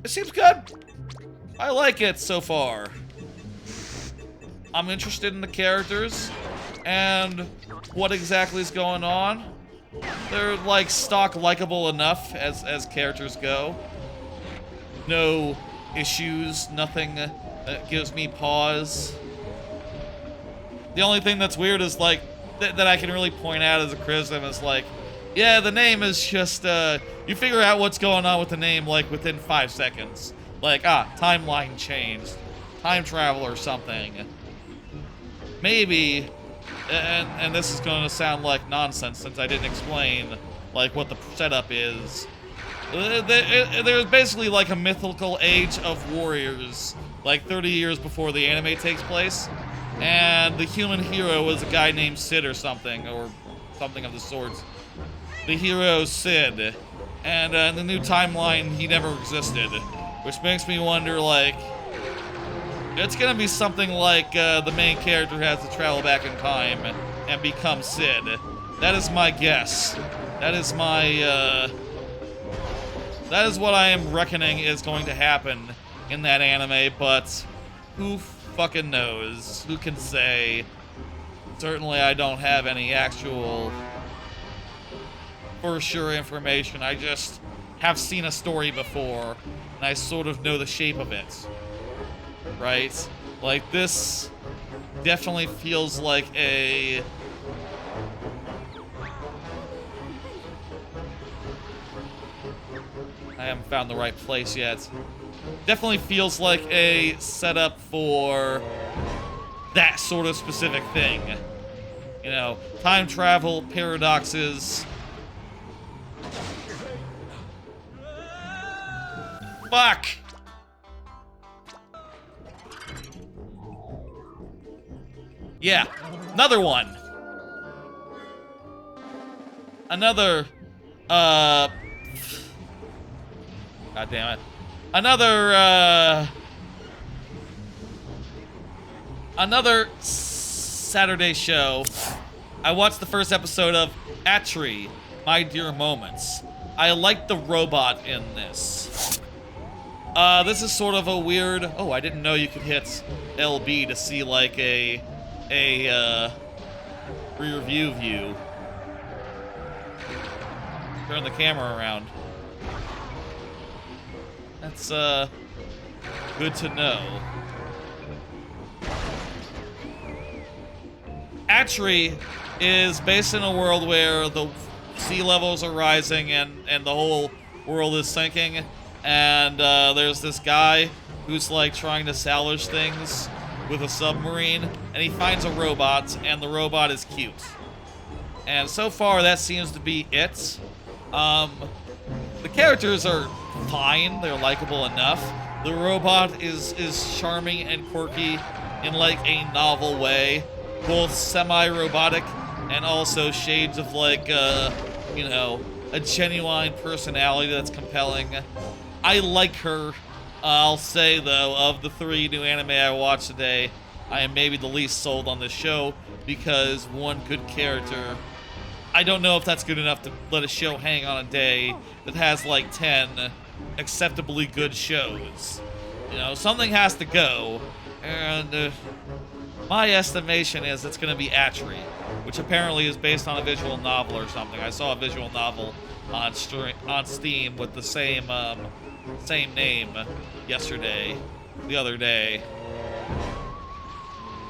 it seems good. I like it so far. I'm interested in the characters and what exactly is going on. They're, like, stock likable enough as characters go. No issues, nothing that gives me pause. The only thing that's weird is, like, that I can really point out as a criticism is, like, yeah, the name is just, you figure out what's going on with the name, like, within 5 seconds. Like, timeline changed, time travel or something. Maybe, and this is going to sound like nonsense since I didn't explain, like, what the setup is. There's basically, like, a mythical age of warriors, like 30 years before the anime takes place, and the human hero is a guy named Sid or something of the sorts. The hero Sid, and in the new timeline, he never existed, which makes me wonder, like, it's gonna be something like the main character has to travel back in time and become Sid. That is my guess. That is my, that is what I am reckoning is going to happen in that anime, but who fucking knows? Who can say? Certainly I don't have any actual for sure information. I just have seen a story before, and I sort of know the shape of it. Right? Like, this definitely feels like a... I haven't found the right place yet. Definitely feels like a setup for that sort of specific thing. You know, time travel, paradoxes. Fuck! Yeah, another one. Another, God damn it. Another Saturday show. I watched the first episode of Atri, My Dear Moments. I like the robot in this. This is sort of a weird... Oh, I didn't know you could hit LB to see, like, a rear view. Turn the camera around. That's, good to know. Atri is based in a world where the sea levels are rising and the whole world is sinking. And, there's this guy who's, like, trying to salvage things with a submarine. And he finds a robot, and the robot is cute. And so far, that seems to be it. The characters are fine. They're likable enough. The robot is charming and quirky in, like, a novel way. Both semi-robotic and also shades of, like, you know, a genuine personality that's compelling. I like her. I'll say, though, of the 3 new anime I watched today, I am maybe the least sold on this show because one good character. I don't know if that's good enough to let a show hang on a day that has, like, 10 acceptably good shows. You know, something has to go, and my estimation is it's going to be Atri, which apparently is based on a visual novel or something. I saw a visual novel on Steam with the same name the other day.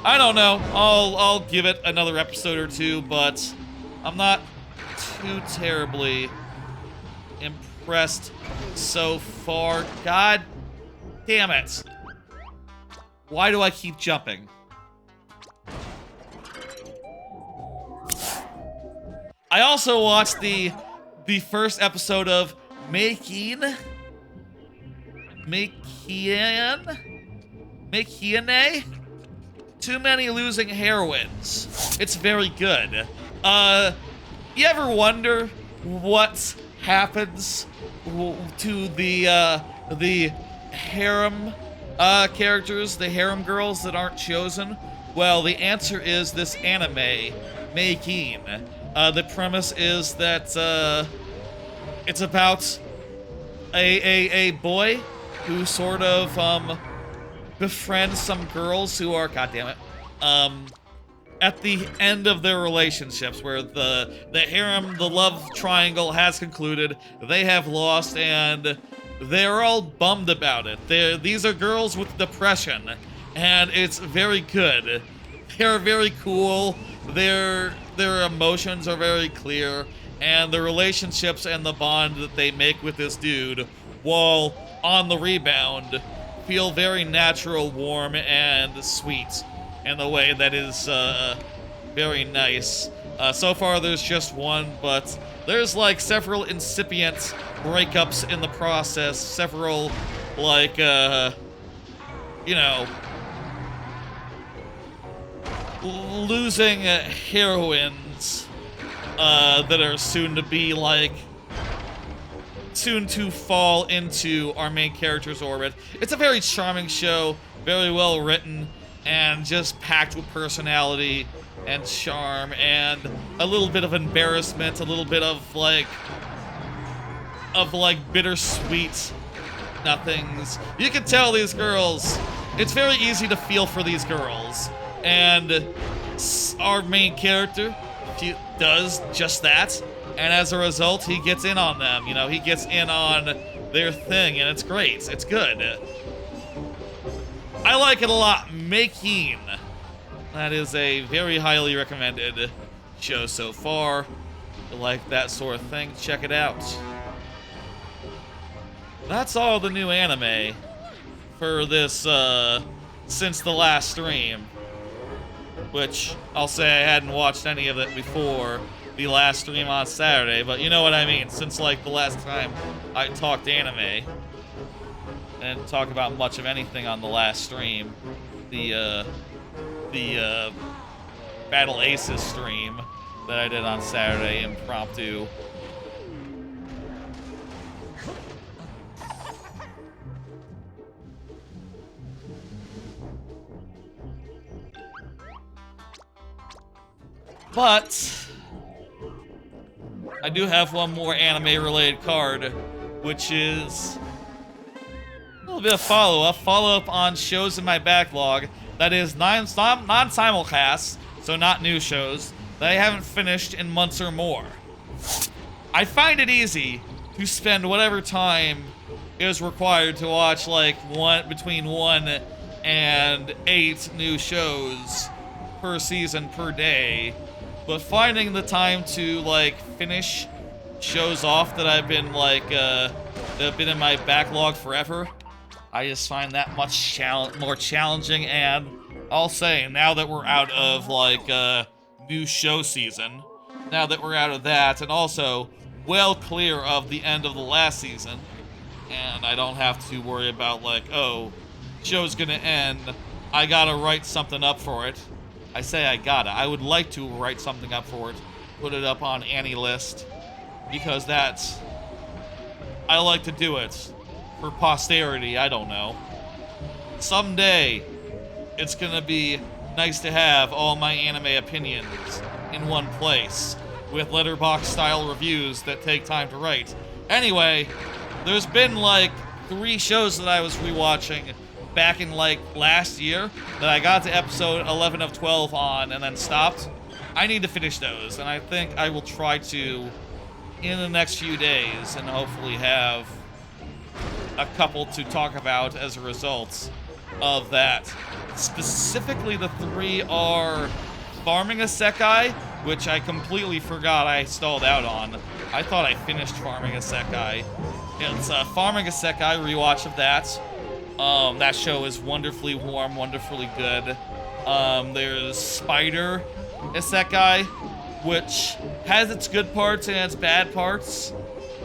I don't know. I'll give it another episode or two, but I'm not too terribly impressed so far. God damn it. Why do I keep jumping? I also watched the first episode of Makiane? Too Many Losing Heroines. It's very good. You ever wonder what happens to the harem characters, the harem girls that aren't chosen? Well, the answer is this anime, Makiane. The premise is that it's about a boy who sort of befriends some girls who are, goddammit, at the end of their relationships, where the harem, the love triangle has concluded, they have lost, and they're all bummed about it. These are girls with depression, and it's very good. They're very cool. Their emotions are very clear, and the relationships and the bond that they make with this dude, while on the rebound, feel very natural, warm, and sweet in a way that is very nice. So far there's just one, but there's like several incipient breakups in the process, several like you know, losing heroines that are soon to fall into our main character's orbit. It's a very charming show, very well written, and just packed with personality and charm and a little bit of embarrassment, a little bit of like bittersweet nothings. You can tell these girls, it's very easy to feel for these girls, and our main character does just that, and as a result he gets in on them, you know, he gets in on their thing, and it's great, it's good. I like it a lot. Makiane. That is a very highly recommended show so far. If you like that sort of thing, check it out. That's all the new anime for this, since the last stream. Which, I'll say I hadn't watched any of it before the last stream on Saturday, but you know what I mean, since like the last time I talked anime. And didn't talk about much of anything on the last stream. The Battle Aces stream that I did on Saturday, impromptu. But I do have one more anime-related card, which is a little bit of follow-up on shows in my backlog. That is non-simulcast, so not new shows, that I haven't finished in months or more. I find it easy to spend whatever time is required to watch like between 1 and 8 new shows per season per day, but finding the time to like finish shows off that I've been like that have been in my backlog forever, I just find that much more challenging. And I'll say, now that we're out of like new show season, now that we're out of that, and also well clear of the end of the last season, and I don't have to worry about like, oh, show's gonna end, I gotta write something up for it. I say I would like to write something up for it, put it up on AnyList, because I like to do it for posterity, I don't know. Someday, it's gonna be nice to have all my anime opinions in one place, with letterbox style reviews that take time to write. Anyway, there's been like 3 shows that I was rewatching back in like last year that I got to episode 11 of 12 on and then stopped. I need to finish those, and I think I will try to in the next few days, and hopefully have a couple to talk about as a result of that. Specifically, the 3 are Farming Isekai, which I completely forgot I stalled out on. I thought I finished Farming Isekai. It's Farming Isekai rewatch of that. That show is wonderfully warm, wonderfully good. There's Spider Isekai, which has its good parts and its bad parts,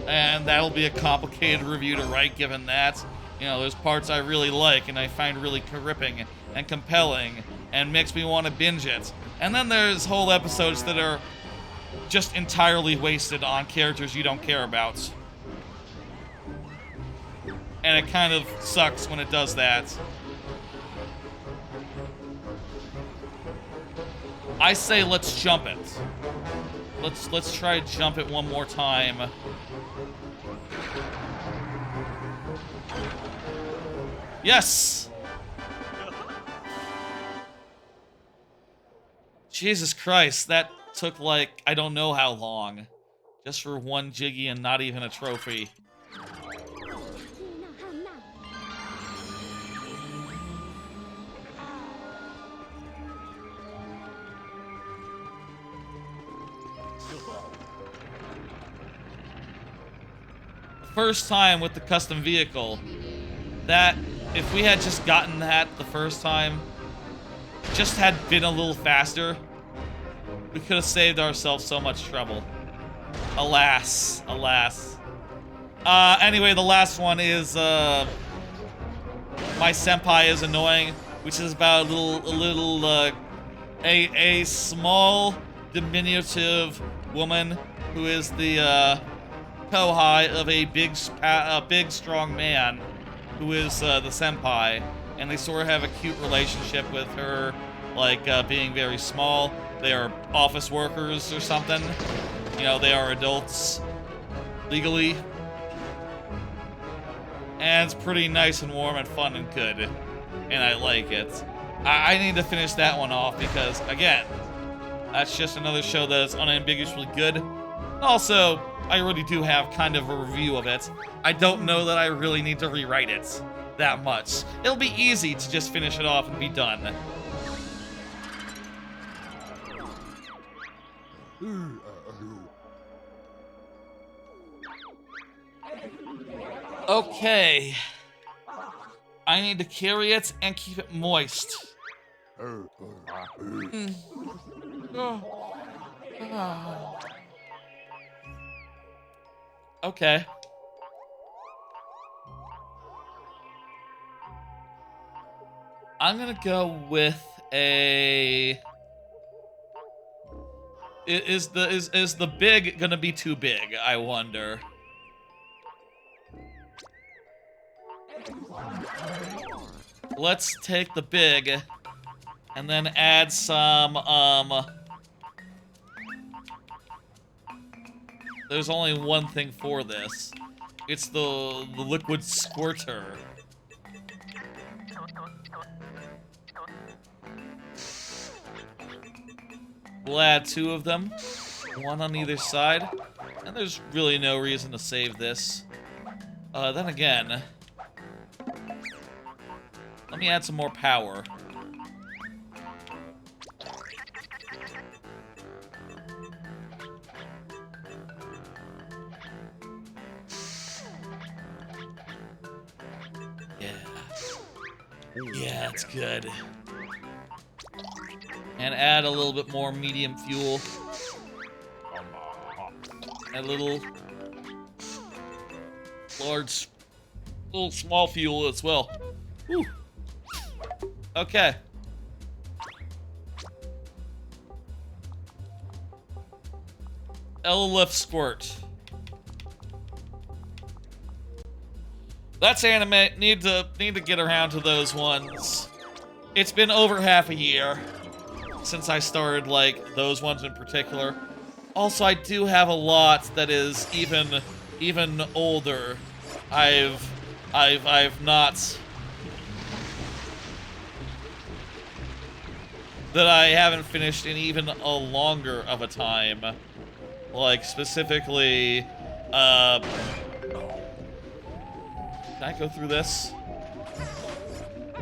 and that'll be a complicated review to write given that. You know, there's parts I really like and I find really gripping and compelling and makes me want to binge it. And then there's whole episodes that are just entirely wasted on characters you don't care about. And it kind of sucks when it does that. I say let's jump it. Let's try to jump it one more time. Yes! Jesus Christ, that took like, I don't know how long. Just for one Jiggy and not even a trophy. First time with the custom vehicle, that if we had just gotten that the first time, just had been a little faster, we could have saved ourselves so much trouble. Alas, alas. Anyway, the last one is my senpai is annoying, which is about a small diminutive woman who is the kohai of a big strong man who is the senpai, and they sort of have a cute relationship with her, like being very small. They are office workers or something. You know, they are adults legally. And it's pretty nice and warm and fun and good, and I like it. I need to finish that one off because, again, that's just another show that is unambiguously good. Also, I already do have kind of a review of it. I don't know that I really need to rewrite it that much. It'll be easy to just finish it off and be done. Okay. I need to carry it and keep it moist. Okay. I'm gonna go with a... Is the big gonna be too big, I wonder? Let's take the big and then add some, there's only one thing for this. It's the liquid squirter. We'll add 2 of them, 1 on either side, and there's really no reason to save this. Then again, let me add some more power. Yeah, it's good. And add a little bit more medium fuel. A little small fuel as well. Whew. Okay. Elif squirt. That's anime. Need to get around to those ones. It's been over half a year since I started, like, those ones in particular. Also, I do have a lot that is even older. I've not, that I haven't finished in even a longer of a time. Like, specifically, can I go through this?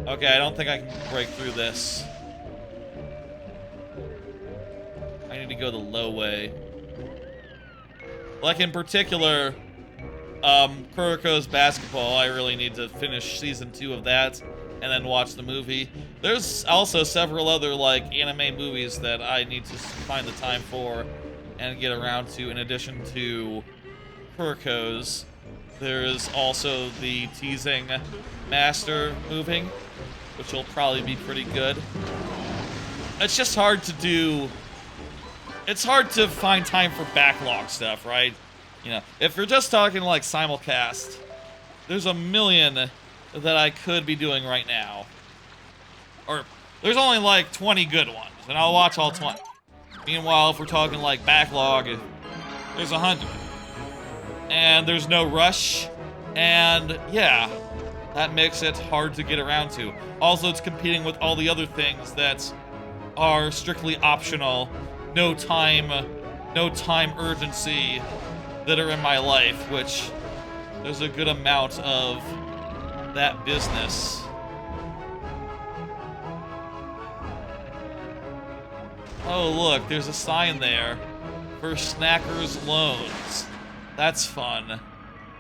Okay, I don't think I can break through this. I need to maybe go the low way. Like, in particular, Kuroko's Basketball, I really need to finish season 2 of that and then watch the movie. There's also several other, like, anime movies that I need to find the time for and get around to, in addition to Kuroko's. There's also the Teasing Master movie, which will probably be pretty good. It's just hard to do. It's hard to find time for backlog stuff, right? You know, if you're just talking like simulcast, there's a million that I could be doing right now. Or, there's only like 20 good ones, and I'll watch all 20. Meanwhile, if we're talking like backlog, there's 100. And there's no rush, and yeah, that makes it hard to get around to. Also, it's competing with all the other things that are strictly optional, no time urgency that are in my life, which there's a good amount of that business. Oh, look, there's a sign there for Snackers Loans. That's fun.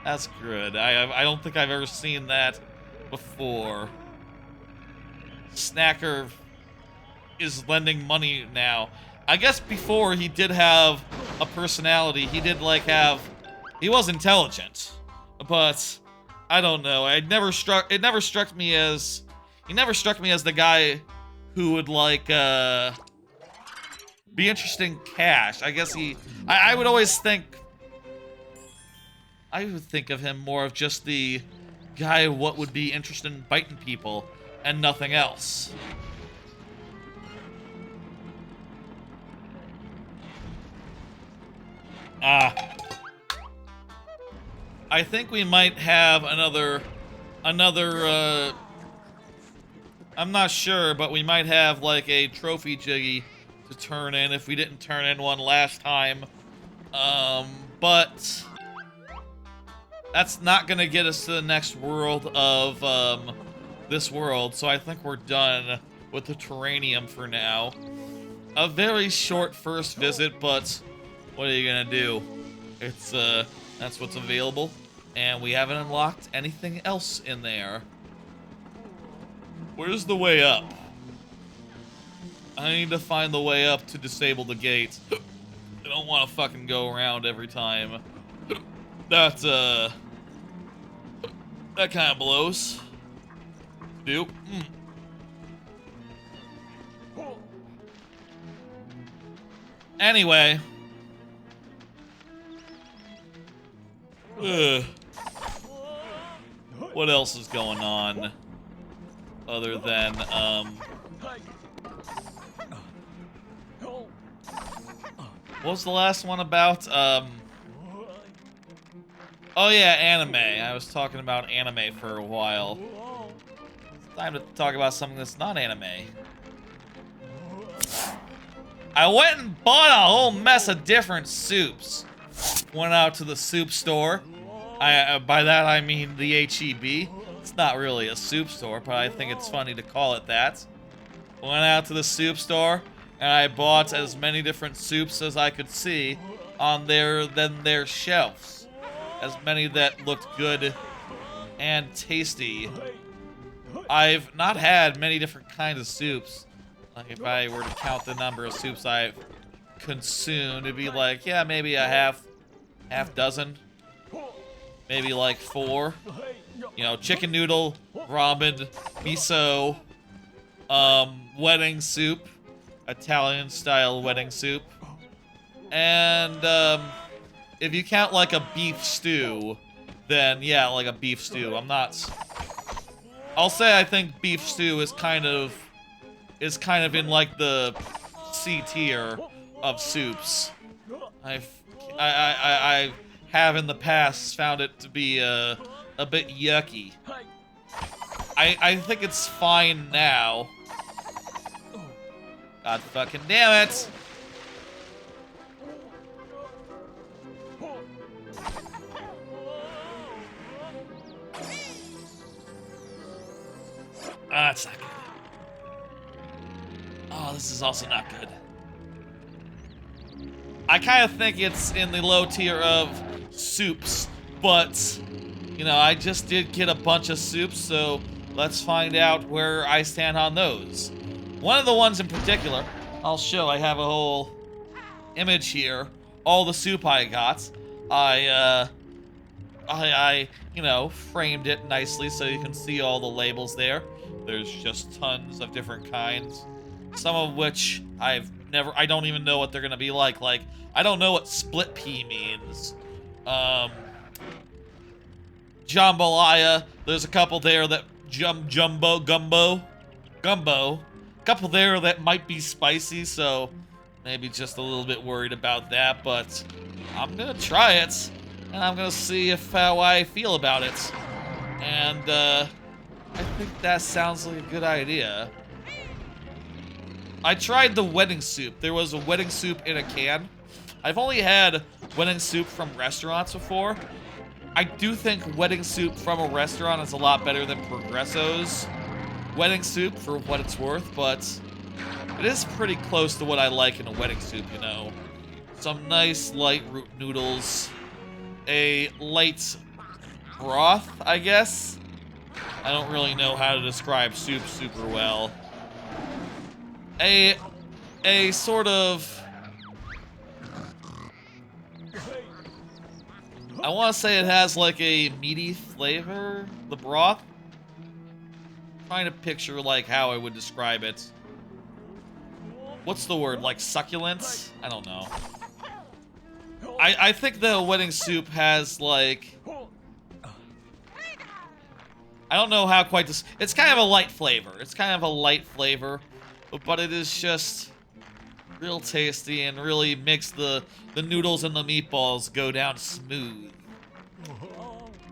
That's good. I don't think I've ever seen that before. Snacker is lending money now. I guess before he did have a personality. He did like he was intelligent, but I don't know. It never struck me as the guy who would like be interested in cash. I guess I would always think, I would think of him more of just the guy what would be interested in biting people and nothing else. I think we might have another, I'm not sure, but we might have like a trophy jiggy to turn in if we didn't turn in one last time. But that's not gonna get us to the next world of, this world, so I think we're done with the Terrarium for now. A very short first visit, but what are you gonna do? It's, that's what's available, and we haven't unlocked anything else in there. Where's the way up? I need to find the way up to disable the gate. I don't want to fucking go around every time. That kind of blows. Dude. Anyway. What else is going on? Other than, what was the last one about? Oh yeah, anime. I was talking about anime for a while. It's time to talk about something that's not anime. I went and bought a whole mess of different soups. Went out to the soup store. By that I mean the H-E-B. It's not really a soup store, but I think it's funny to call it that. Went out to the soup store, and I bought as many different soups as I could see on their shelves. As many that looked good and tasty. I've not had many different kinds of soups. Like, if I were to count the number of soups I've consumed, it'd be like, yeah, maybe a half dozen. Maybe like 4. You know, chicken noodle, ramen, miso, wedding soup, Italian style wedding soup. And, if you count like a beef stew, then yeah, like a beef stew. I'll say I think beef stew is kind of in like the C tier of soups. I have in the past found it to be a bit yucky. I think it's fine now. God fucking damn it! Ah, it's not good. Oh, this is also not good. I kind of think it's in the low tier of soups, but, you know, I just did get a bunch of soups, so let's find out where I stand on those. One of the ones in particular, I'll show. I have a whole image here. All the soup I got. I you know, framed it nicely so you can see all the labels there. There's just tons of different kinds. Some of which I don't even know what they're gonna be like. Like, I don't know what split pea means. Jambalaya, there's a couple there that gumbo. Couple there that might be spicy, so maybe just a little bit worried about that, but I'm gonna try it, and I'm gonna see how I feel about it. And I think that sounds like a good idea. I tried the wedding soup. There was a wedding soup in a can. I've only had wedding soup from restaurants before. I do think wedding soup from a restaurant is a lot better than Progresso's wedding soup for what it's worth, but it is pretty close to what I like in a wedding soup, you know. Some nice light root noodles, a light broth, I guess. I don't really know how to describe soup super well. A sort of, I want to say it has like a meaty flavor, the broth. I'm trying to picture like how I would describe it. What's the word, like succulent? I don't know. I think the wedding soup has like, I don't know how quite this, it's kind of a light flavor. It's kind of a light flavor, but it is just real tasty and really makes the noodles and the meatballs go down smooth.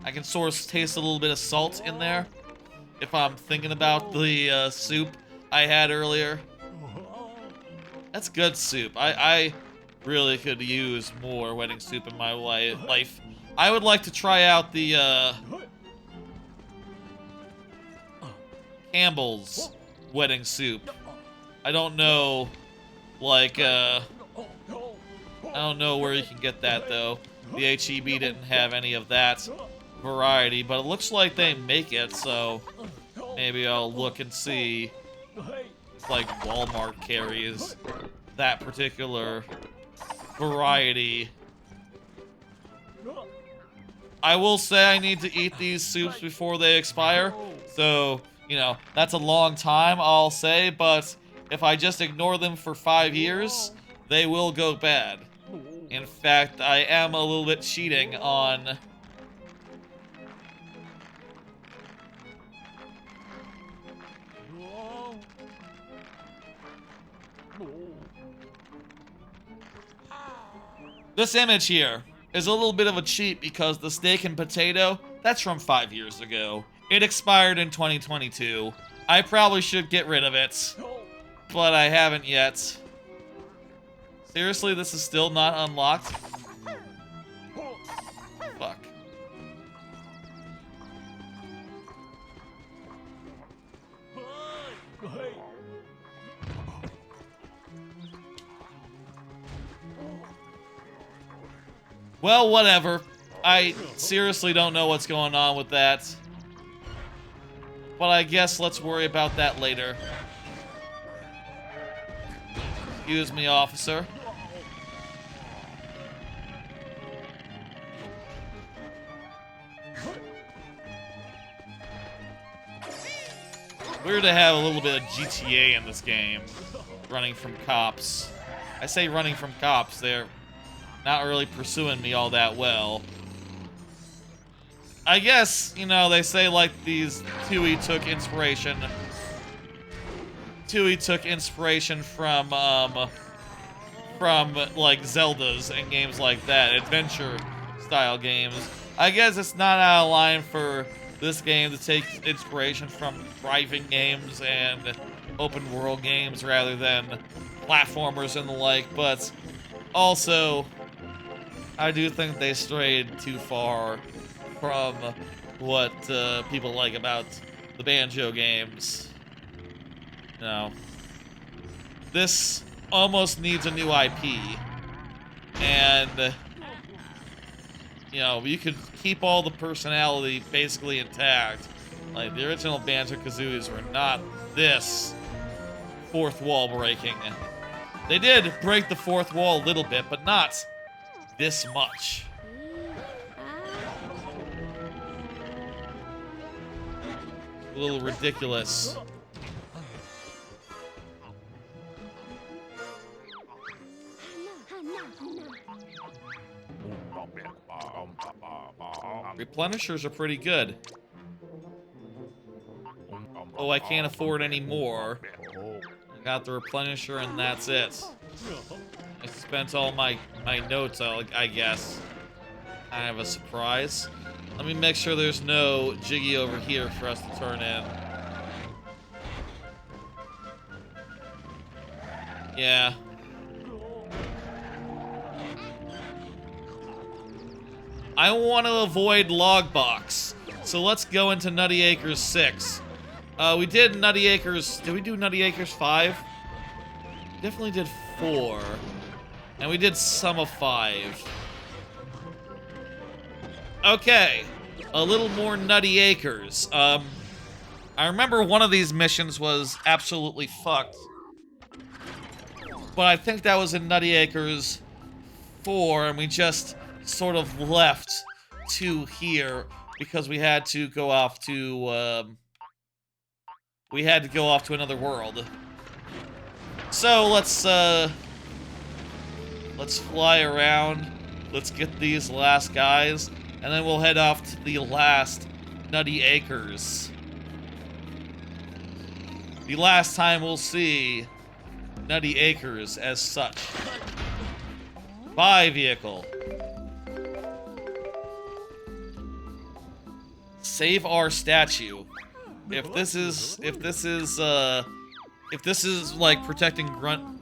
I can sort of taste a little bit of salt in there if I'm thinking about the soup I had earlier. That's good soup. I really could use more wedding soup in my life. I would like to try out the Campbell's wedding soup. I don't know, like, I don't know where you can get that, though. The H-E-B didn't have any of that variety, but it looks like they make it, so maybe I'll look and see if, like, Walmart carries that particular variety. I will say I need to eat these soups before they expire, so, you know, that's a long time, I'll say, but if I just ignore them for 5 years, they will go bad. In fact, I am a little bit cheating on... This image here is a little bit of a cheat because the steak and potato, that's from 5 years ago. It expired in 2022. I probably should get rid of it, but I haven't yet. Seriously, this is still not unlocked? Fuck. Well, whatever. I seriously don't know what's going on with that. But I guess let's worry about that later. Excuse me, officer. Weird to have a little bit of GTA in this game. Running from cops. I say running from cops, they're not really pursuing me all that well. I guess, you know, they say like these Tooie took inspiration from like Zeldas and games like that, adventure style games. I guess it's not out of line for this game to take inspiration from driving games and open world games rather than platformers and the like, but also I do think they strayed too far from what people like about the Banjo games. You know, this almost needs a new IP. And, you know, you could keep all the personality basically intact. Like, the original Banjo-Kazooies were not this fourth wall breaking. They did break the fourth wall a little bit, but not this much. A little ridiculous. Replenishers are pretty good. Oh, I can't afford any more. I got the replenisher and that's it. I spent all my notes, I guess. Kind of a surprise. Let me make sure there's no Jiggy over here for us to turn in. Yeah. I want to avoid Logbox, so let's go into Nutty Acres 6. We did Nutty Acres... Did we do Nutty Acres 5? We definitely did 4. And we did some of 5. Okay. A little more Nutty Acres. I remember one of these missions was absolutely fucked. But I think that was in Nutty Acres 4, and we just sort of left to here because we had to go off to, another world. So let's fly around. Let's get these last guys, and then we'll head off to the last Nutty Acres. The last time we'll see Nutty Acres as such. Bye, vehicle. Save our statue. If this is like protecting grunt,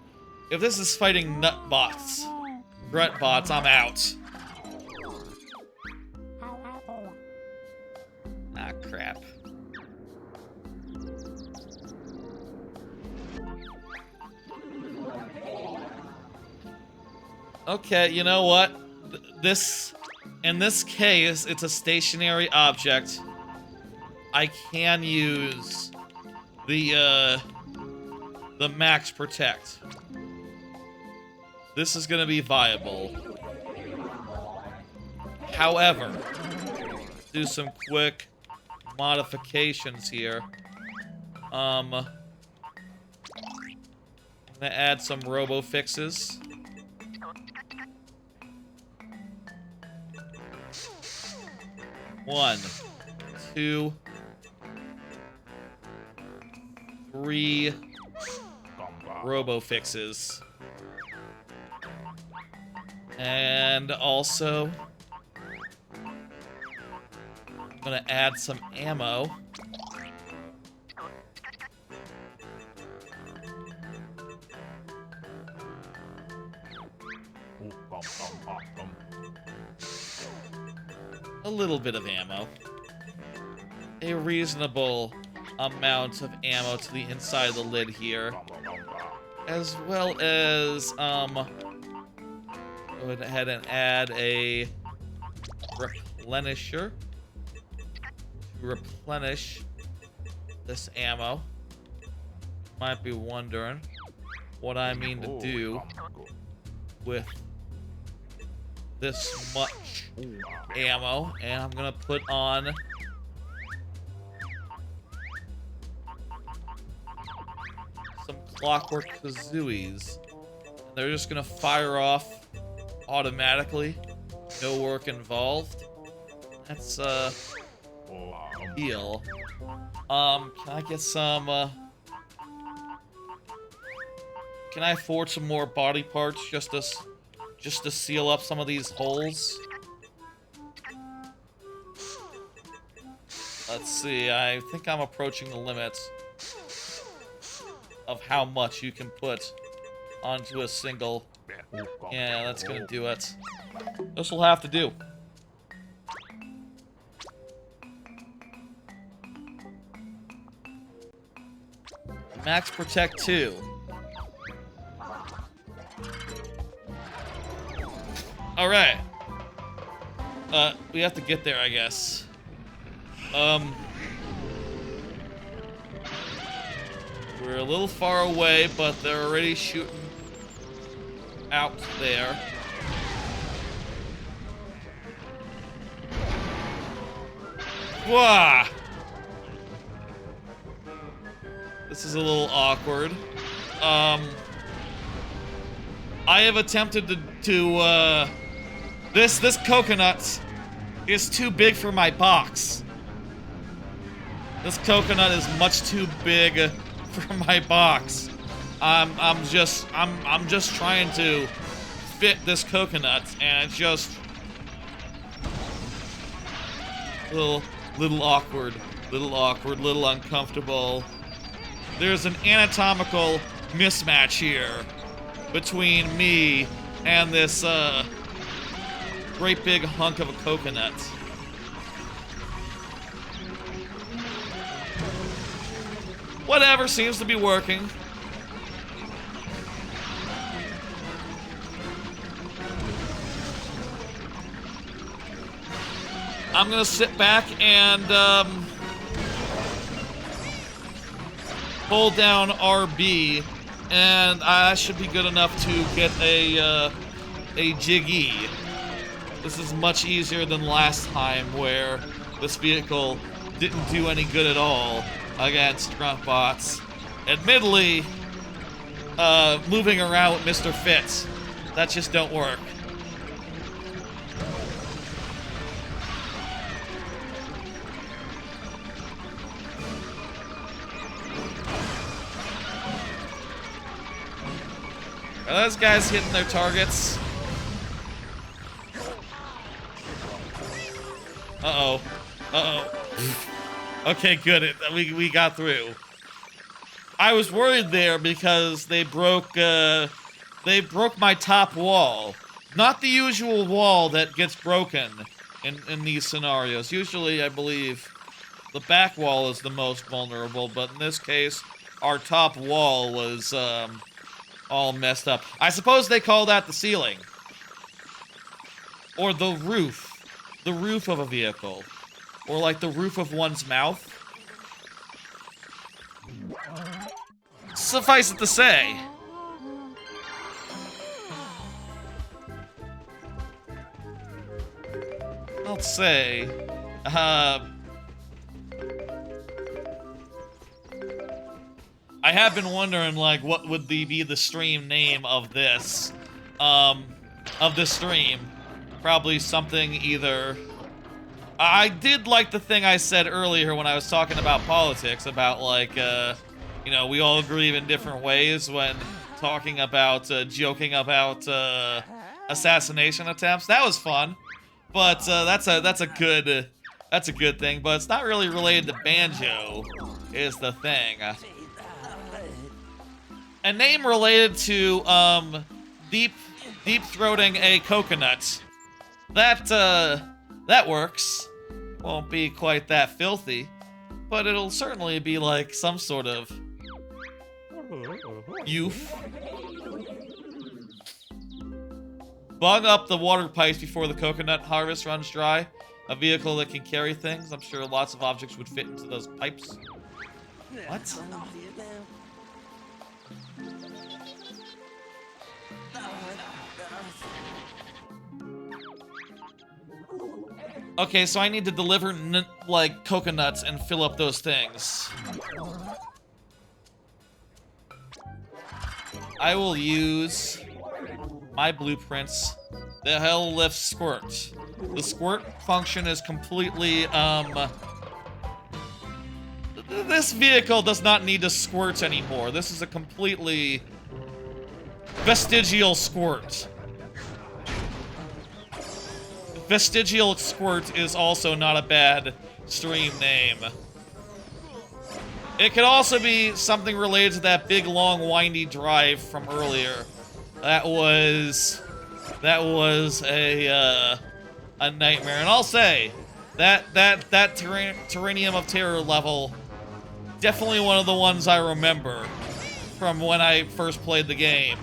if this is fighting grunt bots, I'm out. Ah, crap. Okay, you know what? In this case, it's a stationary object. I can use the max protect. This is gonna be viable. However, do some quick modifications here. I'm gonna add some robo fixes. One, 2, 3 robo fixes. And also, I'm gonna add some ammo. A little bit of ammo. A reasonable amount of ammo to the inside of the lid here. As well as, go ahead and add a replenisher to replenish this ammo. Might be wondering what I mean to do with this much ammo, and I'm gonna put on some Clockwork Kazooies. They're just gonna fire off automatically, no work involved. That's deal. Can I get some can I afford some more body parts just to seal up some of these holes? Let's see, I think I'm approaching the limits of how much you can put onto a single. Yeah, that's gonna do it. This will have to do. Max Protect 2. Alright. We have to get there, I guess. We're a little far away, but they're already shooting out there. Wah! This is a little awkward. I have attempted to this coconut is too big for my box. This coconut is much too big for my box. I'm just trying to fit this coconut, and it's just little awkward, little uncomfortable. There's an anatomical mismatch here between me and this great big hunk of a coconut. Whatever, seems to be working. I'm gonna sit back and hold down RB, and I should be good enough to get a jiggy. This is much easier than last time, where this vehicle didn't do any good at all against grunt bots. Admittedly, moving around with Mr. Fitz, that just don't work. Are those guys hitting their targets? Uh-oh. Uh-oh. Okay, good. We got through. I was worried there because they broke my top wall. Not the usual wall that gets broken in these scenarios. Usually, I believe, the back wall is the most vulnerable, but in this case, our top wall was, all messed up. I suppose they call that the ceiling. Or the roof. The roof of a vehicle. Or like the roof of one's mouth. Suffice it to say. Let's say, I have been wondering, like, what would be the stream name of this, stream. Probably something either... I did like the thing I said earlier when I was talking about politics, about, like, you know, we all agree in different ways when talking about, joking about, assassination attempts. That was fun. But, that's a good thing, but it's not really related to Banjo, is the thing. A name related to, deep-throating a coconut. That works. Won't be quite that filthy, but it'll certainly be like some sort of youth. Bung up the water pipes before the coconut harvest runs dry. A vehicle that can carry things. I'm sure lots of objects would fit into those pipes. What? Okay, so I need to deliver, like, coconuts and fill up those things. I will use my blueprints. The hell lift squirt. The squirt function is completely, this vehicle does not need to squirt anymore. This is a completely vestigial squirt. Vestigial Squirt is also not a bad stream name. It could also be something related to that big, long, windy drive from earlier. That was a nightmare. And I'll say, that Terrarium of Terror level, definitely one of the ones I remember from when I first played the game.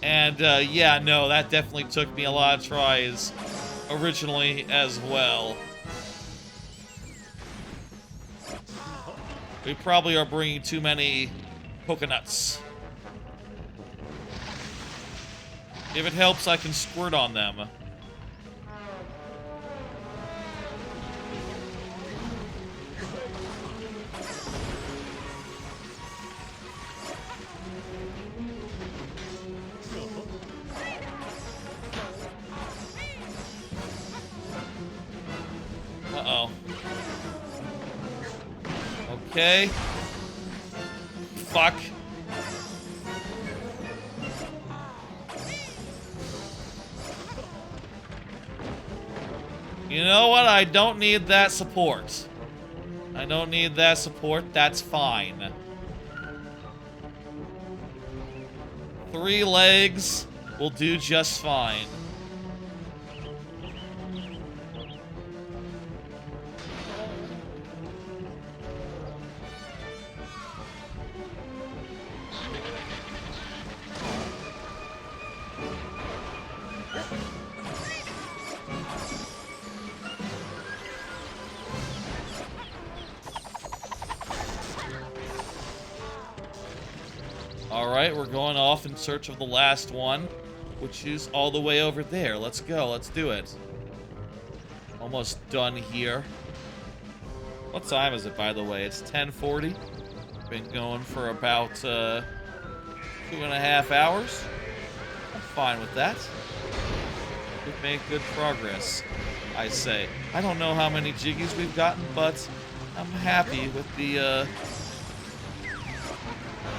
And, yeah, no, that definitely took me a lot of tries originally as well. We probably are bringing too many coconuts. If it helps, I can squirt on them. Uh-oh. Okay. Fuck. You know what? I don't need that support. I don't need that support. That's fine. 3 legs will do just fine. Alright, we're going off in search of the last one, which is all the way over there. Let's go, let's do it. Almost done here. What time is it, by the way? It's 10:40. Been going for about 2.5 hours. I'm fine with that. We've made good progress, I say. I don't know how many jiggies we've gotten, but I'm happy with the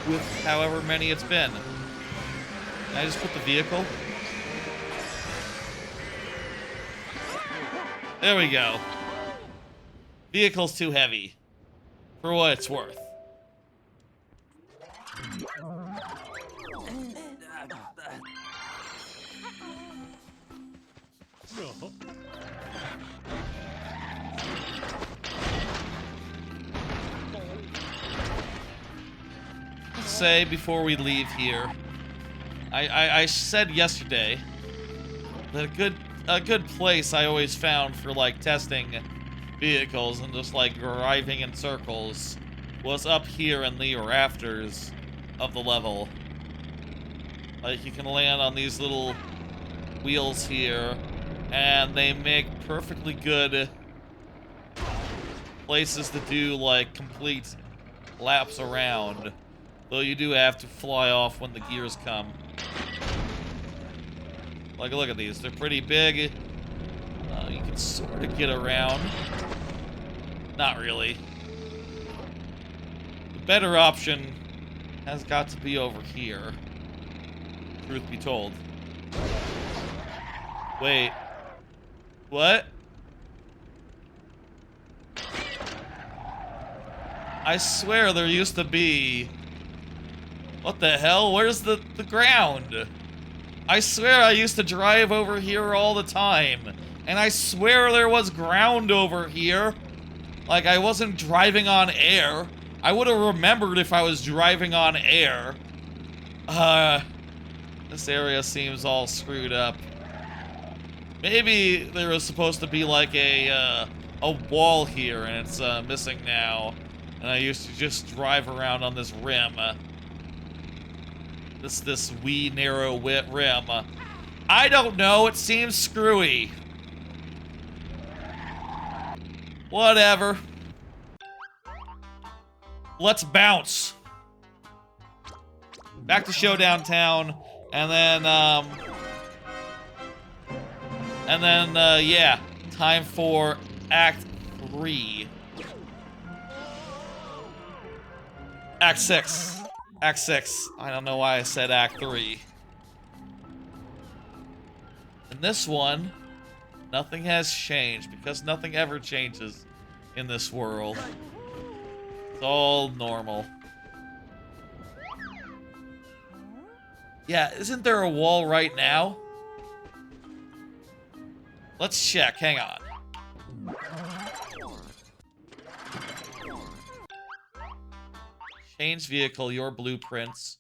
with however many it's been. Can I just put the vehicle? There we go. Vehicle's too heavy. For what it's worth. Let's say before we leave here, I said yesterday that a good place I always found for like testing vehicles and just like driving in circles was up here in the rafters of the level. Like you can land on these little wheels here and they make perfectly good places to do like complete laps around, though you do have to fly off when the gears come. Like, look at these. They're pretty big. You can sort of get around. Not really. The better option has got to be over here. Truth be told. Wait. What? I swear there used to be... What the hell? Where's the ground? I swear I used to drive over here all the time. And I swear there was ground over here. Like, I wasn't driving on air. I would have remembered if I was driving on air. This area seems all screwed up. Maybe there was supposed to be like a wall here and it's missing now. And I used to just drive around on this rim. This wee narrow rim. I don't know, it seems screwy. Whatever. Let's bounce. Back to Showdown Town, and then, yeah, time for Act 3. Act 6. Act 6. I don't know why I said Act 3. In this one, nothing has changed, because nothing ever changes in this world. It's all normal. Yeah, isn't there a wall right now? Let's check, hang on. Change vehicle, your blueprints.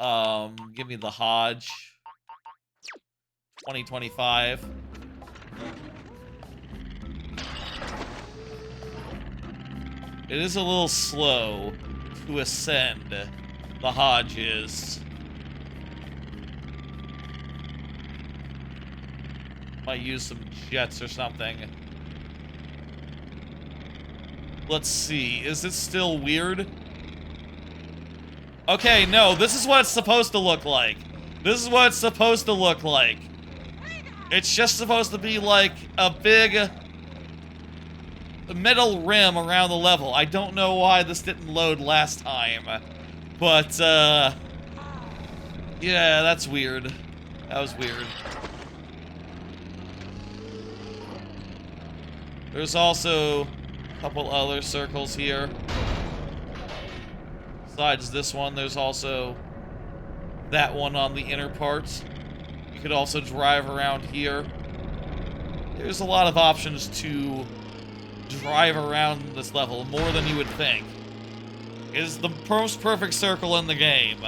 Give me the Hodge. 2025. It is a little slow to ascend. The Hodge is. Might use some jets or something. Let's see. Is it still weird? Okay, no. This is what it's supposed to look like. This is what it's supposed to look like. It's just supposed to be like a big metal rim around the level. I don't know why this didn't load last time. But, yeah, that's weird. That was weird. There's also a couple other circles here. Besides this one, there's also that one on the inner part. You could also drive around here. There's a lot of options to drive around this level, more than you would think. It is the most perfect circle in the game.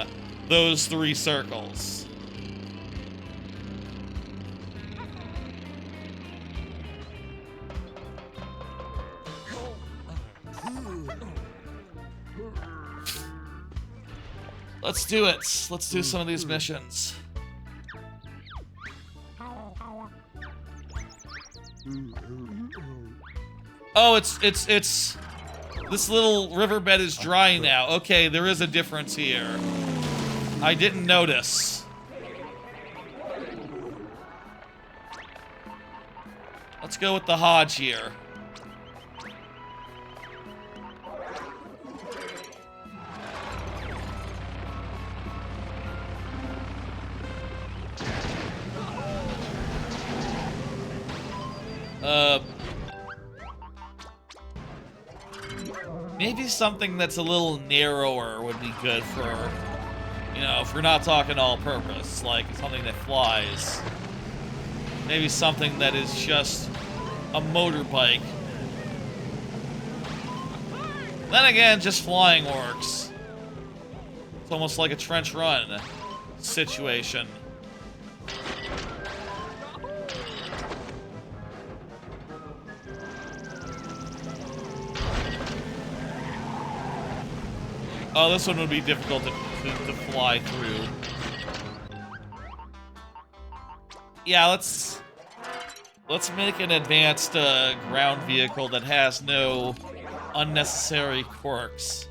Those 3 circles. Let's do it. Let's do some of these missions. Oh, it's this little riverbed is dry now. Okay, there is a difference here. I didn't notice. Let's go with the Hodge here. Maybe something that's a little narrower would be good for, you know, if we're not talking all-purpose, like something that flies. Maybe something that is just a motorbike. Then again, just flying works. It's almost like a trench run situation. Oh, this one would be difficult to fly through. Yeah, let's make an advanced ground vehicle that has no unnecessary quirks.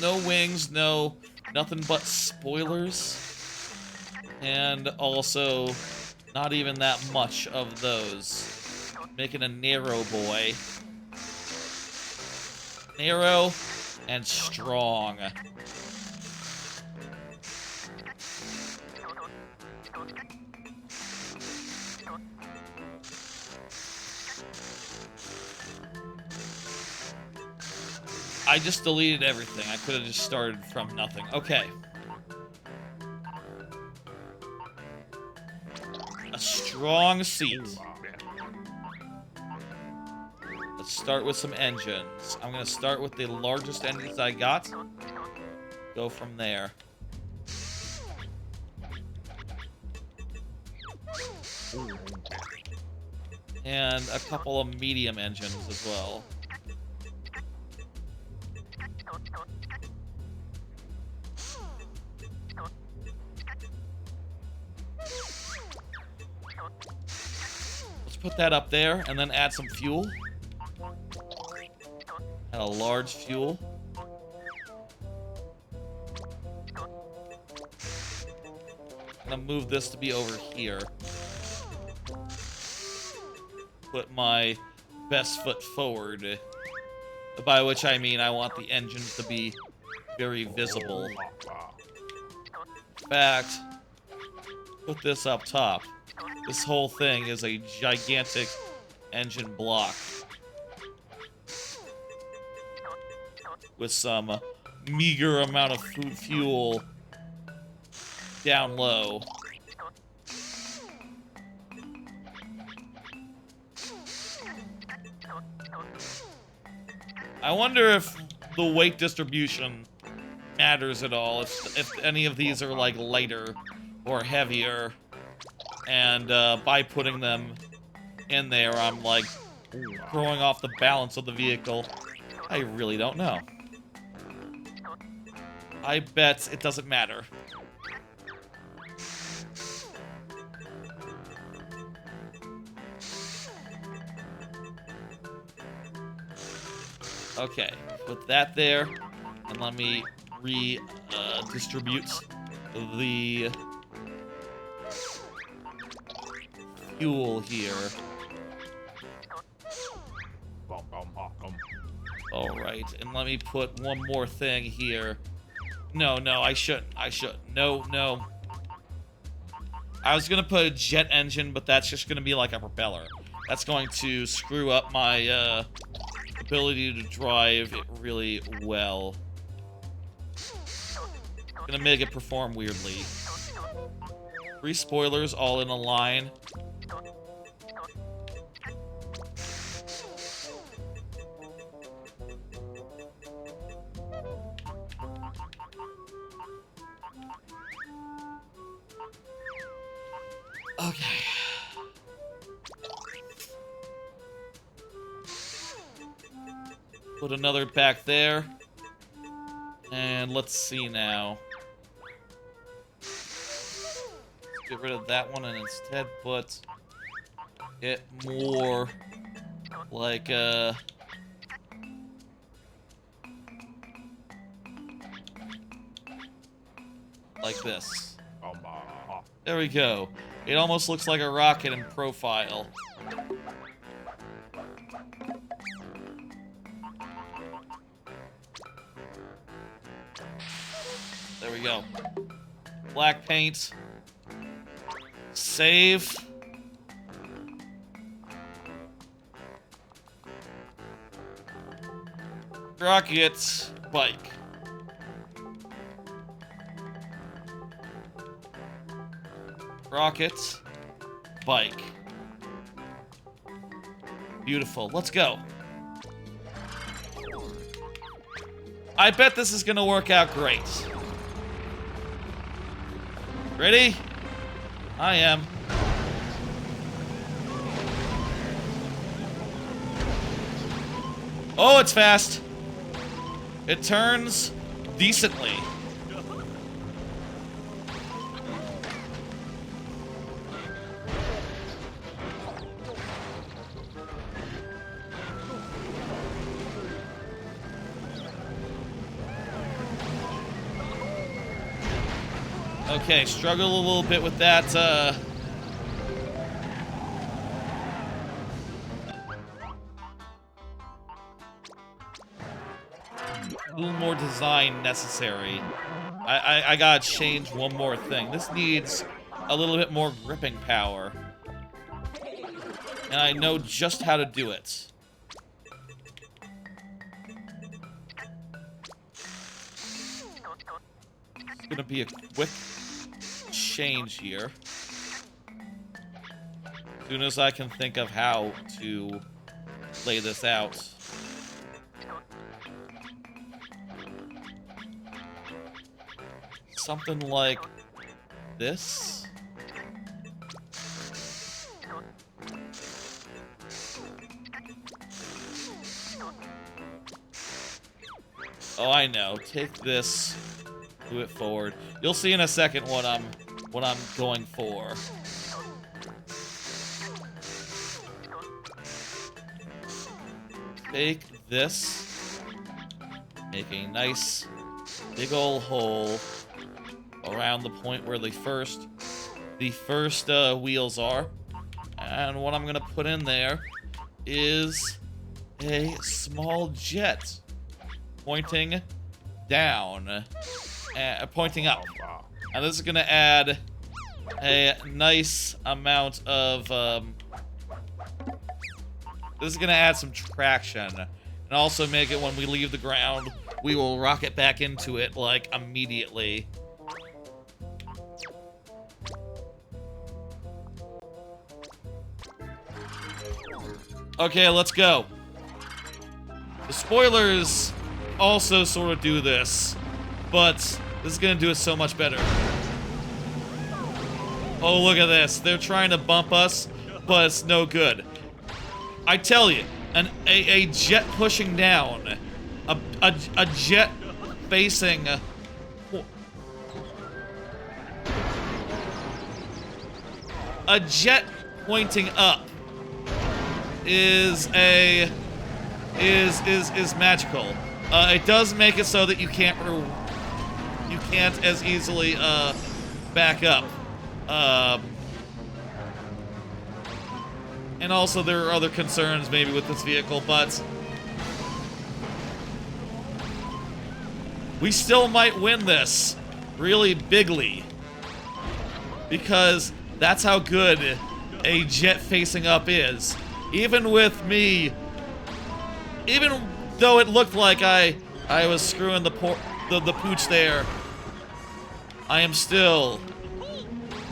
No wings, nothing but spoilers. And also, not even that much of those. Making a narrow boy. Narrow and strong. I just deleted everything. I could have just started from nothing. Okay. A strong seat. Let's start with some engines. I'm going to start with the largest engines I got. Go from there. And a couple of medium engines as well. Let's put that up there and then add some fuel. Add a large fuel. I'm gonna move this to be over here. Put my best foot forward. By which I mean I want the engines to be very visible. In fact, put this up top. This whole thing is a gigantic engine block. With some meager amount of fuel down low. I wonder if the weight distribution matters at all, if any of these are like lighter or heavier, and by putting them in there, I'm like throwing off the balance of the vehicle. I really don't know. I bet it doesn't matter. Okay, put that there, and let me redistribute the fuel here. Alright, and let me put one more thing here. No, I shouldn't. No. I was gonna put a jet engine, but that's just gonna be like a propeller. That's going to screw up my, ability to drive it really well. Gonna make it perform weirdly. 3 spoilers all in a line. Okay. Put another back there. And let's see now. Get rid of that one and instead put it more like this. There we go. It almost looks like a rocket in profile. There we go. Black paint. Save. Rocket. Bike. Rocket. Bike. Beautiful. Let's go. I bet this is gonna work out great. Ready? I am. Oh, it's fast. It turns decently. Okay, struggle a little bit with that, a little more design necessary. I gotta change one more thing. This needs a little bit more gripping power. And I know just how to do it. It's gonna be a quick change here. As soon as I can think of how to lay this out. Something like this. Oh, I know. Take this, move it forward. You'll see in a second what I'm going for. Take this, make a nice big ol' hole around the point where the first wheels are. And what I'm gonna put in there is a small jet pointing down, pointing up. And this is gonna add a nice amount of, this is gonna add some traction. And also make it when we leave the ground, we will rocket back into it, like, immediately. Okay, let's go. The spoilers also sort of do this, but this is gonna do it so much better. Oh, look at this. They're trying to bump us, but it's no good. I tell you, a jet pushing down, a jet facing, a jet pointing up is magical. It does make it so that you can't as easily back up. And also there are other concerns maybe with this vehicle, but we still might win this really bigly, because that's how good a jet facing up is. Even with me, even though it looked like I was screwing the pooch there, I am still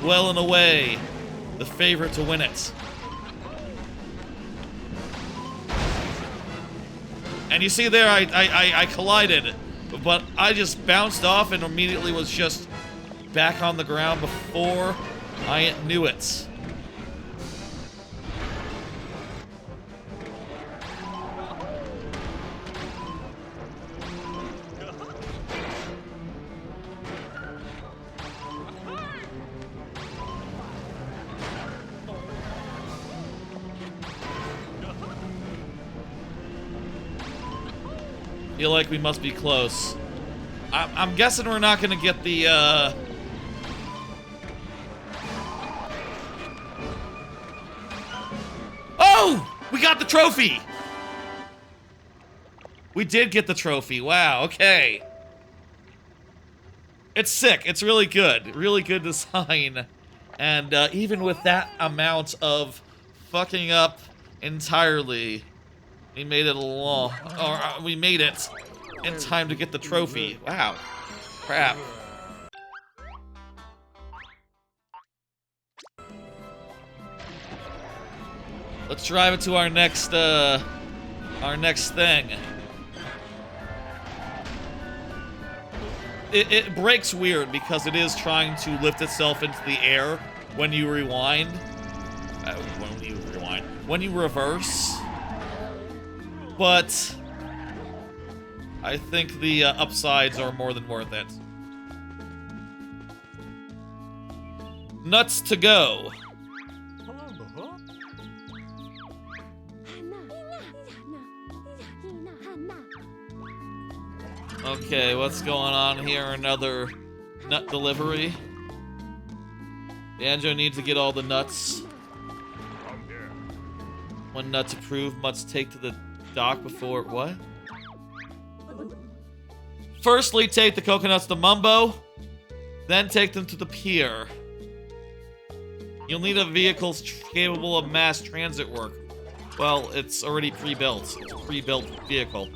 well and away the favorite to win it. And you see there, I collided, but I just bounced off and immediately was just back on the ground before I knew it. Feel like we must be close. I'm guessing we're not gonna get the, Oh! We got the trophy! We did get the trophy. Wow, okay. It's sick. It's really good. Really good design. And even with that amount of fucking up entirely, we made it along. Or we made it in time to get the trophy. Wow. Crap. Let's drive it to our next thing. It breaks weird because it is trying to lift itself into the air when you rewind. When you reverse. But I think the upsides are more than worth it. Nuts to go. Okay, what's going on here? Another nut delivery. Banjo needs to get all the nuts. When nuts approved, must take to the dock before what? Firstly, take the coconuts to Mumbo, then take them to the pier. You'll need a vehicle capable of mass transit work. Well, it's already pre-built. It's a pre-built vehicle.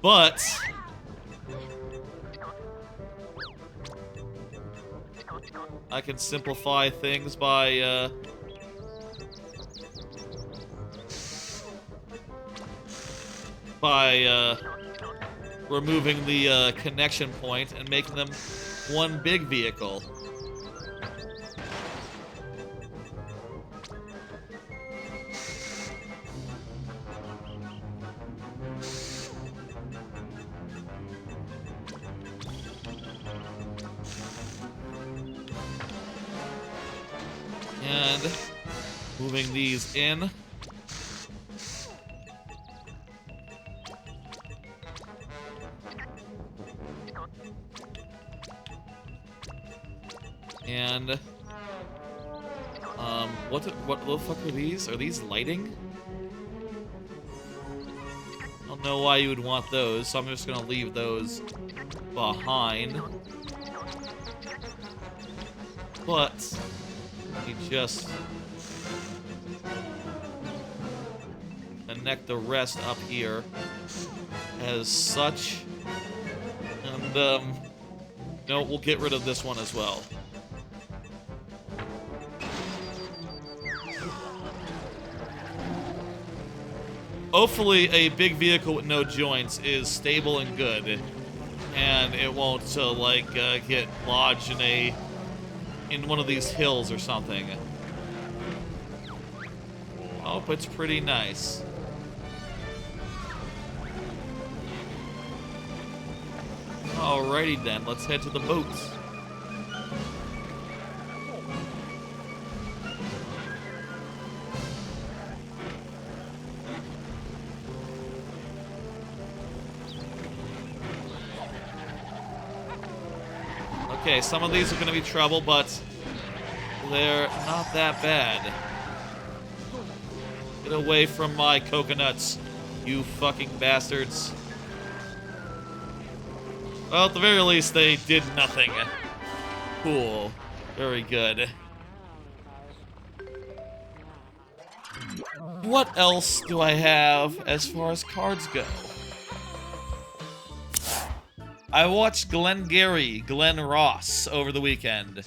But I can simplify things by removing the connection point and making them one big vehicle. And moving these in. And what the fuck are these? Are these lighting? I don't know why you would want those, so I'm just gonna leave those behind. But you just connect the rest up here as such. And no, we'll get rid of this one as well. hopefully a big vehicle with no joints is stable and good, and it won't get lodged in one of these hills or something. Oh, it's pretty nice. Alrighty then, let's head to the boats. Okay, some of these are going to be trouble, but they're not that bad. Get away from my coconuts, you fucking bastards. Well, at the very least, they did nothing. Cool. Very good. What else do I have as far as cards go? I watched Glengarry Glen Ross over the weekend.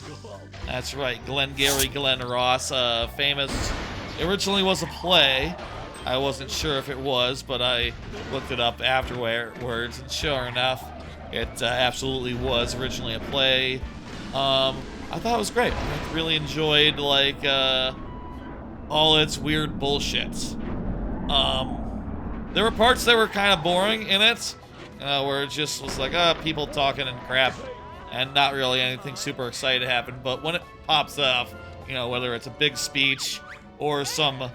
That's right, Glengarry Glen Ross, famous. It originally was a play. I wasn't sure if it was, but I looked it up afterwards, and sure enough, it absolutely was originally a play. I thought it was great. I really enjoyed, like, all its weird bullshit. There were parts that were kind of boring in it, where it just was like, people talking and crap, and not really anything super exciting to happen. But when it pops off, you know, whether it's a big speech or some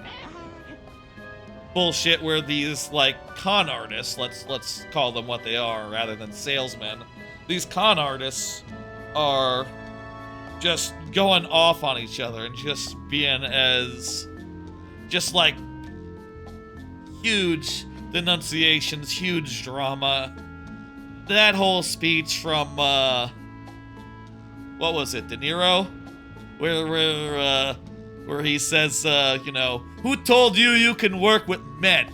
bullshit where these, like, con artists, let's call them what they are rather than salesmen, these con artists are just going off on each other and just being as, just like, huge denunciations, huge drama. That whole speech from, what was it, De Niro? Where he says, you know, who told you you can work with men?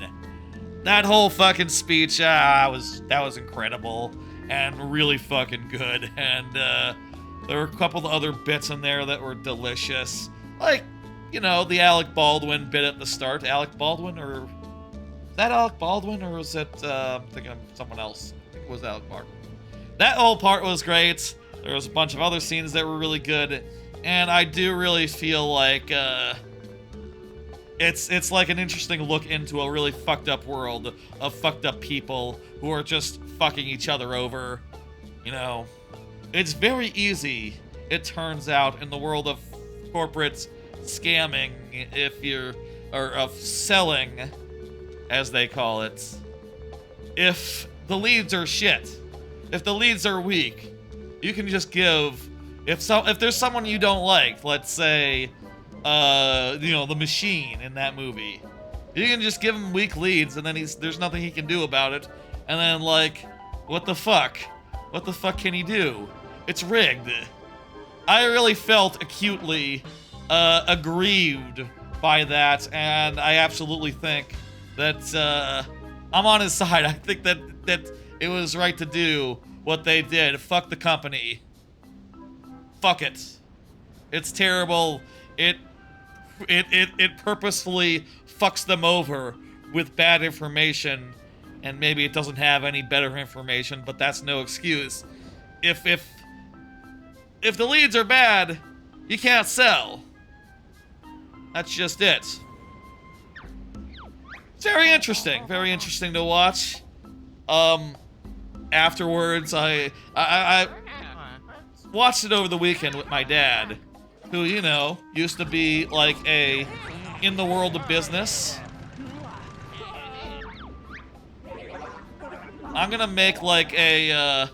That whole fucking speech, that was incredible and really fucking good. And there were a couple of other bits in there that were delicious. Like, you know, the Alec Baldwin bit at the start. Alec Baldwin, or... Is that Alec Baldwin, or was it, I'm thinking of someone else. I think it was Alec Baldwin. That whole part was great. There was a bunch of other scenes that were really good. And I do really feel like, it's like an interesting look into a really fucked up world of fucked up people who are just fucking each other over. You know, it's very easy, it turns out, in the world of corporate scamming, or of selling, as they call it. If the leads are shit, if the leads are weak, you can just give... If there's someone you don't like, let's say, you know, the Machine in that movie, you can just give him weak leads, and then there's nothing he can do about it. And then, like, what the fuck? What the fuck can he do? It's rigged. I really felt acutely aggrieved by that, and I absolutely think that I'm on his side. I think that it was right to do what they did. Fuck the company. Fuck it. It's terrible. It purposefully fucks them over with bad information, and maybe it doesn't have any better information, but that's no excuse. If the leads are bad, you can't sell. That's just it. It's very interesting to watch. Afterwards, I watched it over the weekend with my dad, who, you know, used to be like in the world of business. I'm gonna make like a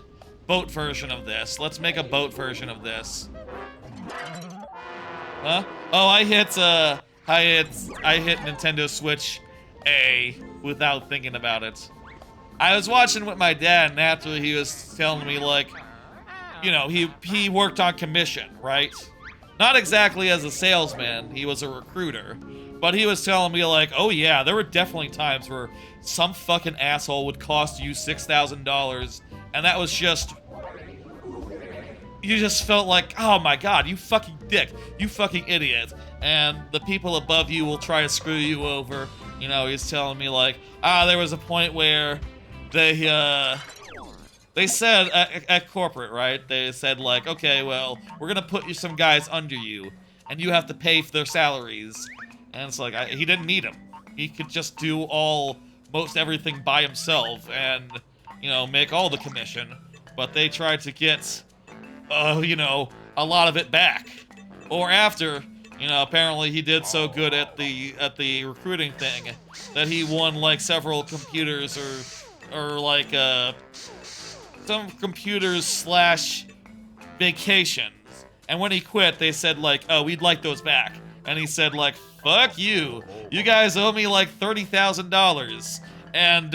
boat version of this. Let's make a boat version of this. Huh? Oh, I hit Nintendo Switch A without thinking about it. I was watching with my dad, and after he was telling me, like, you know, he worked on commission, right? Not exactly as a salesman, he was a recruiter. But he was telling me, like, oh yeah, there were definitely times where some fucking asshole would cost you $6,000, and that was just... You just felt like, oh my god, you fucking dick, you fucking idiot. And the people above you will try to screw you over, You know, he's telling me like, there was a point where they said at corporate, right? They said like, okay, well, we're gonna put some guys under you, and you have to pay for their salaries. And it's like, he didn't need them. He could just do most everything by himself and, you know, make all the commission. But they tried to get, you know, a lot of it back. Or after, you know, apparently he did so good at the recruiting thing that he won like several computers or like some computers / vacations. And when he quit, they said like, oh, we'd like those back. And he said like, fuck you. You guys owe me like $30,000. And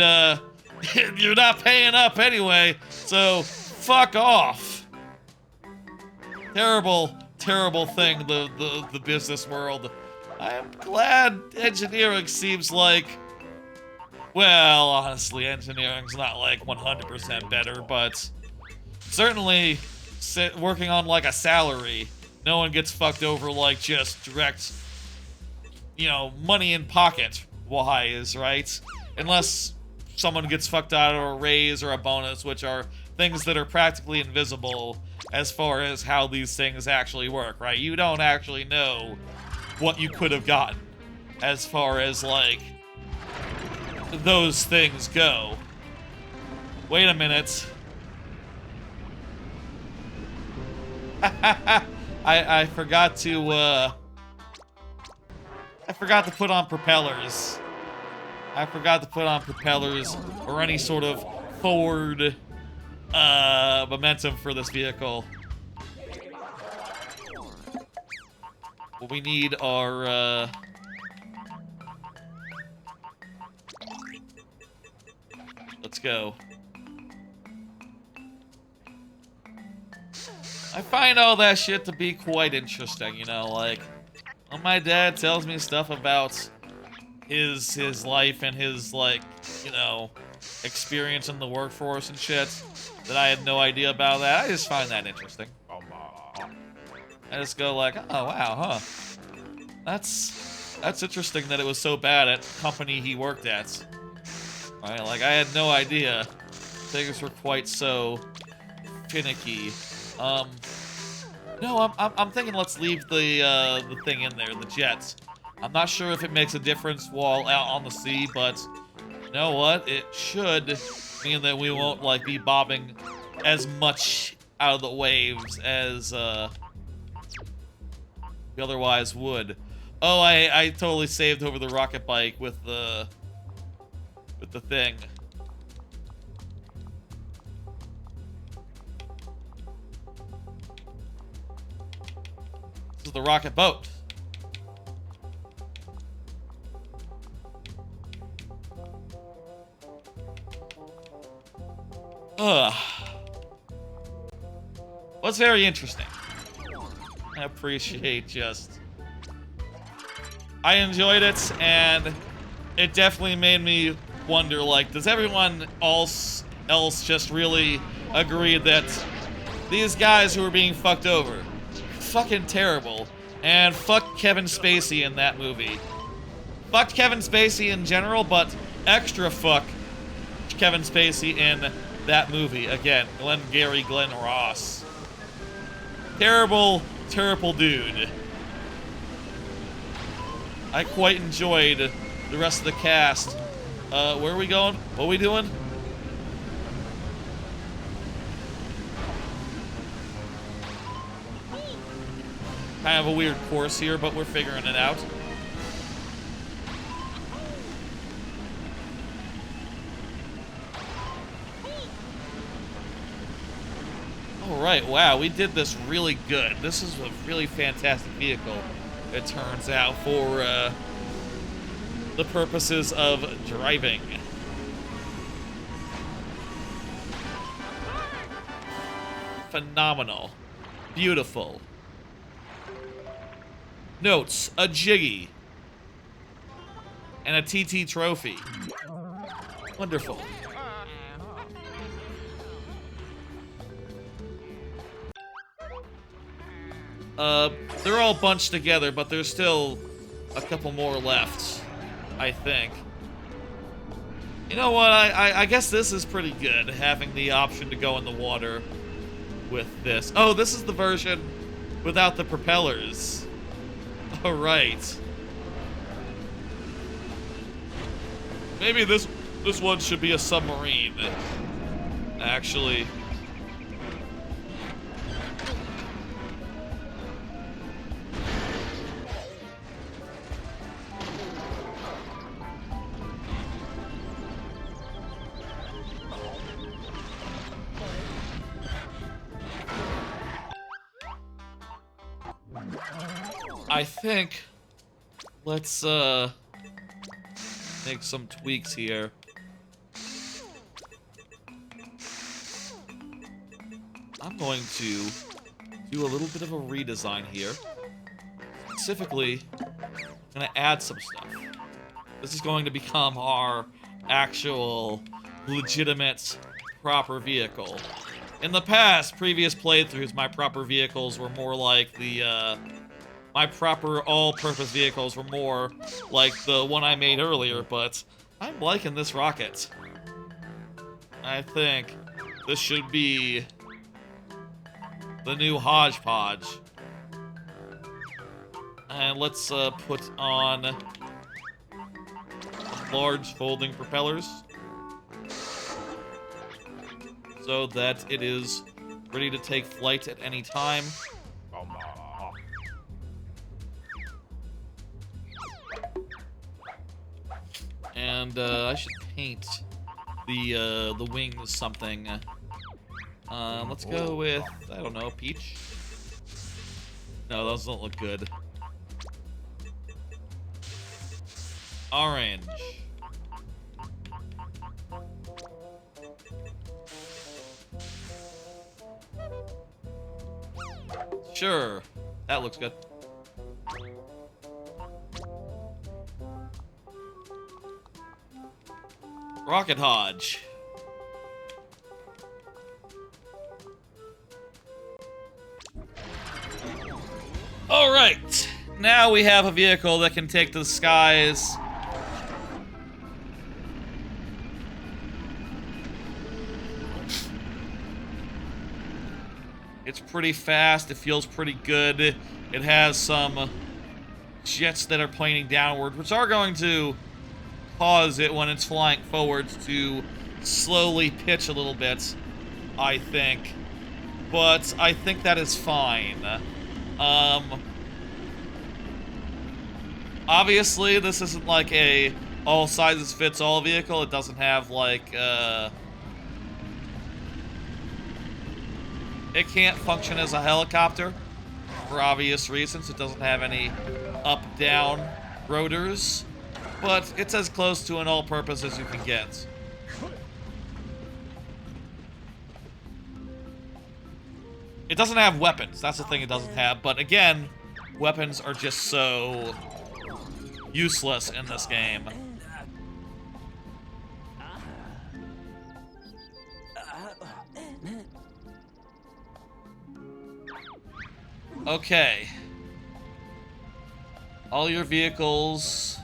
you're not paying up anyway, so fuck off. Terrible, terrible thing, the business world. I'm glad engineering seems like, well, honestly, engineering's not like 100% better, but certainly working on like a salary, no one gets fucked over like just direct, you know, money in pocket wise, right? Unless someone gets fucked out of a raise or a bonus, which are things that are practically invisible as far as how these things actually work, right? You don't actually know what you could have gotten as far as like those things go. Wait a minute. I forgot to put on propellers. I forgot to put on propellers or any sort of forward momentum for this vehicle. What we need are let's go. I find all that shit to be quite interesting, you know, like when my dad tells me stuff about his life and his, like, you know, experience in the workforce and shit that I had no idea about that. I just find that interesting. I just go like, oh wow, huh? That's interesting that it was so bad at the company he worked at. Right? Like I had no idea things were quite so finicky. No, I'm thinking let's leave the thing in there, the jet. I'm not sure if it makes a difference while out on the sea, but you know what? It should mean that we won't like be bobbing as much out of the waves as we otherwise would. Oh, I totally saved over the rocket bike with the thing. This is the rocket boat. Ugh. What's very interesting. I appreciate just... I enjoyed it, and it definitely made me wonder, like, does everyone else just really agree that these guys who are being fucked over, fucking terrible, and fuck Kevin Spacey in that movie. Fuck Kevin Spacey in general, but extra fuck Kevin Spacey in that movie. Again, Glengarry Glen Ross. Terrible, terrible dude. I quite enjoyed the rest of the cast. Where are we going? What are we doing? Kind of a weird course here, but we're figuring it out. Alright, wow, we did this really good. This is a really fantastic vehicle, it turns out, for the purposes of driving. Phenomenal. Beautiful. Notes, a Jiggy. And a TT trophy. Wonderful. They're all bunched together, but there's still a couple more left. I think. You know what, I guess this is pretty good, having the option to go in the water with this. Oh, this is the version without the propellers. Alright. Maybe this one should be a submarine, actually. I think let's make some tweaks here. I'm going to do a little bit of a redesign here. Specifically, I'm going to add some stuff. This is going to become our actual legitimate proper vehicle. In the past, previous playthroughs, my proper vehicles were more like the, my proper all-purpose vehicles were more like the one I made earlier, but I'm liking this rocket. I think this should be the new hodgepodge. And let's put on large folding propellers so that it is ready to take flight at any time. And I should paint the wings something. Let's go with, I don't know, peach. No, those don't look good. Orange. Sure, that looks good. Rocket Hodge. Alright, now we have a vehicle that can take to the skies. It's pretty fast, it feels pretty good. It has some jets that are planing downward, which are going to cause it, when it's flying forwards, to slowly pitch a little bit, I think. But I think that is fine. Obviously, this isn't like a all-sizes-fits-all vehicle. It doesn't have, like, it can't function as a helicopter, for obvious reasons. It doesn't have any up-down rotors, but it's as close to an all-purpose as you can get. It doesn't have weapons. That's the thing it doesn't have. But again, weapons are just so useless in this game. Okay. All your vehicles.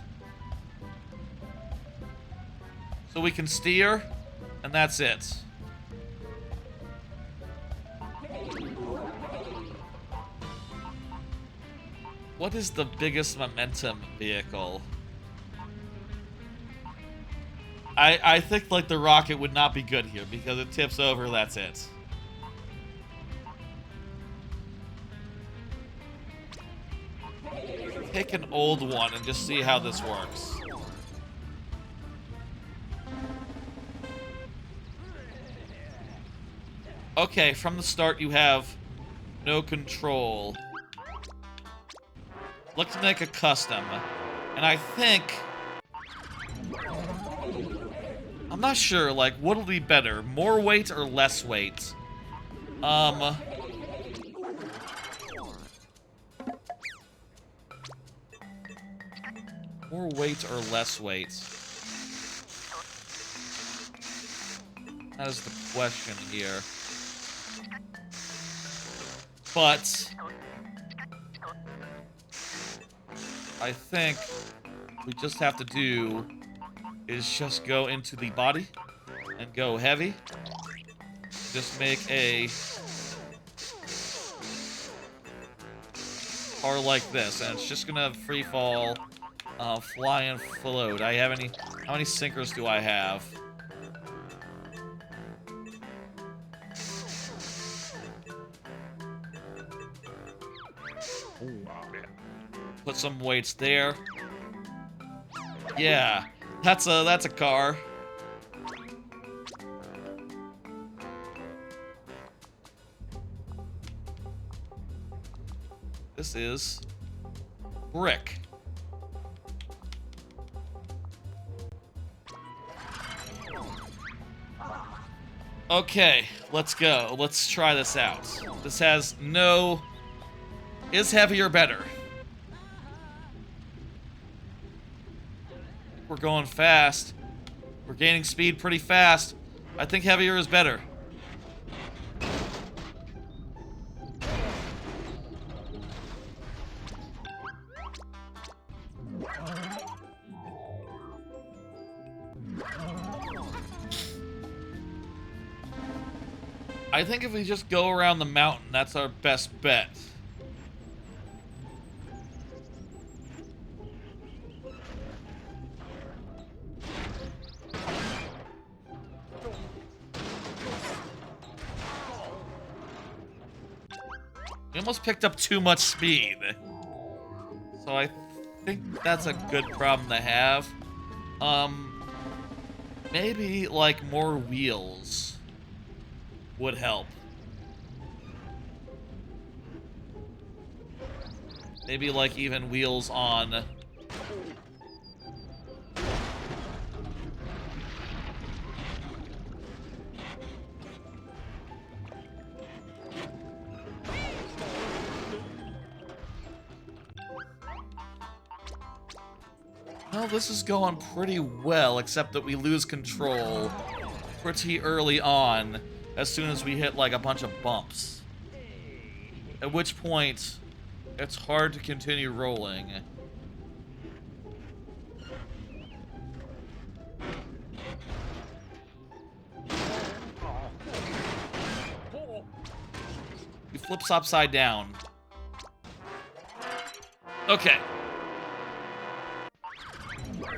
So we can steer, and that's it. What is the biggest momentum vehicle? I think, like, the rocket would not be good here, because it tips over, that's it. Pick an old one and just see how this works. Okay, from the start you have no control. Let's make a custom. And I think... I'm not sure, like, what'll be better? More weight or less weight? More weight or less weight? That is the question here. But I think we just have to do is just go into the body and go heavy. Just make a car like this, and it's just gonna free fall, fly and float. How many sinkers do I have? Put some weights there. Yeah, that's a car. This is brick. Okay, let's go. Let's try this out. This has no... Is heavier better? We're going fast. We're gaining speed pretty fast. I think heavier is better. I think if we just go around the mountain, that's our best bet. We almost picked up too much speed. So I think that's a good problem to have. Maybe, like, more wheels would help. Maybe, like, even wheels on... Well, this is going pretty well, except that we lose control pretty early on, as soon as we hit, like, a bunch of bumps. At which point, it's hard to continue rolling. He flips upside down. Okay.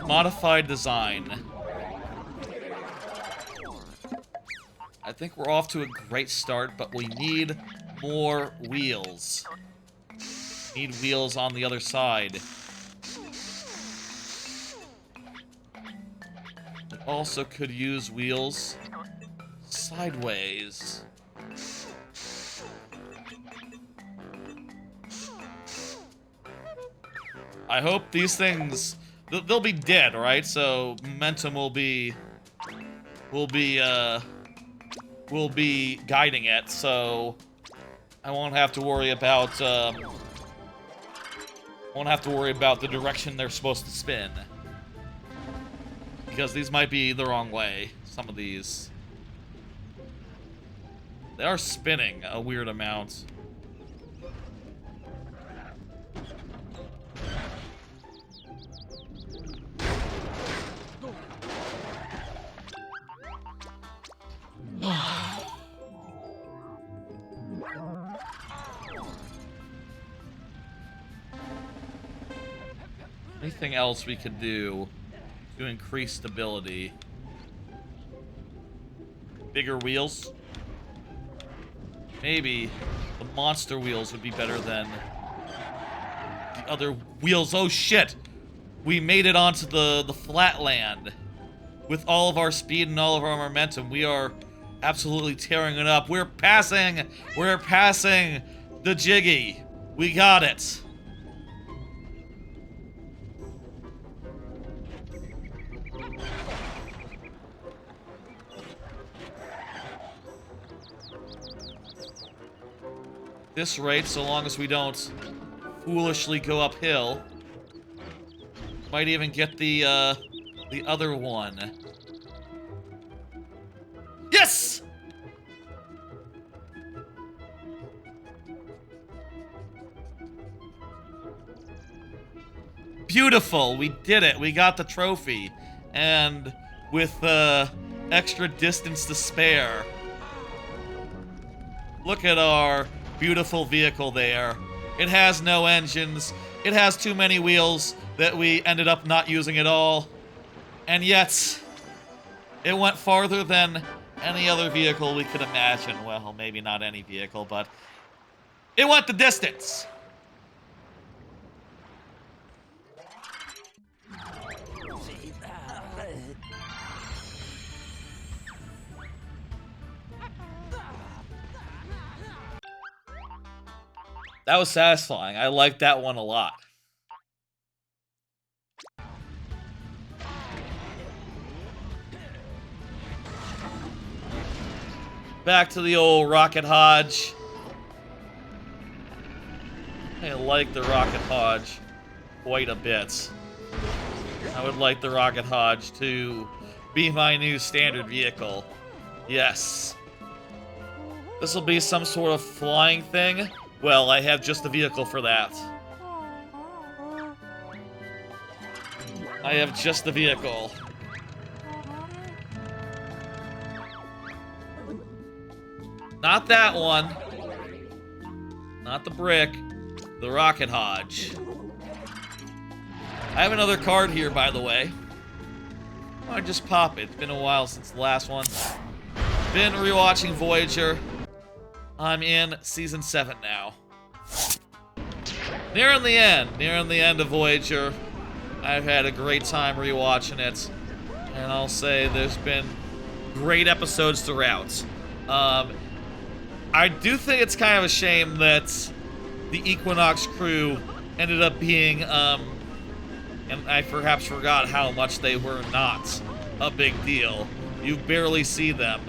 Modified design. I think we're off to a great start, but we need more wheels. Need wheels on the other side. We also could use wheels sideways. I hope these things... They'll be dead, right? So momentum will be guiding it, so I won't have to worry about the direction they're supposed to spin. Because these might be the wrong way, some of these. They are spinning a weird amount. Anything else we could do to increase stability? Bigger wheels? Maybe the monster wheels would be better than the other wheels. Oh shit! We made it onto the flat land. With all of our speed and all of our momentum, we are absolutely tearing it up. We're passing the Jiggy. We got it. This rate, so long as we don't foolishly go uphill, might even get the other one. Yes! Beautiful, we did it. We got the trophy. And with extra distance to spare. Look at our beautiful vehicle there. It has no engines. It has too many wheels that we ended up not using at all. And yet, it went farther than any other vehicle we could imagine. Well, maybe not any vehicle, but it went the distance. That was satisfying. I liked that one a lot. Back to the old Rocket Hodge. I like the Rocket Hodge quite a bit. I would like the Rocket Hodge to be my new standard vehicle. Yes. This will be some sort of flying thing. Well, I have just the vehicle for that. I have just the vehicle. Not that one. Not the brick. The Rocket Hodge. I have another card here, by the way. Why don't I just pop it? It's been a while since the last one. Been rewatching Voyager. I'm in Season 7 now. Nearing the end of Voyager. I've had a great time rewatching it. And I'll say there's been great episodes throughout. I do think it's kind of a shame that the Equinox crew ended up being, and I perhaps forgot how much they were not a big deal. You barely see them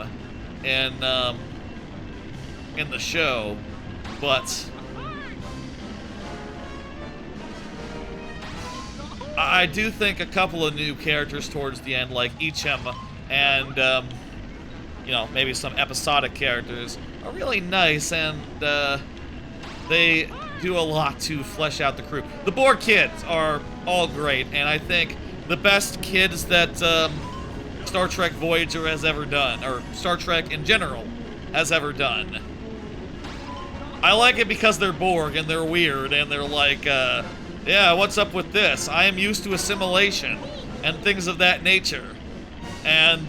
in the show, but I do think a couple of new characters towards the end, like Ichim and, you know, maybe some episodic characters, are really nice, and they do a lot to flesh out the crew. The Borg kids are all great, and I think the best kids that Star Trek Voyager has ever done, or Star Trek in general has ever done. I like it because they're Borg, and they're weird, and they're like, yeah, what's up with this? I am used to assimilation, and things of that nature. And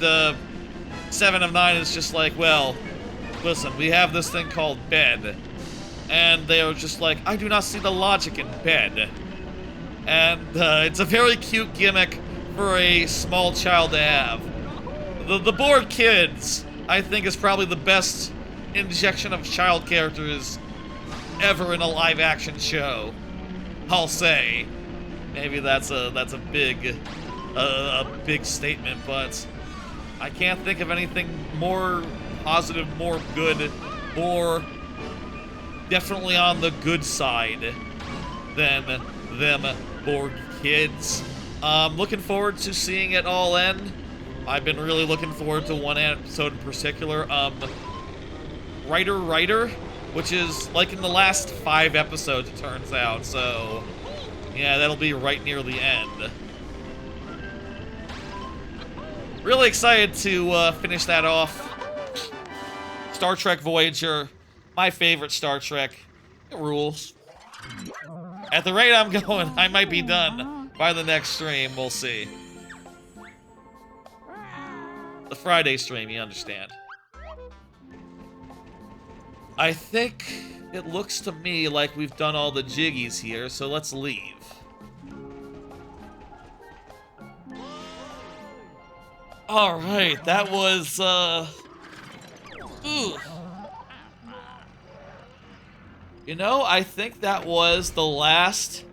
7 of 9 is just like, well, listen, we have this thing called bed. And they are just like, I do not see the logic in bed. And it's a very cute gimmick for a small child to have. The Borg kids, I think, is probably the best injection of child characters ever in a live-action show. I'll say. Maybe that's a big statement, but I can't think of anything more positive, more good, more definitely on the good side than them Borg kids. Looking forward to seeing it all end. I've been really looking forward to one episode in particular. Writer, which is like in the last 5 episodes, it turns out. So, yeah, that'll be right near the end. Really excited to finish that off. Star Trek Voyager, my favorite Star Trek. It rules. At the rate I'm going, I might be done by the next stream. We'll see. The Friday stream, you understand. I think it looks to me like we've done all the jiggies here, so let's leave. Alright, that was, ooh. You know, I think that was the last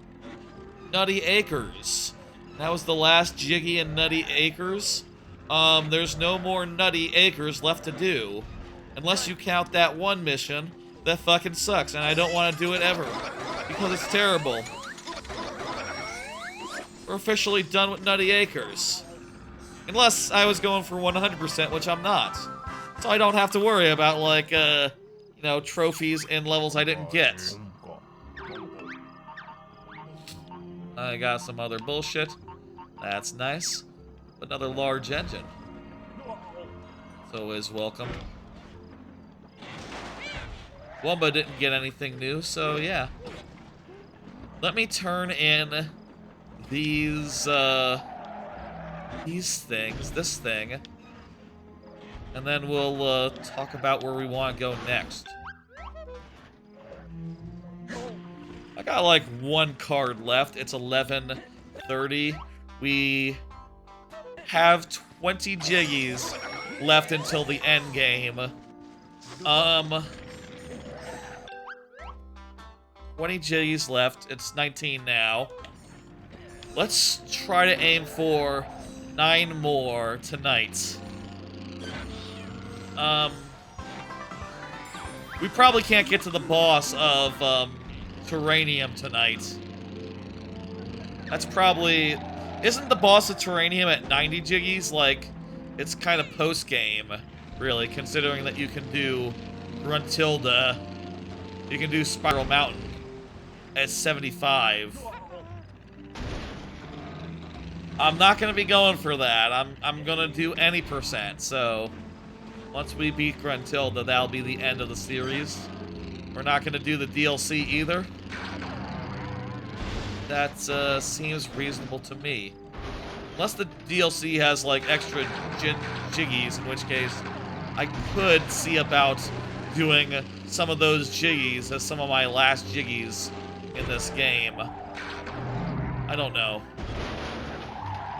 Nutty Acres. That was the last Jiggy and Nutty Acres. There's no more Nutty Acres left to do. Unless you count that one mission that fucking sucks, and I don't want to do it ever. Because it's terrible. We're officially done with Nutty Acres. Unless I was going for 100%, which I'm not. So I don't have to worry about, like, you know, trophies and levels I didn't get. I got some other bullshit. That's nice. Another large engine. It's always welcome. Wumba didn't get anything new, so yeah. Let me turn in these things, this thing, and then we'll talk about where we want to go next. I got like one card left. It's 11:30. We have 20 jiggies left until the end game. 20 jiggies left. It's 19 now. Let's try to aim for 9 more tonight. We probably can't get to the boss of Terrarium tonight. That's probably... Isn't the boss of Terrarium at 90 jiggies? Like, it's kind of post-game, really, considering that you can do Gruntilda. You can do Spiral Mountain at 75. I'm not gonna be going for that. I'm gonna do any percent, so... Once we beat Gruntilda, that'll be the end of the series. We're not gonna do the DLC either. That seems reasonable to me. Unless the DLC has, like, extra jiggies, in which case I could see about doing some of those jiggies as some of my last jiggies in this game. I don't know.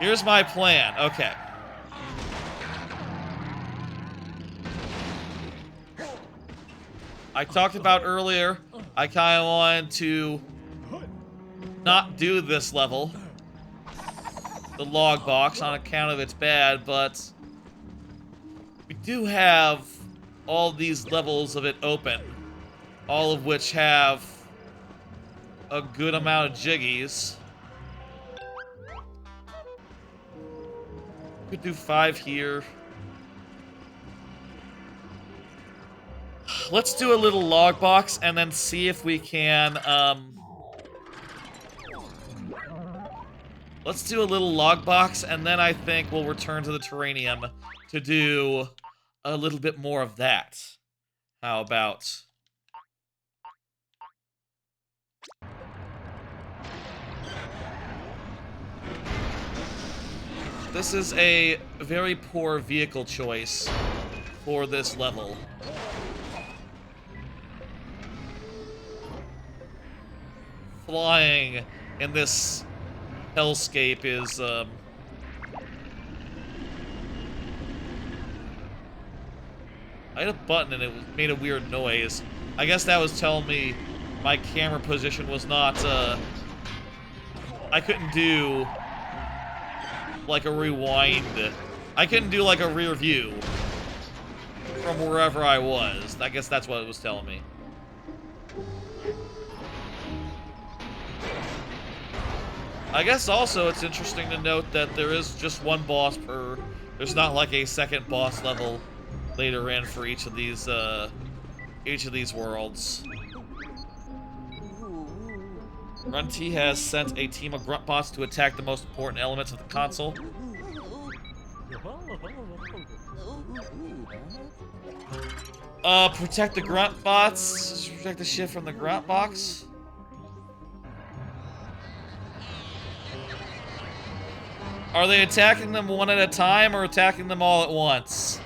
Here's my plan. Okay. I talked about earlier, I kind of wanted to not do this level, the Logbox, on account of its bad, but we do have all these levels of it open, all of which have a good amount of jiggies. Could do 5 here. Let's do a little Logbox and then see if we can, let's do a little Logbox and then I think we'll return to the Terrarium to do a little bit more of that. How about... This is a very poor vehicle choice for this level. Flying in this hellscape is, I hit a button and it made a weird noise. I guess that was telling me my camera position was not, I couldn't do, like, a rewind. I couldn't do, like, a rear view from wherever I was. I guess that's what it was telling me. I guess also it's interesting to note that there is just one boss per... There's not like a second boss level later in for each of these worlds. Grunty has sent a team of grunt bots to attack the most important elements of the console. Protect the grunt bots. Protect the ship from the grunt box. Are they attacking them one at a time or attacking them all at once?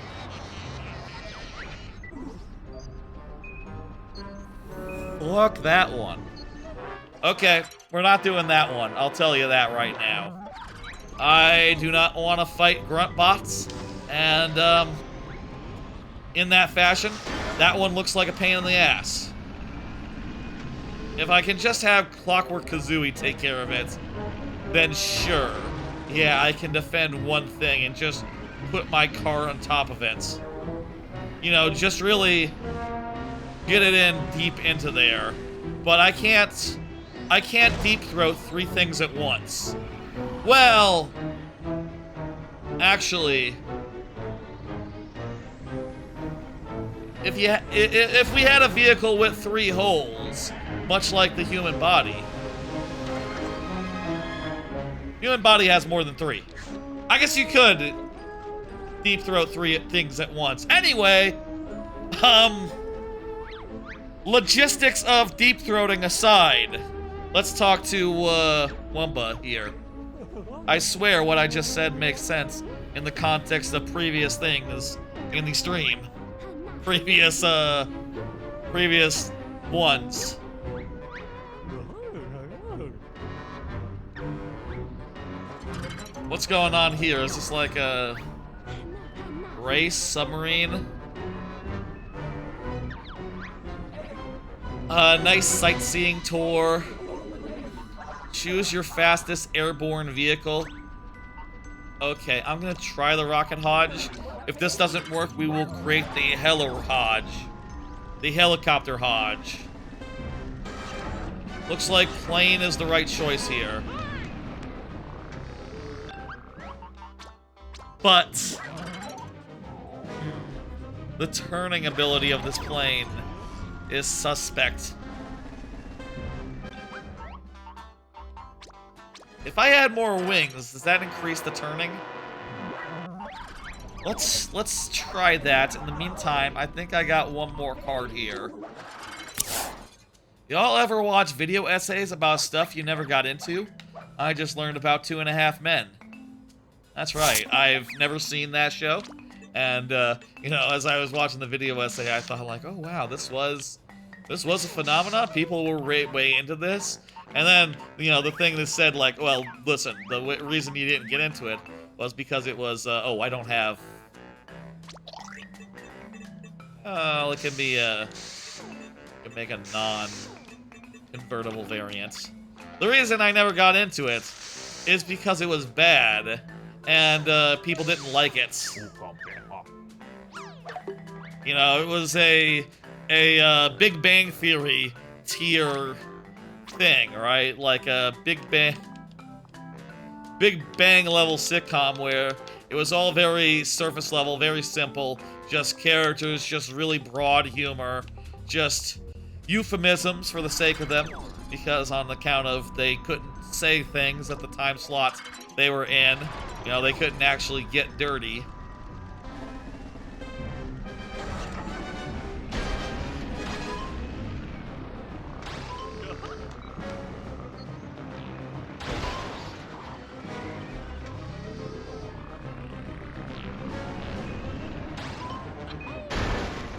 Look, that one. Okay, we're not doing that one. I'll tell you that right now. I do not want to fight grunt bots, and in that fashion, that one looks like a pain in the ass. If I can just have Clockwork Kazooie take care of it, then sure. Yeah, I can defend one thing and just put my car on top of it. You know, just really get it in deep into there. But I can't deep throat 3 things at once. Well, actually, if we had a vehicle with 3 holes, much like the human body, Human body has more than 3. I guess you could deep throat 3 things at once. Anyway, logistics of deep throating aside, let's talk to Wumba here. I swear what I just said makes sense in the context of previous things in the stream. Previous ones. What's going on here? Is this like a race submarine? Nice sightseeing tour. Choose your fastest airborne vehicle. Okay, I'm gonna try the rocket Hodge. If this doesn't work, we will create the Hodge. The helicopter Hodge. Looks like plane is the right choice here. But the turning ability of this plane is suspect. If I had more wings, does that increase the turning? Let's try that. In the meantime, I think I got one more card here. Y'all ever watch video essays about stuff you never got into? I just learned about 2.5 Men. That's right, I've never seen that show. And, you know, as I was watching the video essay, I thought, like, oh, wow, this was a phenomenon? People were way into this? And then, you know, the thing that said, like, well, listen, the reason you didn't get into it was because it was, oh, I don't have... Oh, it can be, you can make a non-convertible variant. The reason I never got into it is because it was bad. And people didn't like it. You know, it was a Big Bang Theory tier thing, right? Like a Big Bang level sitcom where it was all very surface level, very simple, just characters, just really broad humor, just euphemisms for the sake of them, because on account of they couldn't say things at the time slot they were in. You know, they couldn't actually get dirty.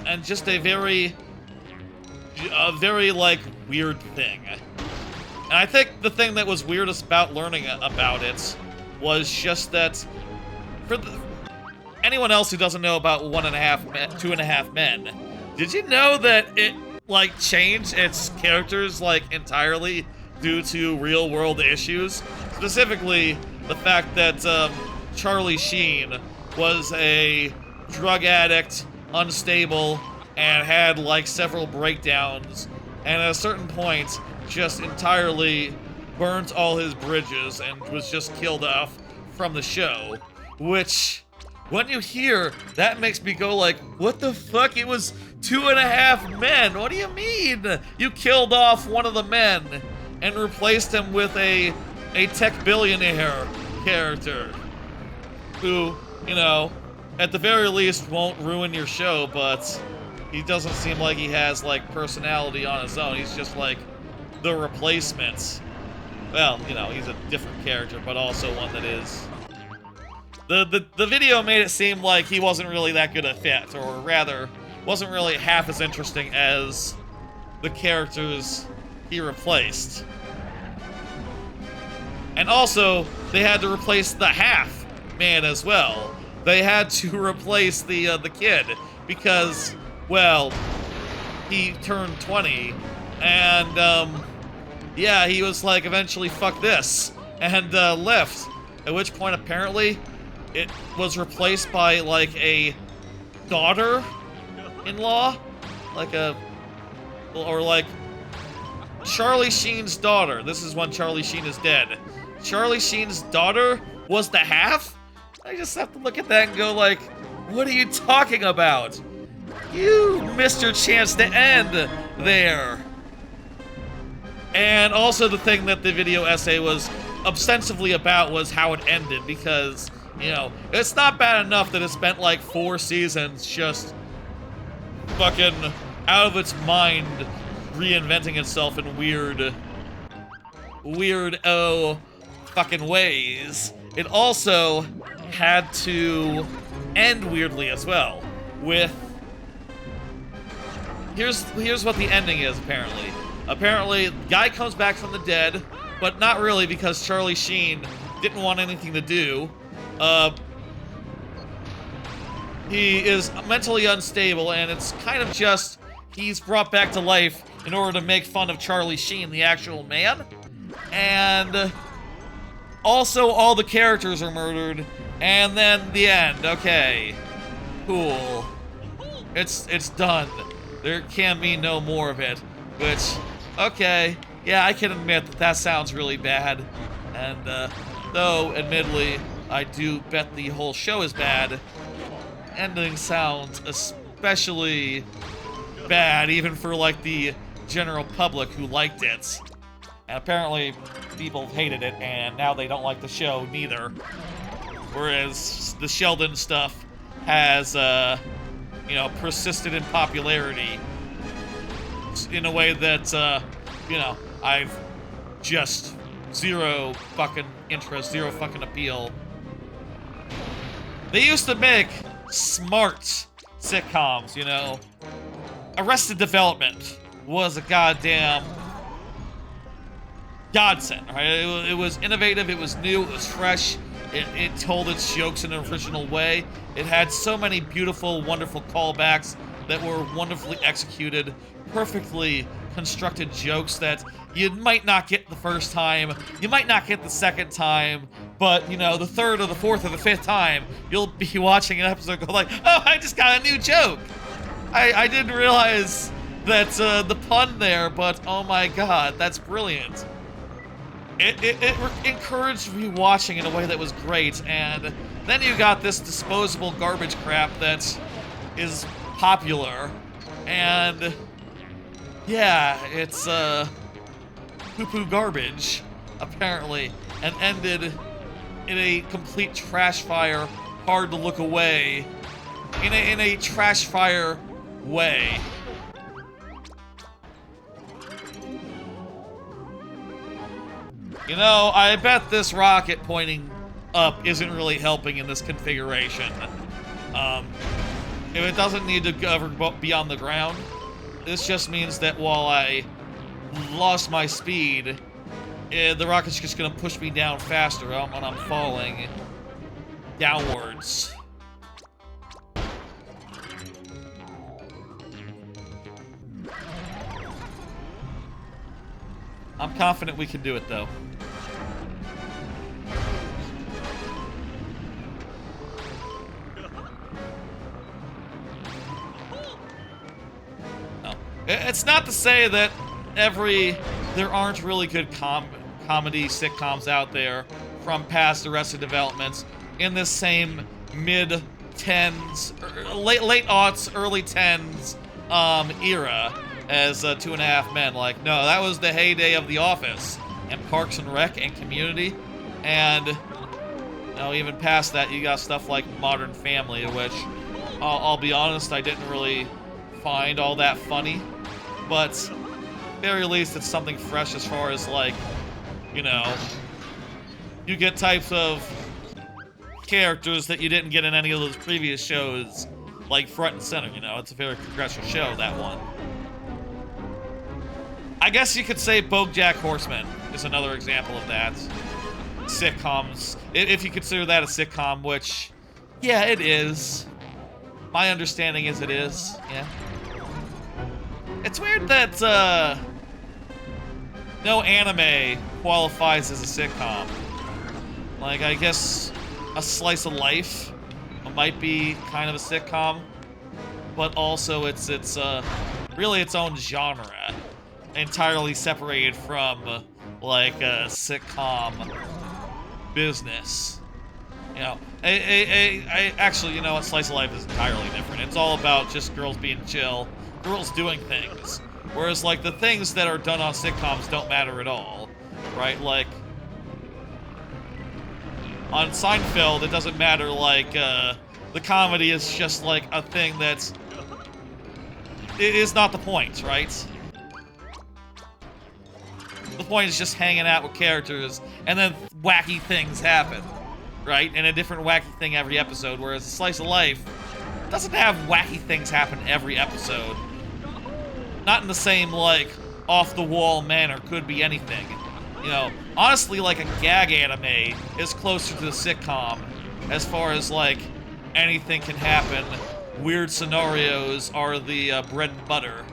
And just a very, like, weird thing. And I think the thing that was weirdest about learning about it was just that, for anyone else who doesn't know about 2.5 Men, did you know that it, like, changed its characters, like, entirely due to real-world issues? Specifically, the fact that, Charlie Sheen was a drug addict, unstable, and had, like, several breakdowns, and at a certain point, just entirely burnt all his bridges and was just killed off from the show. Which, when you hear, that makes me go like, what the fuck? It was 2.5 Men. What do you mean? You killed off one of the men and replaced him with a tech billionaire character who, you know, at the very least won't ruin your show, but he doesn't seem like he has, like, personality on his own. He's just like the replacement. Well, you know, he's a different character, but also one that is... The video made it seem like he wasn't really that good a fit, or rather, wasn't really half as interesting as the characters he replaced. And also, they had to replace the half man as well. They had to replace the kid, because, well, he turned 20, and, yeah, he was like, eventually, fuck this, and left. At which point, apparently, it was replaced by, like, a daughter-in-law? Like or like, Charlie Sheen's daughter. This is when Charlie Sheen is dead. Charlie Sheen's daughter was the half? I just have to look at that and go like, what are you talking about? You missed your chance to end there. And also the thing that the video essay was ostensibly about was how it ended, because, you know, it's not bad enough that it spent like 4 seasons just fucking out of its mind reinventing itself in weird fucking ways. It also had to end weirdly as well, with... Here's what the ending is, apparently. Apparently, guy comes back from the dead, but not really, because Charlie Sheen didn't want anything to do. He is mentally unstable, and it's kind of just he's brought back to life in order to make fun of Charlie Sheen, the actual man. And also all the characters are murdered, and then the end. Okay, cool. It's done. There can be no more of it, which, okay, yeah, I can admit that sounds really bad. And, though, admittedly, I do bet the whole show is bad, ending sounds especially bad, even for, like, the general public who liked it. And apparently, people hated it, and now they don't like the show, neither. Whereas the Sheldon stuff has, you know, persisted in popularity in a way that, you know, I've just zero fucking interest, zero fucking appeal. They used to make smart sitcoms, you know. Arrested Development was a goddamn godsend, right? It was innovative, it was new, it was fresh. It told its jokes in an original way. It had so many beautiful, wonderful callbacks that were wonderfully executed, perfectly constructed jokes that you might not get the first time, you might not get the second time, but, you know, the third or the fourth or the fifth time, you'll be watching an episode and go like, oh, I just got a new joke. I didn't realize that the pun there, but oh my god, that's brilliant. It encouraged rewatching in a way that was great, and then you got this disposable garbage crap that is popular, and yeah, it's poo-poo garbage, apparently, and ended in a complete trash fire, hard to look away, in a trash fire way. You know, I bet this rocket pointing up isn't really helping in this configuration. If it doesn't need to go beyond the ground, this just means that while I lost my speed, the rocket's just gonna push me down faster when I'm falling downwards. I'm confident we can do it, though. No. It's not to say that there aren't really good comedy sitcoms out there from past Arrested Developments in this same mid-10s, late aughts, early 10s era as Two and a Half Men. Like, no, that was the heyday of The Office and Parks and Rec and Community, and you know, even past that, you got stuff like Modern Family, which I'll be honest, I didn't really find all that funny, but at the very least, it's something fresh as far as, like, you know, you get types of characters that you didn't get in any of those previous shows, like front and center. You know, it's a very progressive show, that one. I guess you could say BoJack Horseman is another example of that. Sitcoms, if you consider that a sitcom, which, yeah, it is. My understanding is it is, yeah. It's weird that, no anime qualifies as a sitcom. Like, I guess a slice of life might be kind of a sitcom, but also it's really its own genre, entirely separated from, like, a sitcom business. You know, actually, you know what, slice of life is entirely different. It's all about just girls being chill, girls doing things. Whereas, like, the things that are done on sitcoms don't matter at all, right? Like, on Seinfeld, it doesn't matter, like, the comedy is just, like, a thing that's... It is not the point, right? The point is just hanging out with characters, and then wacky things happen, right? And a different wacky thing every episode, whereas a Slice of Life doesn't have wacky things happen every episode. Not in the same, like, off-the-wall manner, could be anything. You know, honestly, like, a gag anime is closer to the sitcom, as far as, like, anything can happen. Weird scenarios are the bread and butter.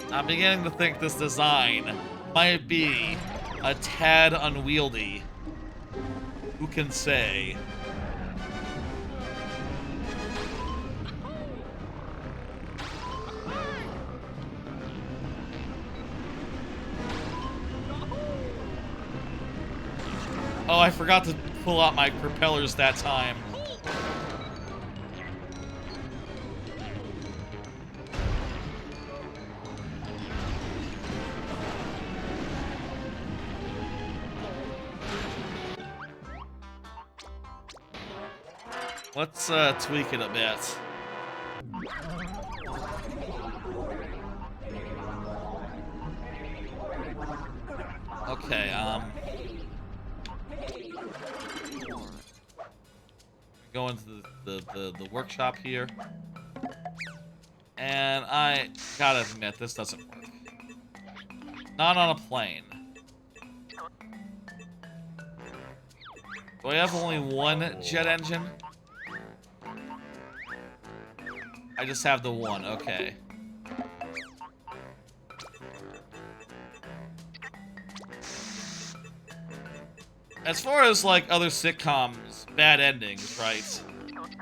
I'm beginning to think this design might be a tad unwieldy. Who can say? Oh, I forgot to pull out my propellers that time. Let's tweak it a bit. Okay, go into the workshop here. And I gotta admit, this doesn't work. Not on a plane. Do I have only one jet engine? I just have the one, okay. As far as, like, other sitcoms, bad endings, right?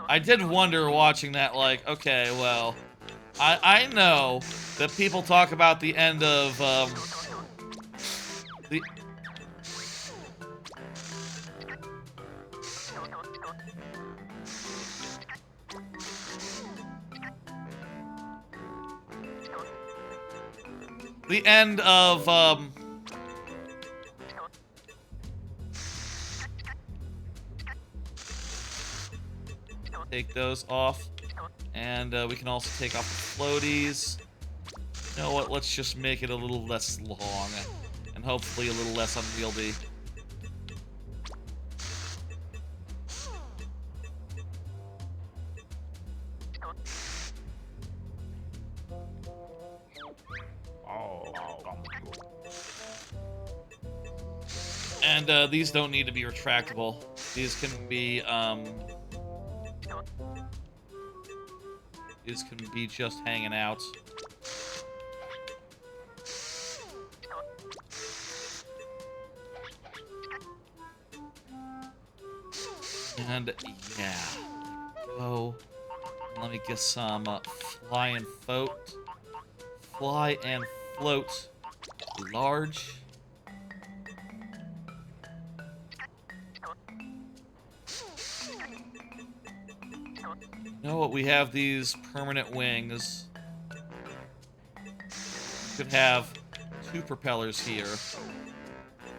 I did wonder watching that, like, okay, well, I know that people talk about the end of, the end of, take those off, and we can also take off the floaties. You know what, let's just make it a little less long, and hopefully a little less unwieldy. And these don't need to be retractable. These can be just hanging out. And yeah, oh, let me get some fly and float large. You know what? We have these permanent wings. We could have two propellers here,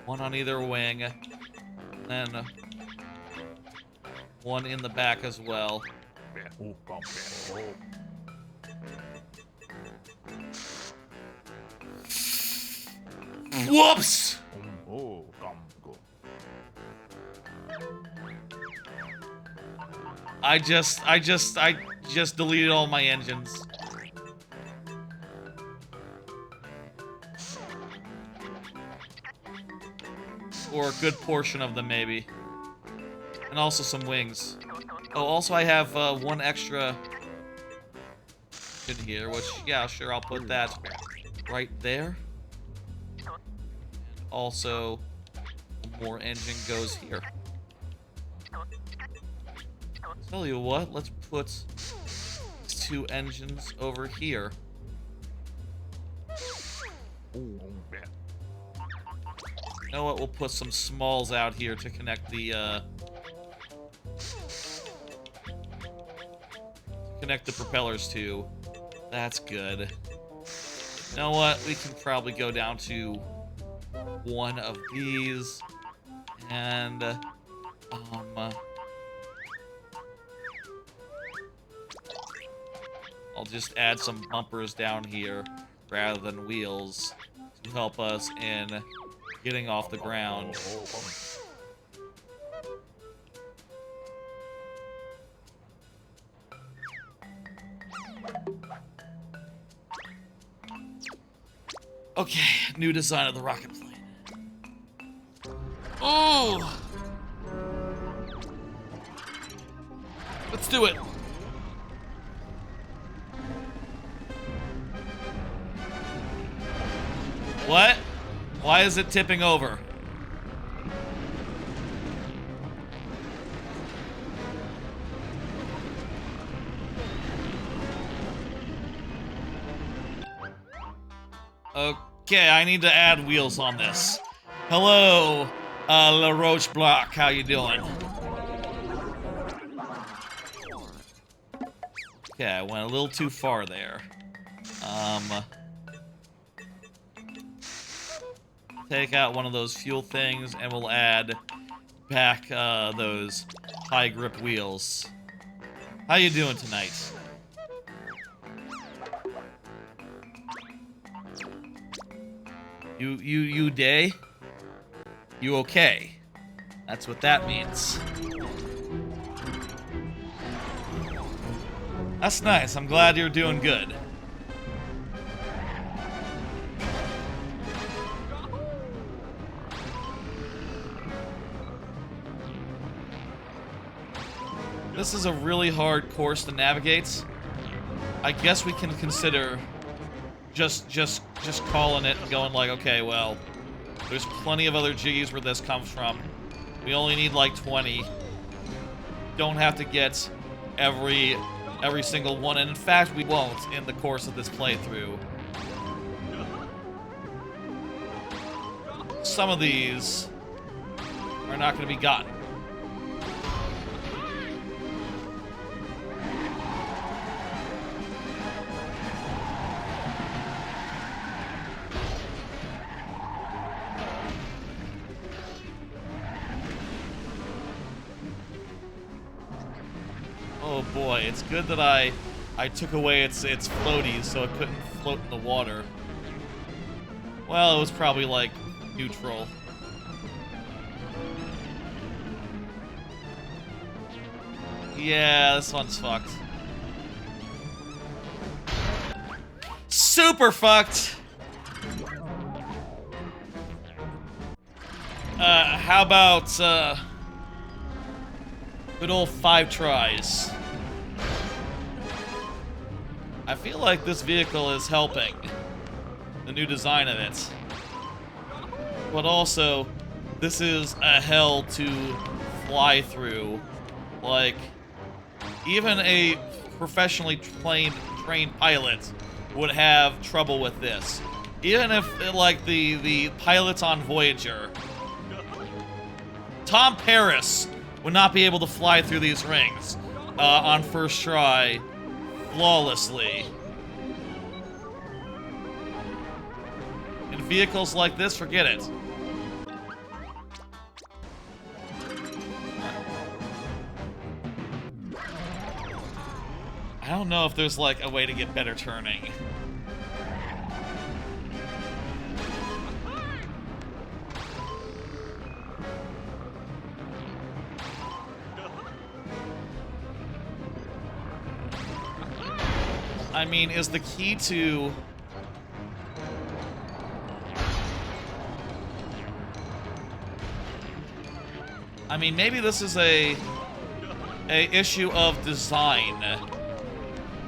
one on either wing, and then one in the back as well. Whoops! I just deleted all my engines. Or a good portion of them, maybe. And also some wings. Oh, also I have one extra in here, which, yeah, sure, I'll put that right there. And also, one more engine goes here. Tell you what, let's put these two engines over here. You know what? We'll put some smalls out here to connect the propellers to. That's good. You know what? We can probably go down to one of these, and I'll just add some bumpers down here rather than wheels to help us in getting off the ground. Okay, new design of the rocket plane. Oh! Let's do it. What? Why is it tipping over? Okay, I need to add wheels on this. Hello, La Roche Block, how you doing? Okay, I went a little too far there. Take out one of those fuel things, and we'll add back those high grip wheels. How you doing tonight? You day? You okay? That's what that means. That's nice. I'm glad you're doing good. This is a really hard course to navigate. I guess we can consider just calling it and going like, okay, well, there's plenty of other jiggies where this comes from. We only need like 20. Don't have to get every single one, and in fact, we won't in the course of this playthrough. Some of these are not going to be gotten. Oh boy, it's good that I took away its floaties so it couldn't float in the water. Well, it was probably like neutral. Yeah, this one's fucked. Super fucked! How about, good old 5 tries? I feel like this vehicle is helping the new design of it. But also, this is a hell to fly through. Like, even a professionally trained pilot would have trouble with this. Even if, like, the pilots on Voyager, Tom Paris would not be able to fly through these rings on first try flawlessly. In vehicles like this, forget it. I don't know if there's like a way to get better turning. I mean, is the key to... I mean, maybe this is a issue of design,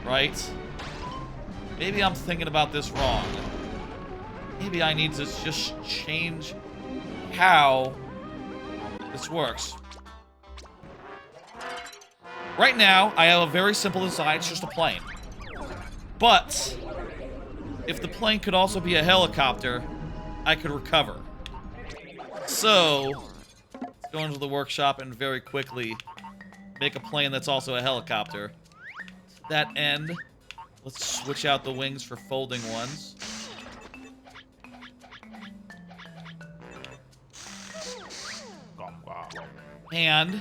right? Maybe I'm thinking about this wrong. Maybe I need to just change how this works. Right now, I have a very simple design. It's just a plane. But if the plane could also be a helicopter, I could recover. So, let's go into the workshop and very quickly make a plane that's also a helicopter. To that end, let's switch out the wings for folding ones. And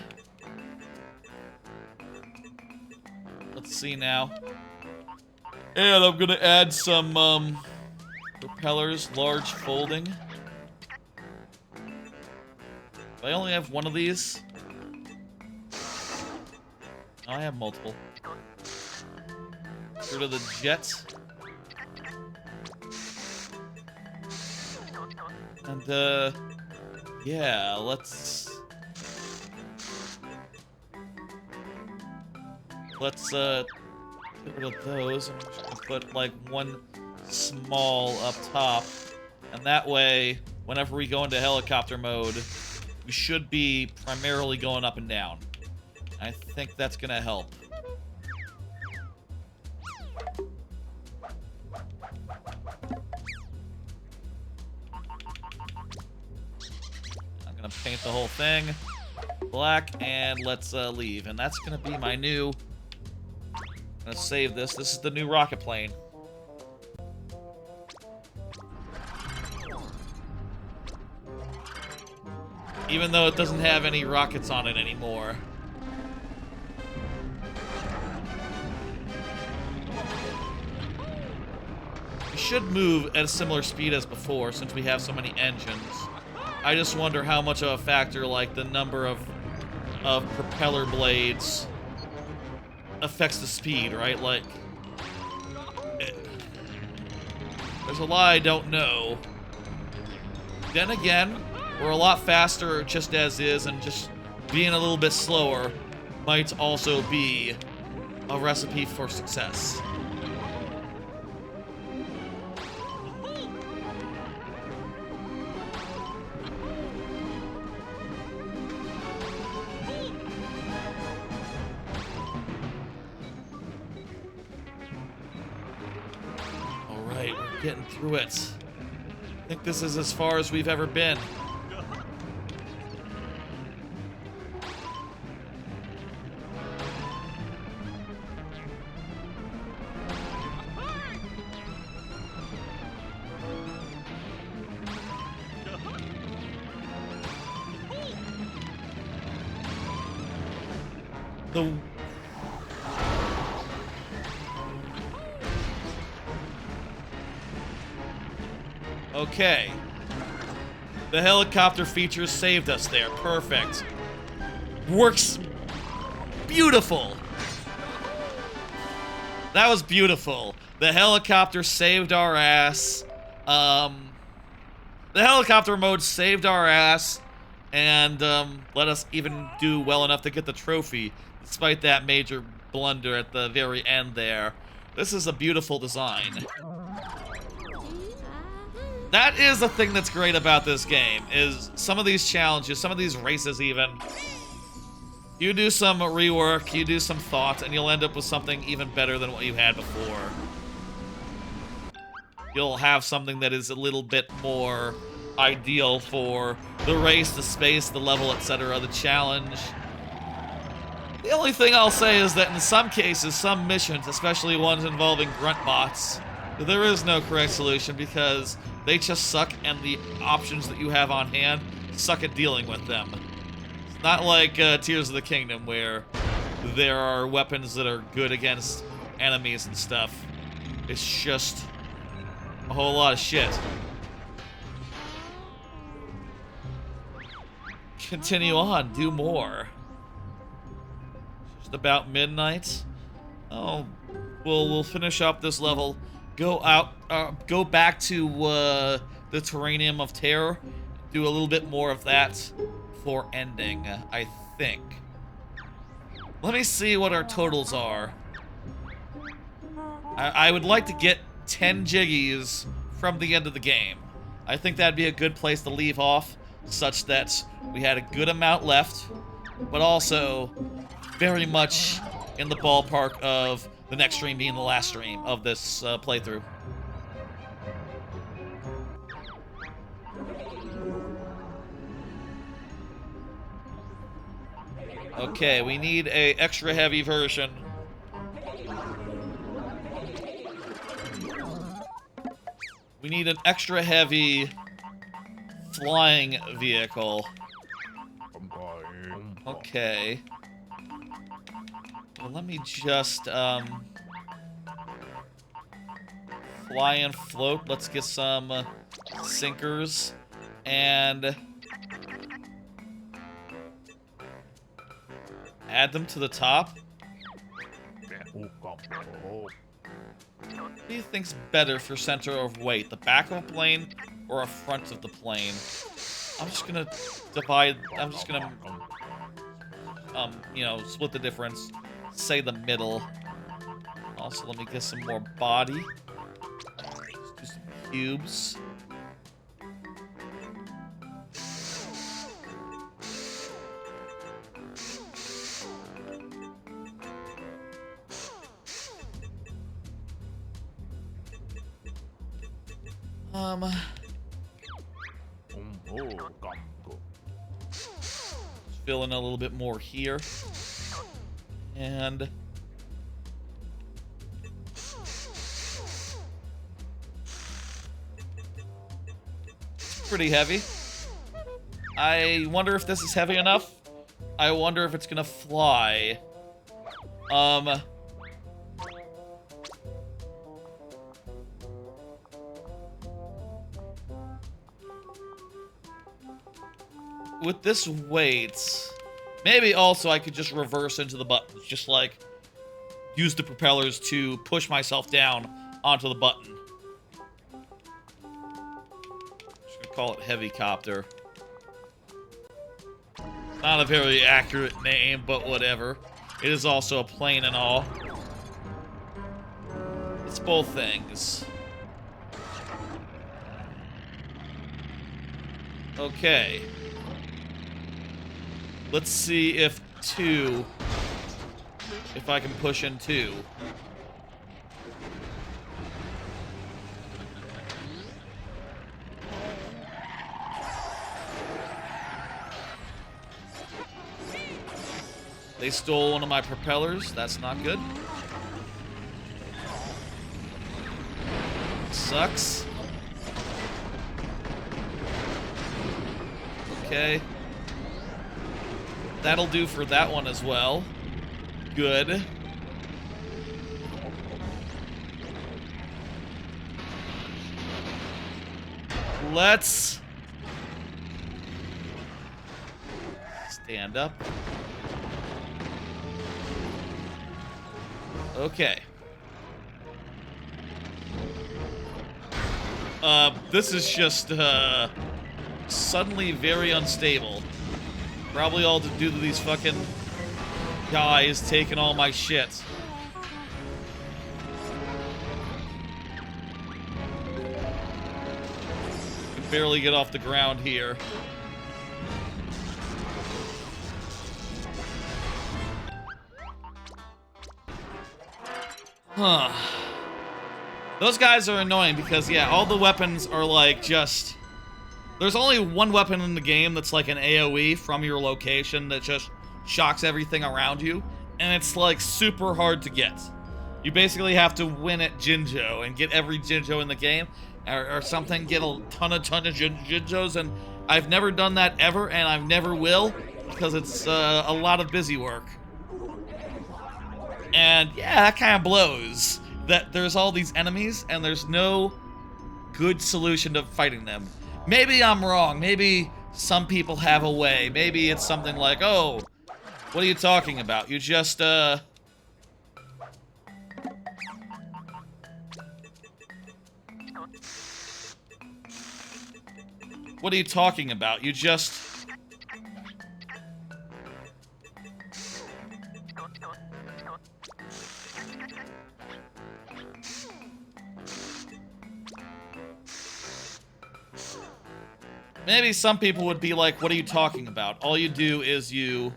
let's see now. And I'm gonna add some propellers, large folding. I only have one of these. Oh, I have multiple. Get rid of the jet. And yeah, let's get rid of those. I'm just gonna put like one small up top, and that way, whenever we go into helicopter mode, we should be primarily going up and down. I think that's gonna help. I'm gonna paint the whole thing black, and let's leave. And that's gonna be my new... I'm gonna save this. This is the new rocket plane. Even though it doesn't have any rockets on it anymore. We should move at a similar speed as before, since we have so many engines. I just wonder how much of a factor, like, the number of propeller blades affects the speed, right? Like, there's a lot I don't know. Then again, we're a lot faster just as is, and just being a little bit slower might also be a recipe for success. Alright, we're getting through it. I think this is as far as we've ever been. Okay. The helicopter features saved us there. Perfect. Works beautiful. That was beautiful. The helicopter saved our ass. The helicopter mode saved our ass and let us even do well enough to get the trophy, despite that major blunder at the very end there. This is a beautiful design. That is the thing that's great about this game, is some of these challenges, some of these races even, you do some rework, you do some thought, and you'll end up with something even better than what you had before. You'll have something that is a little bit more ideal for the race, the space, the level, etc., the challenge. The only thing I'll say is that in some cases, some missions, especially ones involving grunt bots, there is no correct solution because they just suck, and the options that you have on hand suck at dealing with them. It's not like Tears of the Kingdom, where there are weapons that are good against enemies and stuff. It's just a whole lot of shit. Continue on, do more. Just about midnight. Oh, we'll finish up this level. Go back to the Terrarium of Terror. Do a little bit more of that before ending, I think. Let me see what our totals are. I would like to get 10 jiggies from the end of the game. I think that'd be a good place to leave off, such that we had a good amount left, but also very much in the ballpark of the next stream being the last stream of this playthrough. Okay, we need a extra heavy version. We need an extra heavy flying vehicle. Okay. Well, let me just, fly and float. Let's get some sinkers. And add them to the top. What do you think's better for center of weight? The back of a plane or a front of the plane? I'm just gonna divide, I'm just gonna, you know, split the difference. Say the middle. Also, let me get some more body. Let's do some cubes. Fill in a little bit more here. And pretty heavy. I wonder if this is heavy enough. I wonder if it's gonna fly. With this weight, maybe also I could just reverse into the buttons, just like use the propellers to push myself down onto the button. Just gonna call it Heavycopter. Not a very accurate name, but whatever. It is also a plane and all. It's both things. Okay. Let's see if I can push in 2. They stole one of my propellers. That's not good. Sucks. Okay. That'll do for that one as well. Good. Let's stand up. Okay. This is just, suddenly very unstable. Probably all to do to these fucking guys taking all my shit. Can barely get off the ground here. Huh. Those guys are annoying because, yeah, all the weapons are like just... There's only one weapon in the game that's like an AoE from your location that just shocks everything around you, and it's like super hard to get. You basically have to win at Jinjo and get every Jinjo in the game, or something, get a ton of Jinjos, and I've never done that ever, and I never will, because it's a lot of busy work. And yeah, that kind of blows, that there's all these enemies, and there's no good solution to fighting them. Maybe I'm wrong. Maybe some people have a way. Maybe it's something like, oh, what are you talking about? You just, What are you talking about? You just... Maybe some people would be like, what are you talking about? All you do is you...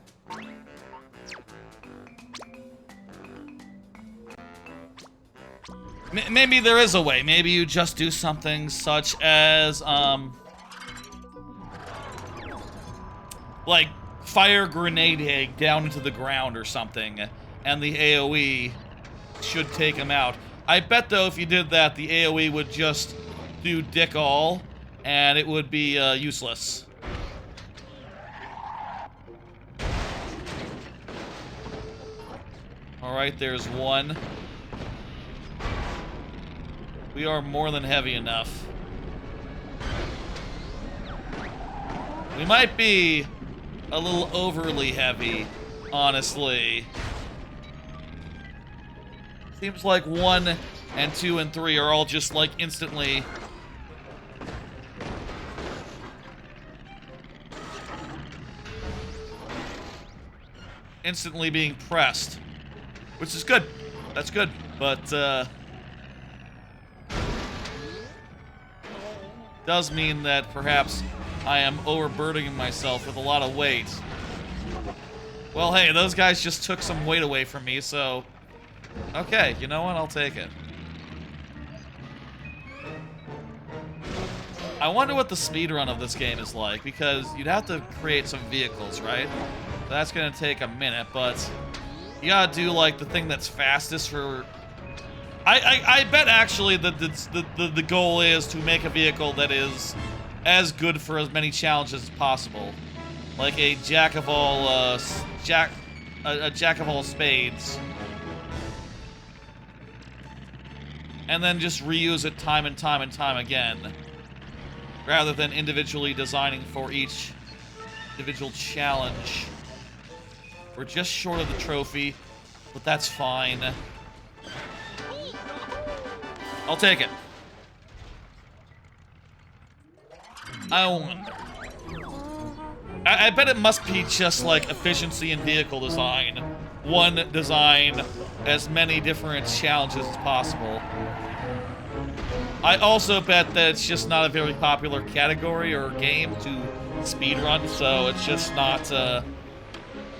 Maybe there is a way. Maybe you just do something such as, like, fire grenade egg down into the ground or something, and the AoE should take him out. I bet, though, if you did that, the AoE would just do dick all, and it would be useless. Alright, there's one. We are more than heavy enough. We might be a little overly heavy, honestly. Seems like 1 and 2 and 3 are all just like instantly. Instantly being pressed. Which is good. That's good. But, does mean that perhaps I am overburdening myself with a lot of weight. Well, hey, those guys just took some weight away from me, so... Okay, you know what? I'll take it. I wonder what the speedrun of this game is like, because you'd have to create some vehicles, right? That's gonna take a minute, but... You gotta do, like, the thing that's fastest for... I bet, actually, that the goal is to make a vehicle that is as good for as many challenges as possible. Like a jack of all, a jack of all spades. And then just reuse it time and time and time again. Rather than individually designing for each individual challenge. We're just short of the trophy, but that's fine. I'll take it. I wonder. I bet it must be just like efficiency in vehicle design. One design as many different challenges as possible. I also bet that it's just not a very popular category or game to speedrun, so it's just not,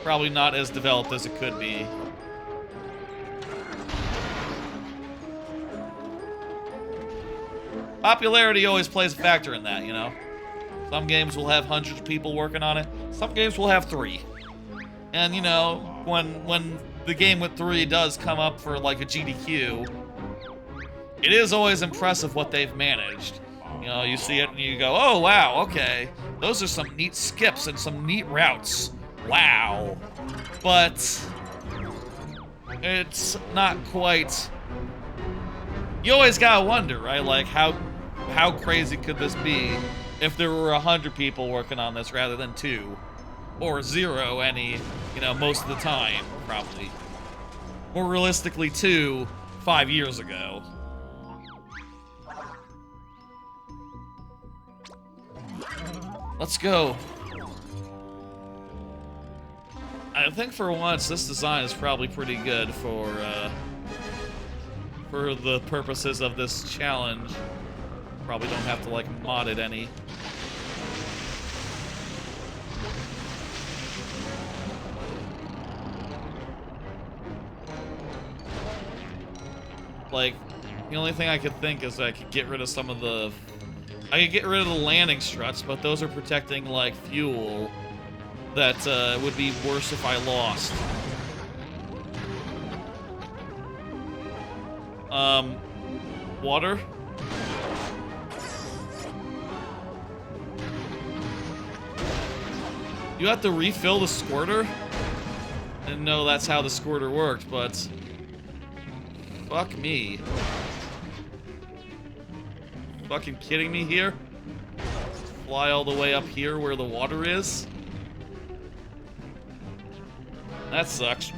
probably not as developed as it could be. Popularity always plays a factor in that, you know? Some games will have hundreds of people working on it. Some games will have 3. And, you know, when the game with 3 does come up for, like, a GDQ, it is always impressive what they've managed. You know, you see it and you go, oh, wow, okay. Those are some neat skips and some neat routes. Wow. But it's not quite... You always gotta wonder, right? Like, how crazy could this be if there were 100 people working on this rather than 2? Or 0 any, you know, most of the time, probably. More realistically, 2 5 years ago. Let's go. I think for once, this design is probably pretty good for the purposes of this challenge. Probably don't have to, like, mod it any. Like, the only thing I could think is I could get rid of some of the... I could get rid of the landing struts, but those are protecting, like, fuel that would be worse if I lost. Water? You have to refill the squirter? Didn't know that's how the squirter worked, but... Fuck me. Fucking kidding me here? Fly all the way up here where the water is? That sucks.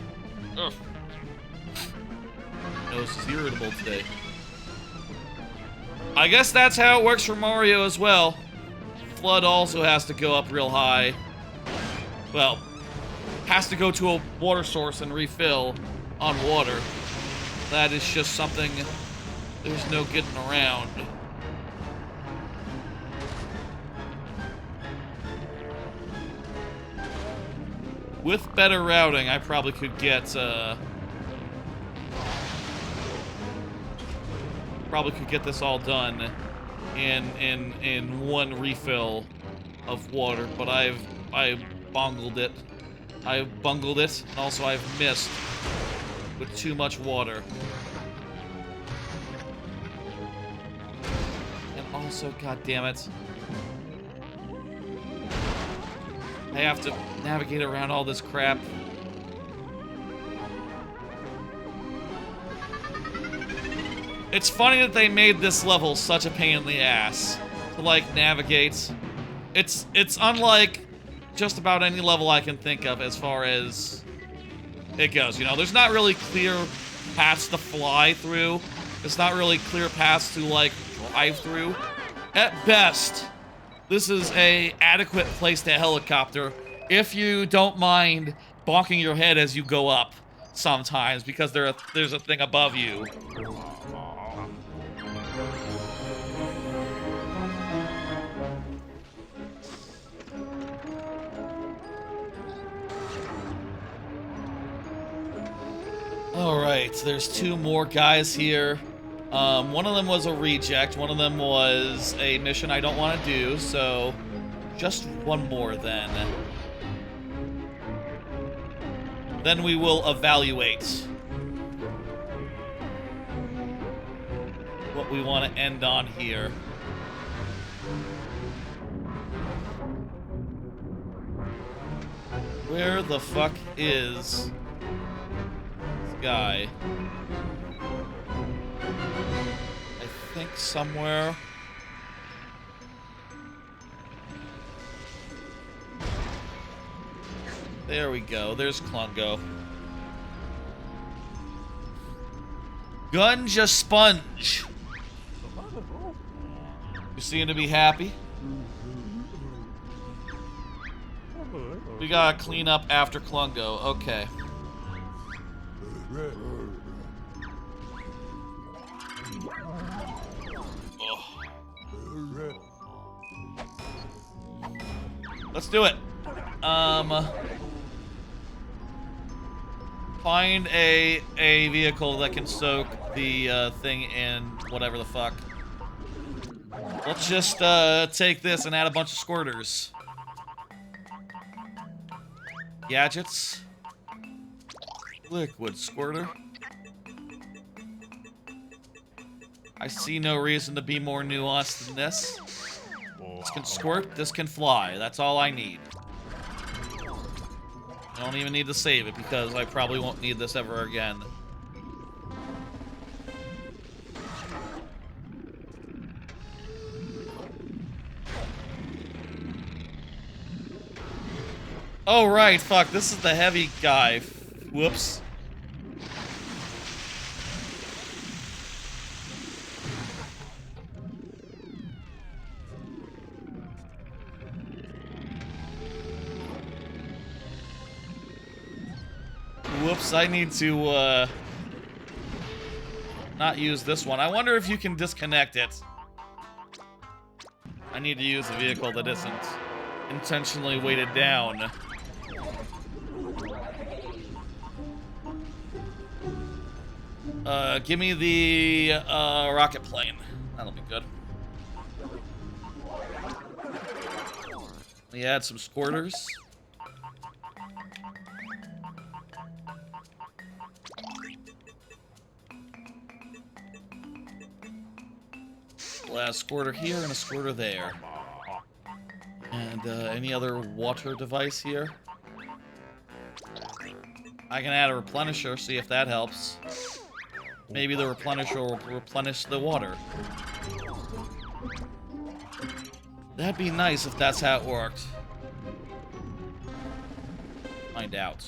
Ugh. Nose is irritable today. I guess that's how it works for Mario as well. Flood also has to go up real high. Well, has to go to a water source and refill on water. That is just something there's no getting around. With better routing, I probably could get, this all done in one refill of water, but I bungled it. I've bungled it, and also I've missed with too much water. And also, god damn it, I have to navigate around all this crap. It's funny that they made this level such a pain in the ass to, like, navigate. It's unlike just about any level I can think of as far as it goes. You know, there's not really clear paths to fly through. There's not really clear paths to, like, drive through. At best, this is a adequate place to helicopter if you don't mind bonking your head as you go up sometimes, because there's a thing above you. Alright, there's two more guys here. One of them was a reject, one of them was a mission I don't want to do, so just one more then. Then we will evaluate what we want to end on here. Where the fuck is this guy? I think somewhere. There we go. There's Klungo. Gunja Sponge. You seem to be happy. We gotta clean up after Klungo. Okay. Let's do it. Find a vehicle that can soak the thing in whatever the fuck. Let's just take this and add a bunch of squirters. Gadgets. Liquid squirter. I see no reason to be more nuanced than this. This can squirt, this can fly. That's all I need. I don't even need to save it because I probably won't need this ever again. Oh, right, fuck, this is the heavy guy. Whoops. Whoops, I need to, not use this one. I wonder if you can disconnect it. I need to use a vehicle that isn't intentionally weighted down. Give me the, rocket plane. That'll be good. We add some squirters. We'll add a squirter here and a squirter there. And, any other water device here? I can add a replenisher, see if that helps. Maybe the replenisher will replenish the water. That'd be nice if that's how it worked. Find out.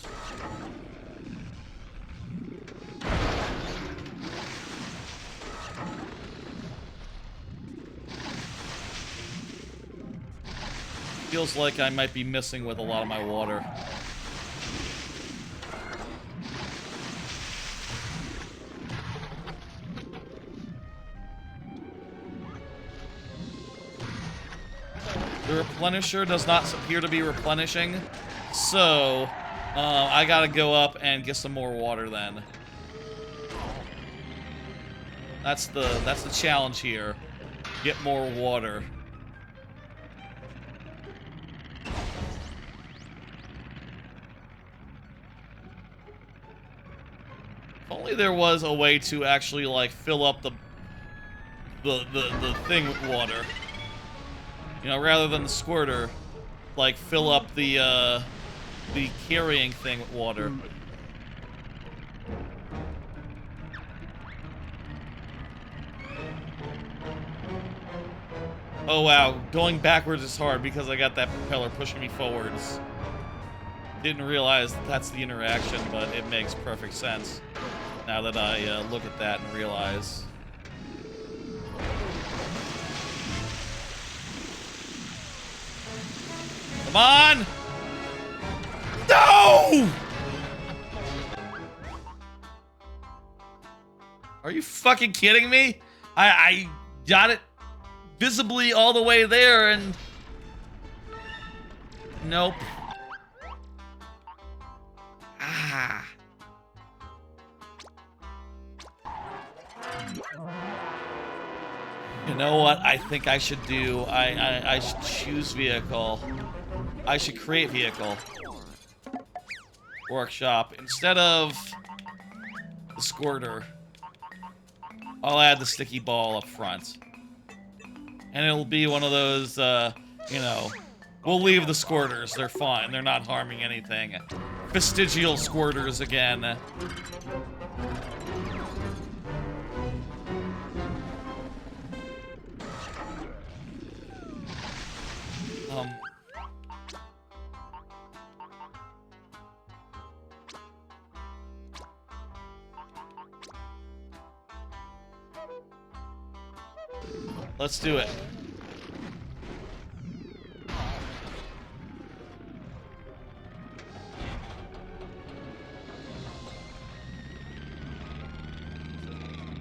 Feels like I might be missing with a lot of my water. The replenisher does not appear to be replenishing, so I gotta go up and get some more water then. That's the challenge here. Get more water. me there was a way to actually, like, fill up the thing with water. You know, rather than the squirter, like, fill up the carrying thing with water. Oh wow, going backwards is hard because I got that propeller pushing me forwards. Didn't realize that's the interaction, but it makes perfect sense now that I look at that and realize. Come on! No! Are you fucking kidding me? I got it visibly all the way there and... Nope. Ah. You know what I think I should do? I should choose vehicle. I should create vehicle. Workshop. Instead of the squirter, I'll add the sticky ball up front. And it'll be one of those, you know, we'll leave the squirters. They're fine. They're not harming anything. Vestigial squirters again. Let's do it.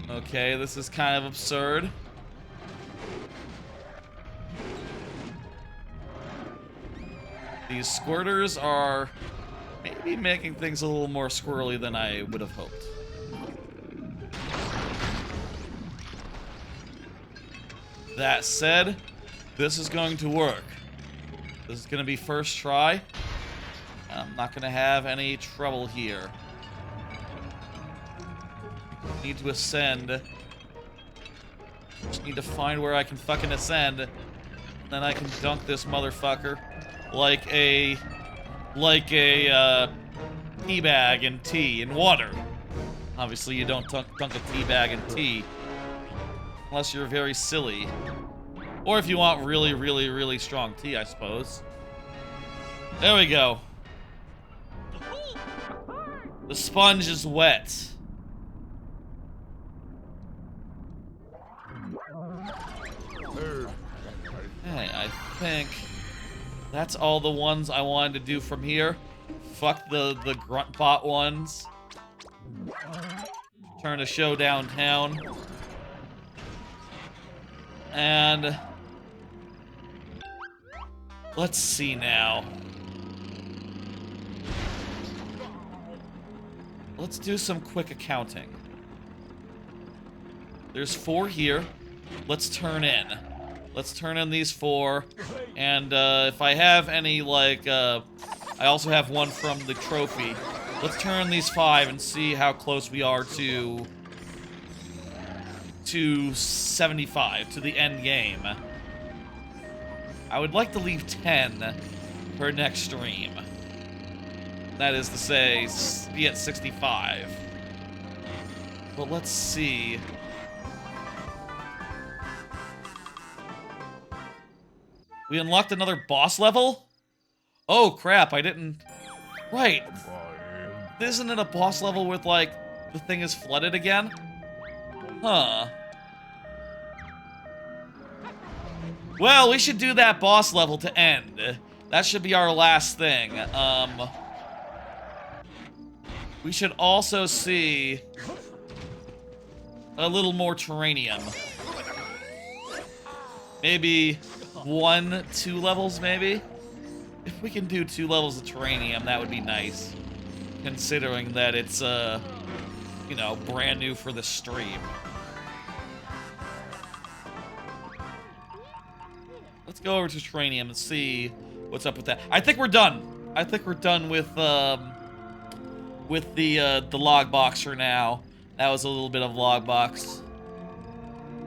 Okay, this is kind of absurd. These squirters are maybe making things a little more squirrely than I would have hoped. That said, this is going to work. This is going to be first try. I'm not going to have any trouble here. Need to ascend. Just need to find where I can fucking ascend. And then I can dunk this motherfucker like a tea bag in tea in water. Obviously you don't dunk a tea bag in tea. Unless you're very silly. Or if you want really, really, really strong tea, I suppose. There we go. The sponge is wet. Okay, I think that's all the ones I wanted to do from here. Fuck the grunt bot ones. Turn to show downtown. And let's see now. Let's do some quick accounting. There's 4 here. Let's turn in. Let's turn in these 4. And if I have any, like, I also have one from the trophy. Let's turn in these 5 and see how close we are to 75, to the end game. I would like to leave 10 for next stream. That is to say, be at 65. But let's see. We unlocked another boss level? Oh crap, I didn't... Right. Isn't it a boss level with, like, the thing is flooded again? Huh. Well, we should do that boss level to end. That should be our last thing. We should also see a little more terrarium. Maybe 1, 2 levels, maybe? If we can do 2 levels of terrarium, that would be nice. Considering that it's, you know, brand new for the stream. Let's go over to terrarium and see what's up with that. I think we're done. I think we're done with the logbox for now. That was a little bit of Logbox.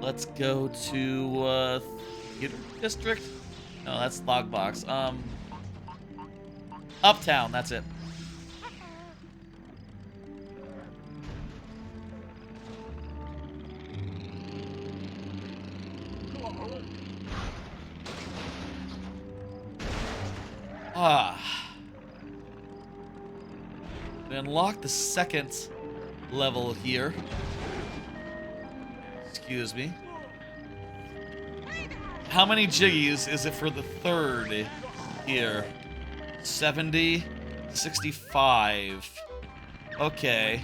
Let's go to Theater District. No, that's Logbox. Uptown. That's it. We unlock the second level here. Excuse me. How many jiggies is it for the third here? 70, 65. Okay.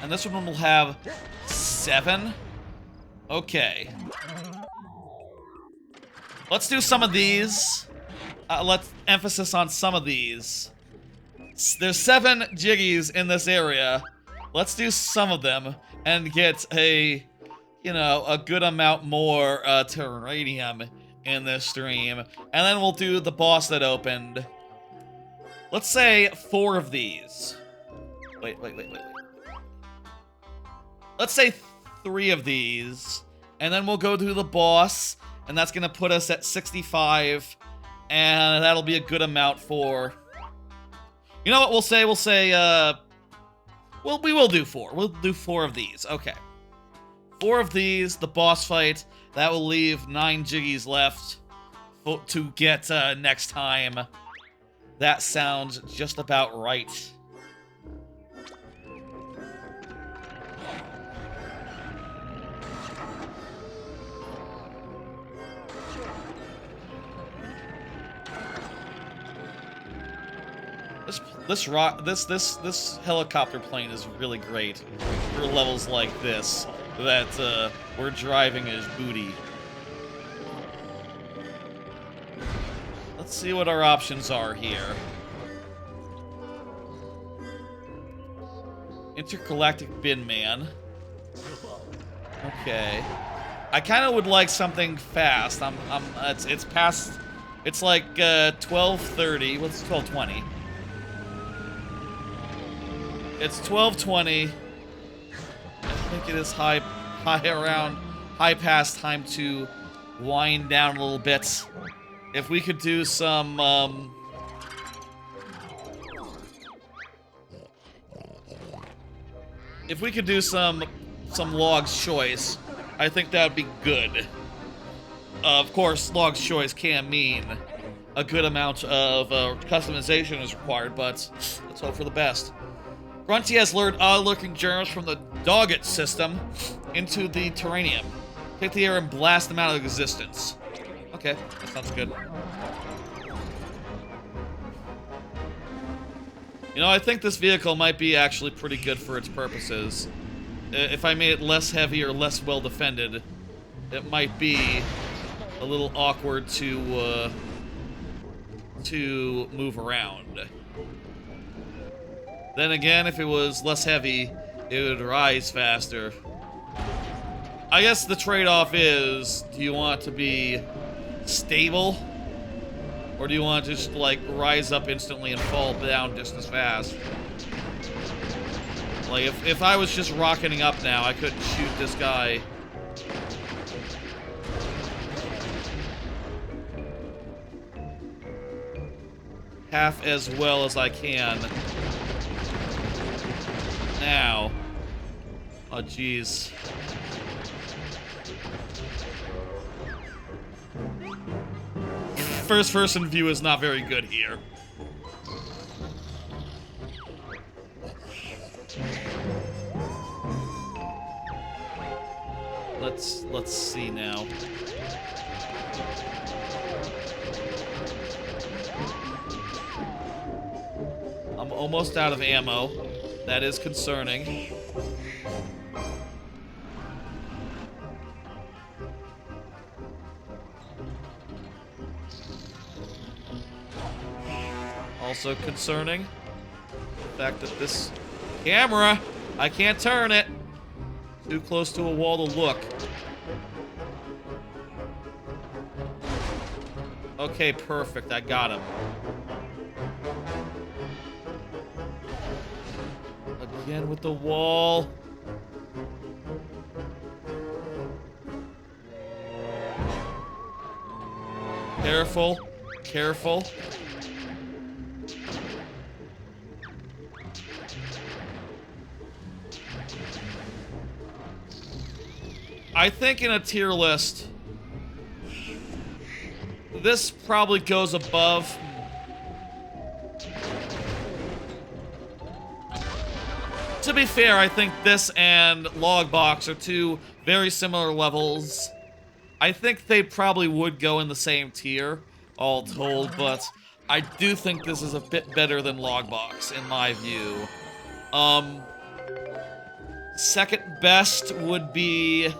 And this one will have 7. Okay. Let's do some of these. Let's emphasis on some of these. There's 7 jiggies in this area. Let's do some of them and get a, you know, a good amount more terrarium in this stream. And then we'll do the boss that opened. Let's say 4 of these. Wait. Let's say 3 of these. And then we'll go to the boss. And that's going to put us at 65. And that'll be a good amount for... You know what we'll say? We'll say, we will do 4. We'll do 4 of these. Okay. 4 of these, the boss fight. That will leave 9 jiggies left to get next time. That sounds just about right. This helicopter plane is really great for levels like this that we're driving as booty. Let's see what our options are here. Intergalactic Bin Man. Okay. I kind of would like something fast. It's past. It's like 12:30. What's 12:20? It's 12:20. I think it is high past time to wind down a little bit. If we could do some Log's Choice, I think that would be good. Of course, Log's Choice can mean a good amount of customization is required, but let's hope for the best. Grunty has lured odd-looking germs from the Doggett system into the Terrarium. Take the air and blast them out of existence. Okay, that sounds good. You know, I think this vehicle might be actually pretty good for its purposes. If I made it less heavy or less well-defended, it might be a little awkward to move around. Then again, if it was less heavy, it would rise faster. I guess the trade-off is, do you want to be stable? Or do you want to just, like, rise up instantly and fall down just as fast? Like, if I was just rocketing up now, I couldn't shoot this guy. Half as well as I can. Now. Oh, jeez. First-person view is not very good here. Let's see now. I'm almost out of ammo. That is concerning. Also concerning, the fact that this camera, I can't turn it. Too close to a wall to look. Okay, perfect. I got him. Again with the wall. Careful. Careful. I think in a tier list, this probably goes above. To be fair, I think this and Logbox are two very similar levels. I think they probably would go in the same tier, all told, but I do think this is a bit better than Logbox, in my view. Second best would be...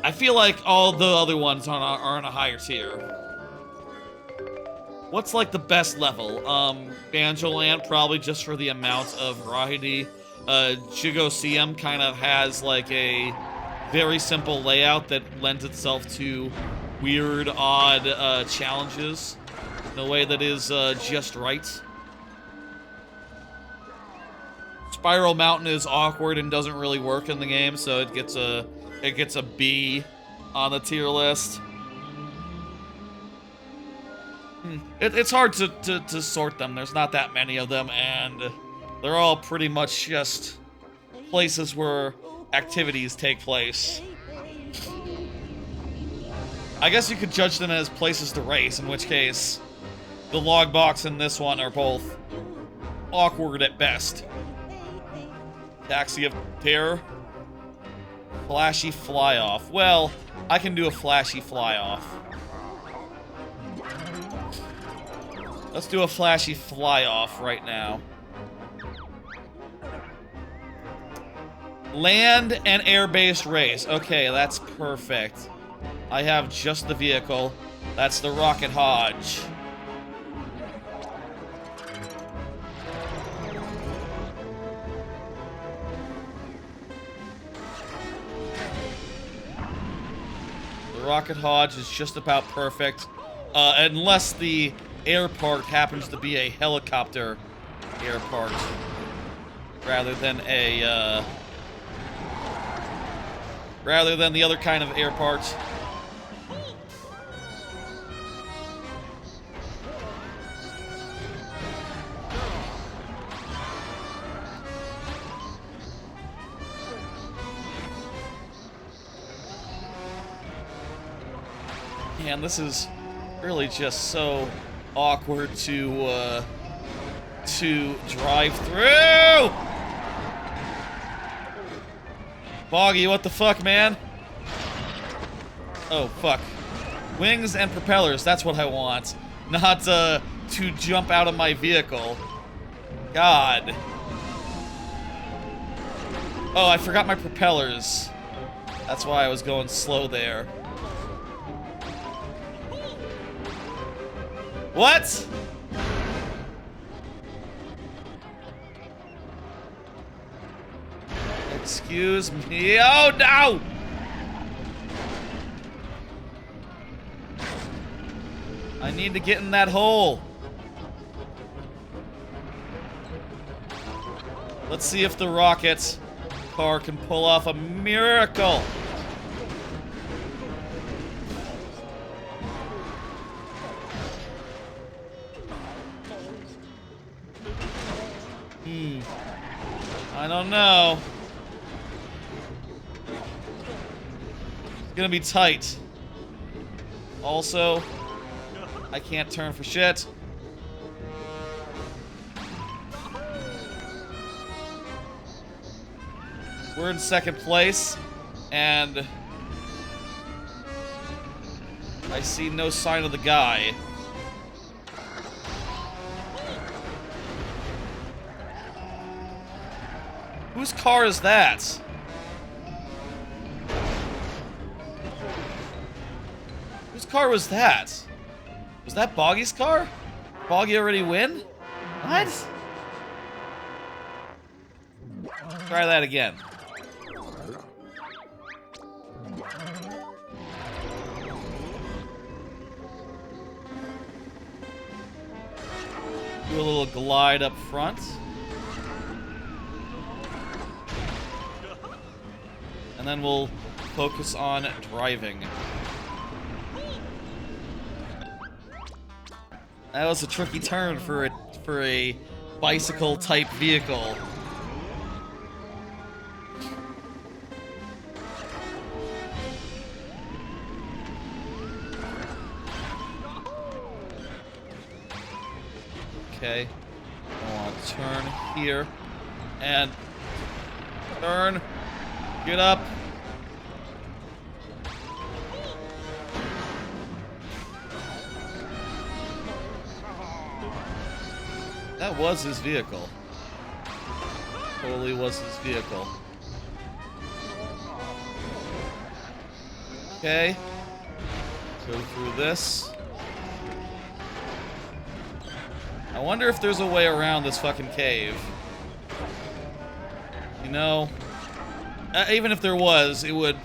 I feel like all the other ones are on a higher tier. What's like the best level? Banjo-Land, probably just for the amount of variety. Jiggoseum kind of has like a very simple layout that lends itself to weird, odd challenges in a way that is just right. Spiral Mountain is awkward and doesn't really work in the game, so it gets a B on the tier list. It's hard to sort them. There's not that many of them, and they're all pretty much just places where activities take place. I guess you could judge them as places to race, in which case the Logbox and this one are both awkward at best. Taxi of Terror. Flashy fly-off. Well, I can do a flashy fly-off. Let's do a flashy fly-off right now. Land and air-based race. Okay, that's perfect. I have just the vehicle. That's the Rocket Hodge. The Rocket Hodge is just about perfect. Unless the air part happens to be a helicopter air part rather than a rather than the other kind of air part. Man, this is really just so awkward to drive through. Boggy, what the fuck, man? Oh, fuck. Wings and propellers, that's what I want. Not, to jump out of my vehicle. God. Oh, I forgot my propellers. That's why I was going slow there. What? Excuse me. Oh, no! I need to get in that hole. Let's see if the rocket car can pull off a miracle. I don't know. It's gonna be tight. Also, I can't turn for shit. We're in second place, and I see no sign of the guy. Whose car is that? Whose car was that? Was that Boggy's car? Boggy already win? What? Try that again. do a little glide up front. And then we'll focus on driving. That was a tricky turn for a bicycle-type vehicle. Okay, I want to turn here and turn. Get up. That was his vehicle. Totally was his vehicle. Okay. Go through this. I wonder if there's a way around this fucking cave. You know, even if there was, it would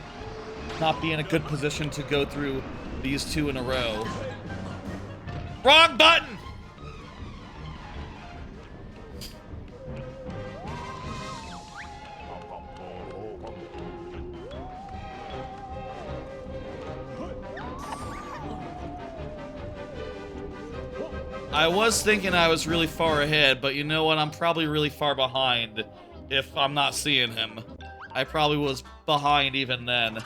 not be in a good position to go through these two in a row. Wrong button! I was thinking I was really far ahead, but you know what? I'm probably really far behind if I'm not seeing him. I probably was behind even then.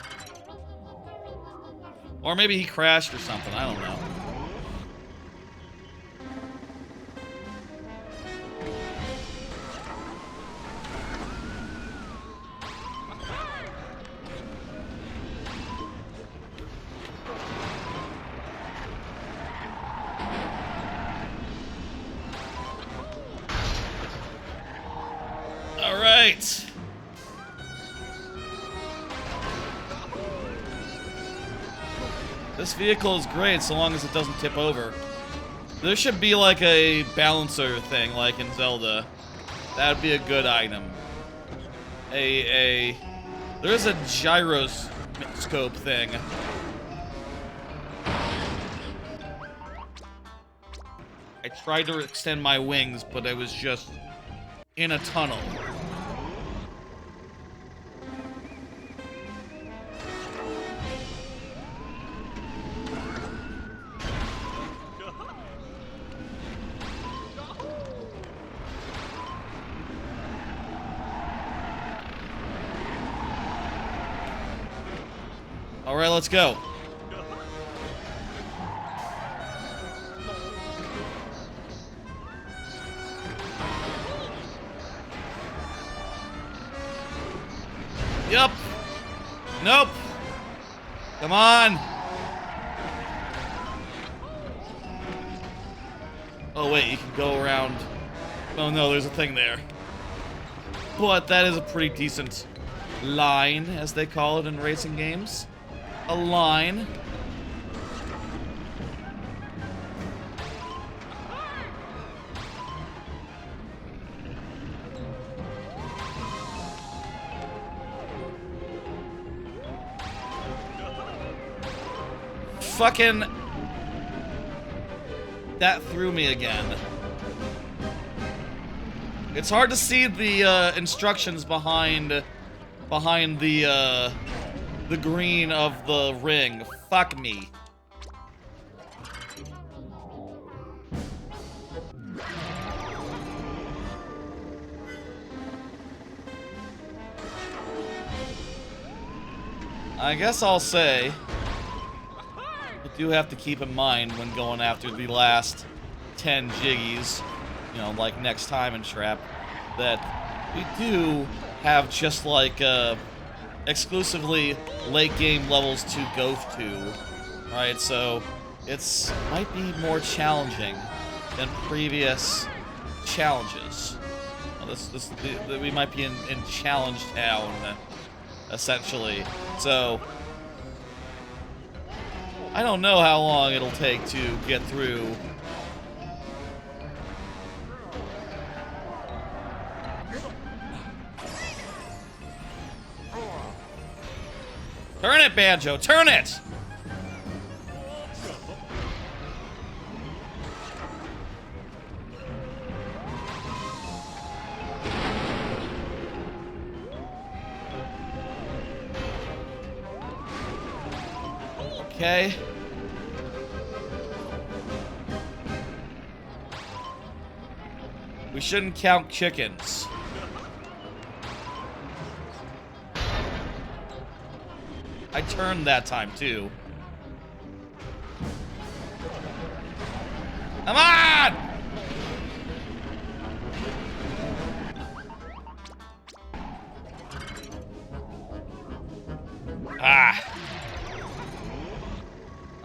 Or maybe he crashed or something, I don't know. Alright. This vehicle is great so long as it doesn't tip over. There should be like a balancer thing like in Zelda. That would be a good item. There's a gyroscope thing. I tried to extend my wings, but I was just in a tunnel. All right, let's go. Yup. Nope. Come on. Oh, wait, you can go around. Oh, no, there's a thing there. But that is a pretty decent line, as they call it in racing games. A line. Fucking... That threw me again. It's hard to see the instructions behind the green of the ring. Fuck me. I guess I'll say, you do have to keep in mind when going after the last 10 jiggies, you know, like next time in Trap, that we do have just like exclusively late game levels to go to, right? So it's might be more challenging than previous challenges. Well, we might be in Challenge Town, essentially. So I don't know how long it'll take to get through. Turn it, Banjo! Turn it! Okay. We shouldn't count chickens. I turned that time, too. Come on! Ah!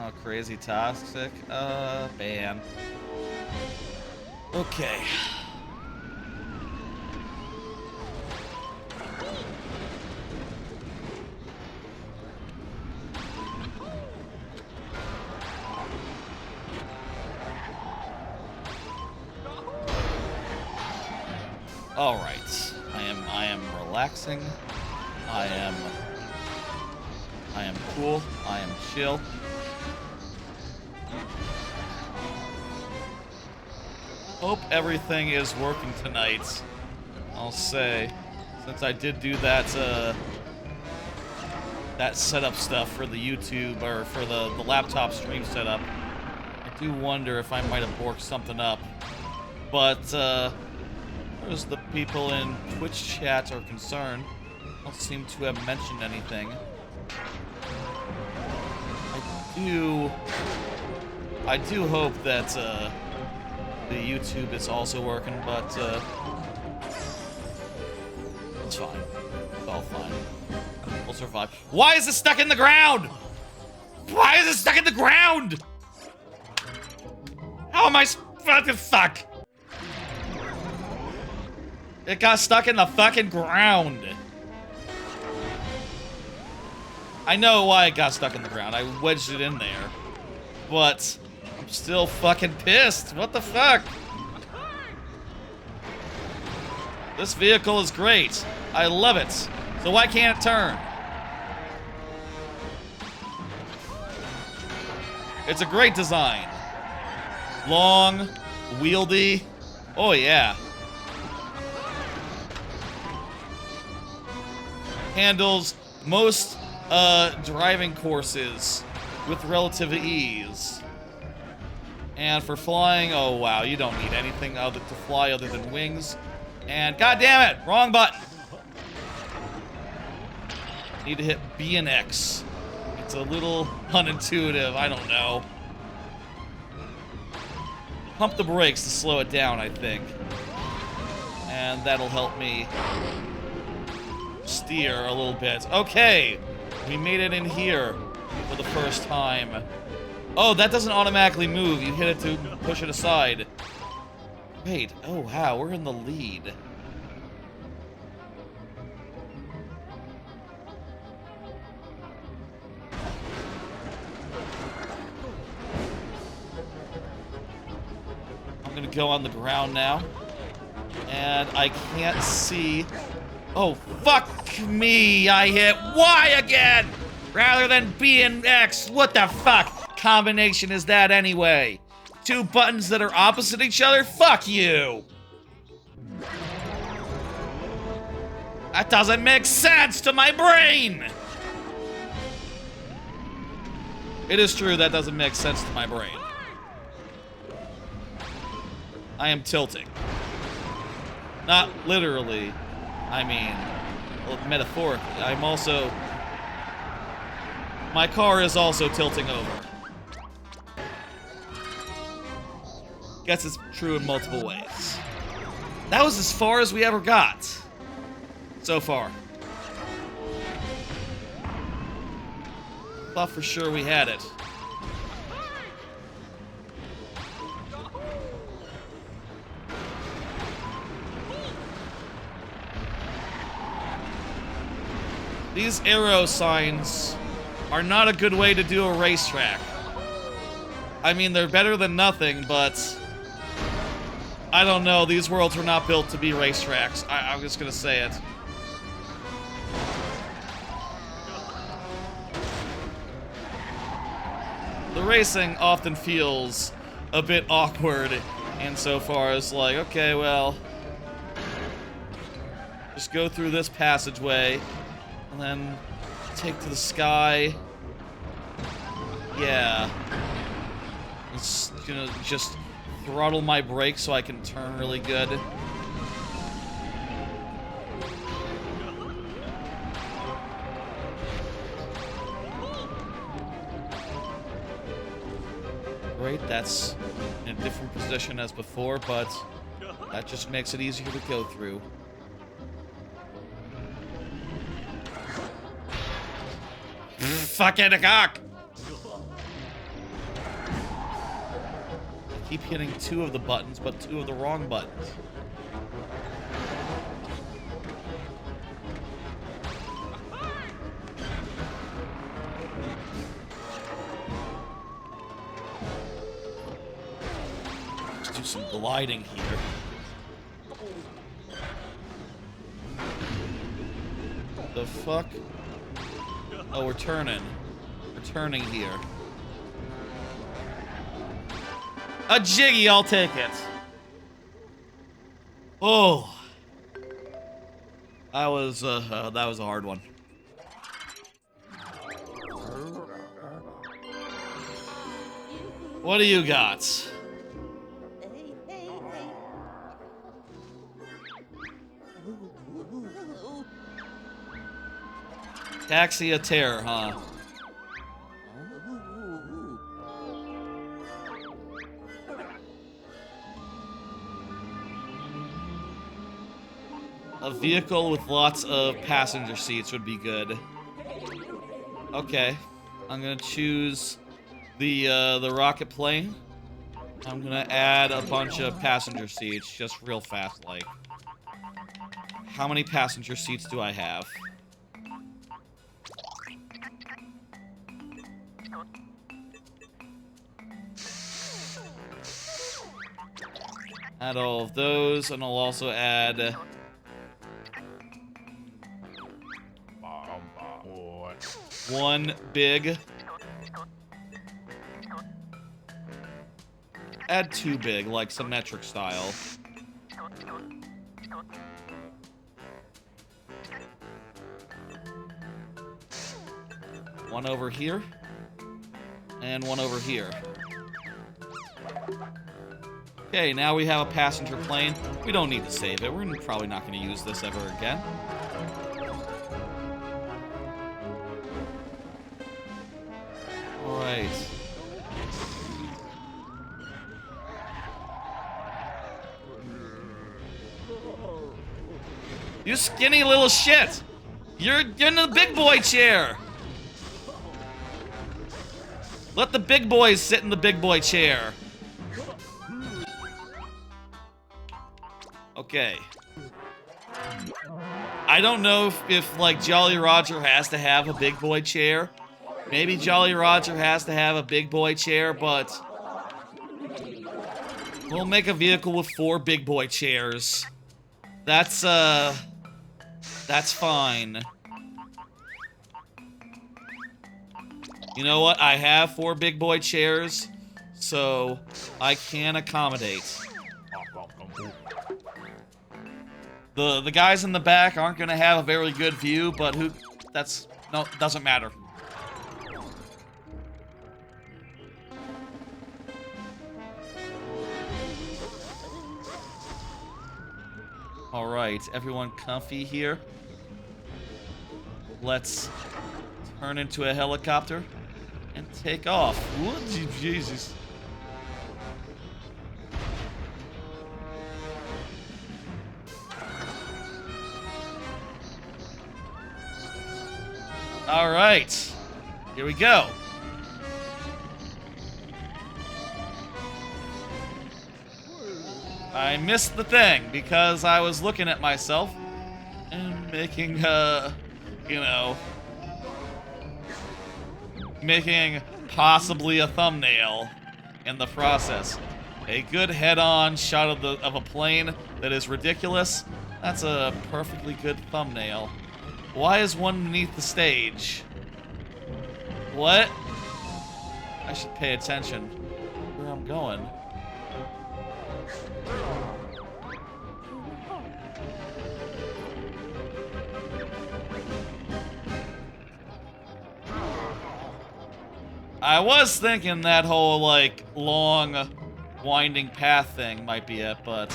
Oh, crazy toxic. Ban. Okay. All right. I am relaxing. I am cool. I am chill. Hope everything is working tonight. I'll say, since I did do that that setup stuff for the YouTube or for the laptop stream setup, I do wonder if I might have borked something up. But as the people in Twitch chat are concerned, don't seem to have mentioned anything. I do hope that the YouTube is also working, but it's fine. It's all fine. We'll survive. Why is it stuck in the ground? Why is it stuck in the ground? How am I fucking fuck? It got stuck in the fucking ground. I know why it got stuck in the ground. I wedged it in there. But I'm still fucking pissed. What the fuck? This vehicle is great. I love it. So why can't it turn? It's a great design. Long, wieldy. Oh yeah. Handles most driving courses with relative ease. And for flying, oh wow, you don't need anything to fly other than wings. And god damn it, wrong button. Need to hit B and X. It's a little unintuitive, I don't know. Pump the brakes to slow it down, I think. And that'll help me steer a little bit. Okay, we made it in here for the first time. Oh, that doesn't automatically move. You hit it to push it aside. Wait, oh wow, we're in the lead. I'm gonna go on the ground now. And I can't see. Oh, fuck me! I hit Y again! Rather than B and X. What the fuck combination is that anyway? Two buttons that are opposite each other? Fuck you! That doesn't make sense to my brain! It is true that doesn't make sense to my brain. I am tilting. Not literally. I mean, well, metaphorically. I'm also... My car is also tilting over. Guess it's true in multiple ways. That was as far as we ever got. So far. Thought for sure we had it. These arrow signs are not a good way to do a racetrack. I mean, they're better than nothing, but I don't know. These worlds were not built to be racetracks. I'm just gonna say it. The racing often feels a bit awkward insofar as like, okay, well, just go through this passageway and then take to the sky. Yeah. It's gonna just throttle my brakes so I can turn really good. Great, that's in a different position as before, but that just makes it easier to go through. Fucking cock! I keep hitting 2 of the buttons, but 2 of the wrong buttons. Let's do some gliding here. The fuck? Oh, we're turning. We're turning here. A jiggy, I'll take it. Oh. That was a hard one. What do you got? Taxi of Terror, huh? A vehicle with lots of passenger seats would be good. Okay. I'm gonna choose the rocket plane. I'm gonna add a bunch of passenger seats, just real fast, like. How many passenger seats do I have? Add all of those, and I'll also add one big. Add 2 big, like symmetric style. One over here, and one over here. Okay, now we have a passenger plane. We don't need to save it. We're probably not going to use this ever again. Alright. You skinny little shit! You're in the big boy chair! Let the big boys sit in the big boy chair. Okay. I don't know if like, Jolly Roger has to have a big boy chair. Maybe Jolly Roger has to have a big boy chair, but we'll make a vehicle with 4 big boy chairs. That's fine. You know what? I have 4 big boy chairs, so I can accommodate. The guys in the back aren't gonna have a very good view, but no, doesn't matter. Alright, everyone comfy here. Let's turn into a helicopter and take off. What? Jesus. Alright, here we go. I missed the thing because I was looking at myself and making, you know, making possibly a thumbnail in the process. A good head-on shot of a plane that is ridiculous. That's a perfectly good thumbnail. Why is one beneath the stage? What? I should pay attention where I'm going. I was thinking that whole, like, long, winding path thing might be it, but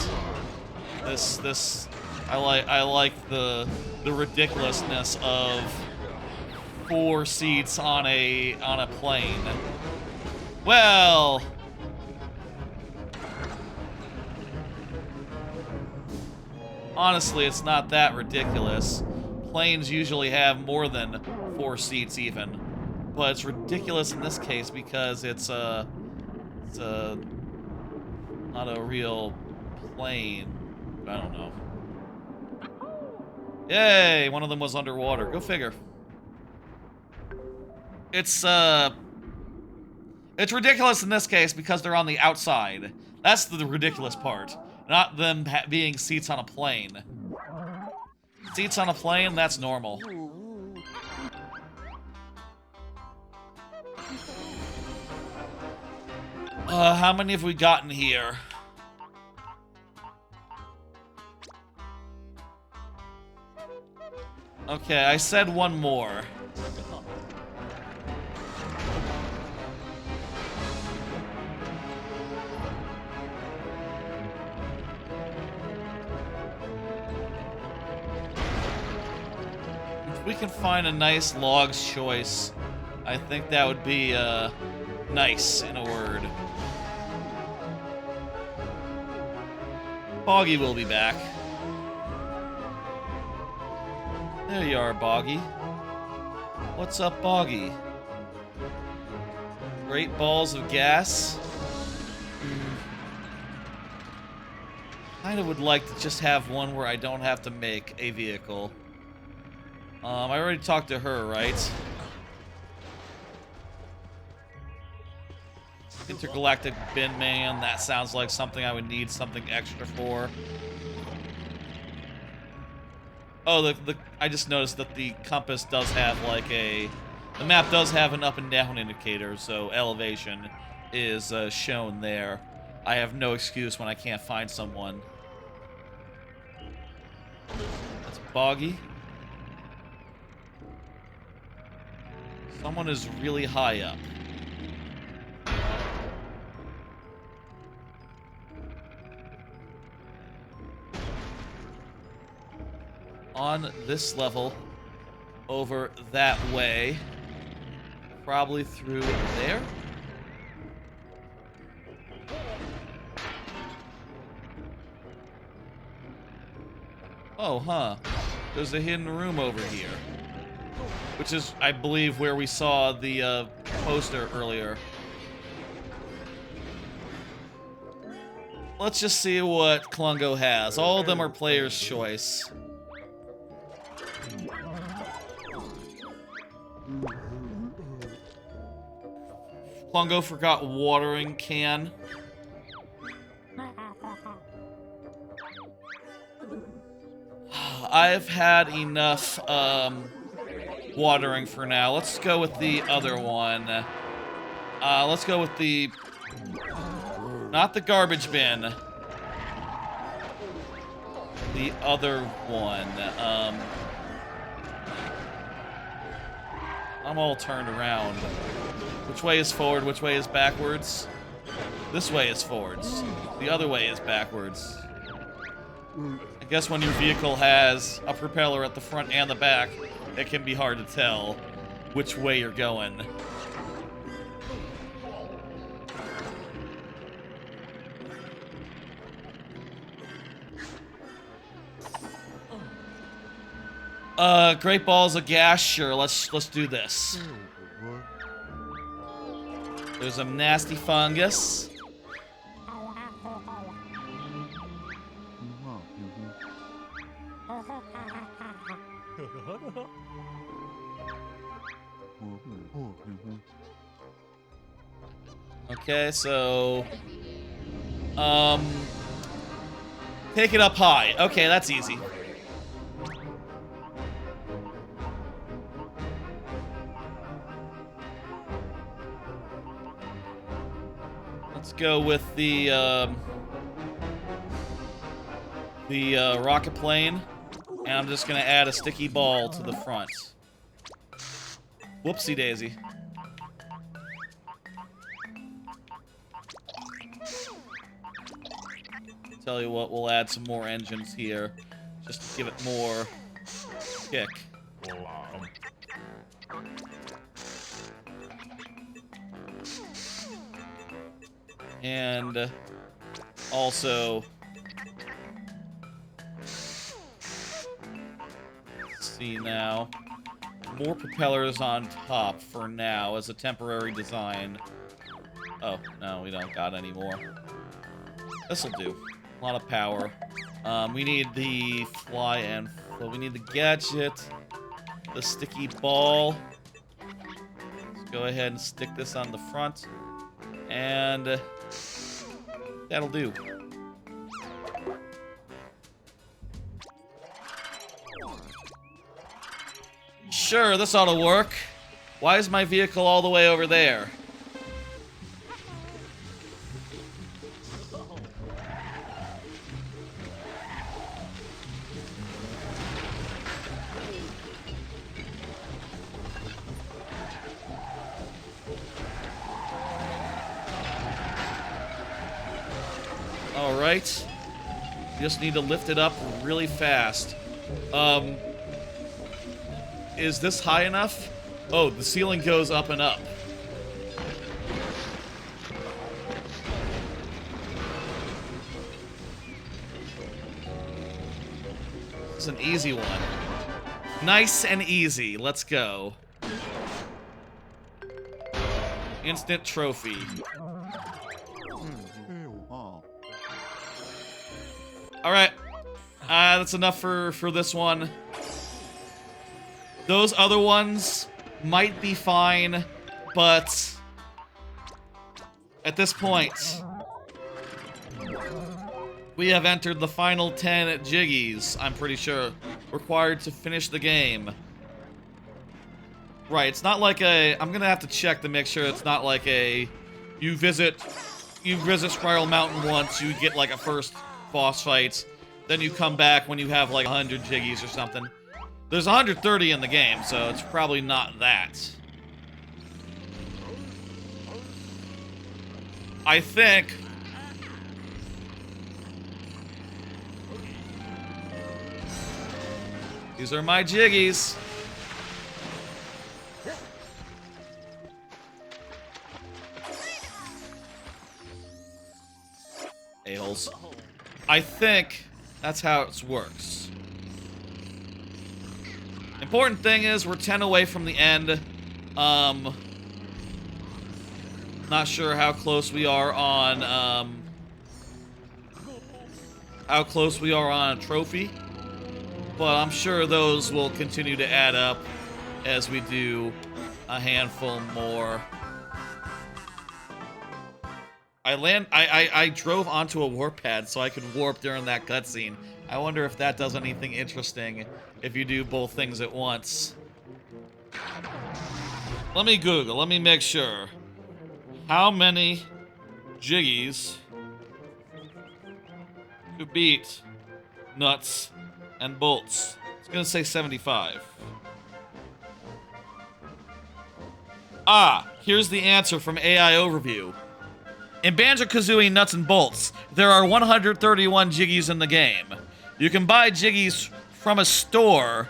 I like the ridiculousness of 4 seats on a plane. Well, honestly, it's not that ridiculous. Planes usually have more than 4 seats even. But it's ridiculous in this case because it's not a real plane. I don't know. Yay! One of them was underwater. Go figure. It's ridiculous in this case because they're on the outside. That's the ridiculous part. Not them being seats on a plane. Seats on a plane, that's normal. How many have we gotten here? Okay, I said one more. If we can find a nice log's choice, I think that would be, nice, in a word. Boggy will be back. There you are, Boggy. What's up, Boggy? Great balls of gas. Kinda would like to just have one where I don't have to make a vehicle. I already talked to her, right? Intergalactic bin man, that sounds like something I would need something extra for. Oh, I just noticed that the compass does have like the map does have an up and down indicator, so elevation is shown there. I have no excuse when I can't find someone. That's Boggy. Someone is really high up. On this level, over that way, probably through there. Oh, huh. There's a hidden room over here, which is, I believe, where we saw the poster earlier. Let's just see what Klungo has. All of them are player's choice. Klungo forgot watering can. I've had enough watering for now. Let's go with the other one. Let's go with the... Not the garbage bin. The other one. I'm all turned around. Which way is forward? Which way is backwards? This way is forwards. The other way is backwards. I guess when your vehicle has a propeller at the front and the back, it can be hard to tell which way you're going. Great balls of gas, sure, let's do this. There's a nasty fungus. Okay, so... Take it up high. Okay, that's easy. Let's go with the rocket plane, and I'm just gonna add a sticky ball to the front. Whoopsie daisy. Tell you what, we'll add some more engines here, just to give it more kick. And also, let's see now, more propellers on top for now as a temporary design. Oh, no, we don't got any more. This'll do. A lot of power. We need the fly and... Well, we need the gadget. The sticky ball. Let's go ahead and stick this on the front. And... that'll do. Sure, this ought to work. Why is my vehicle all the way over there? Alright. You just need to lift it up really fast. Is this high enough? Oh, the ceiling goes up and up. This is an easy one. Nice and easy. Let's go. Instant trophy. Alright. That's enough for this one. Those other ones might be fine, but at this point, we have entered the final 10 jiggies, I'm pretty sure, required to finish the game. Right, it's not like a... I'm gonna have to check to make sure it's not like a... You visit Spiral Mountain once, you get like a first boss fight, then you come back when you have like 100 jiggies or something. There's 130 in the game, so it's probably not that. I think... These are my jiggies. A-holes. I think that's how it works. Important thing is we're 10 away from the end. Not sure how close we are on a trophy, but I'm sure those will continue to add up as we do a handful more. I drove onto a warp pad so I could warp during that cutscene. I wonder if that does anything interesting if you do both things at once. Let me Google, let me make sure. How many jiggies to beat nuts and bolts? It's gonna say 75. Ah, here's the answer from AI Overview. In Banjo-Kazooie Nuts and Bolts, there are 131 jiggies in the game. You can buy jiggies from a store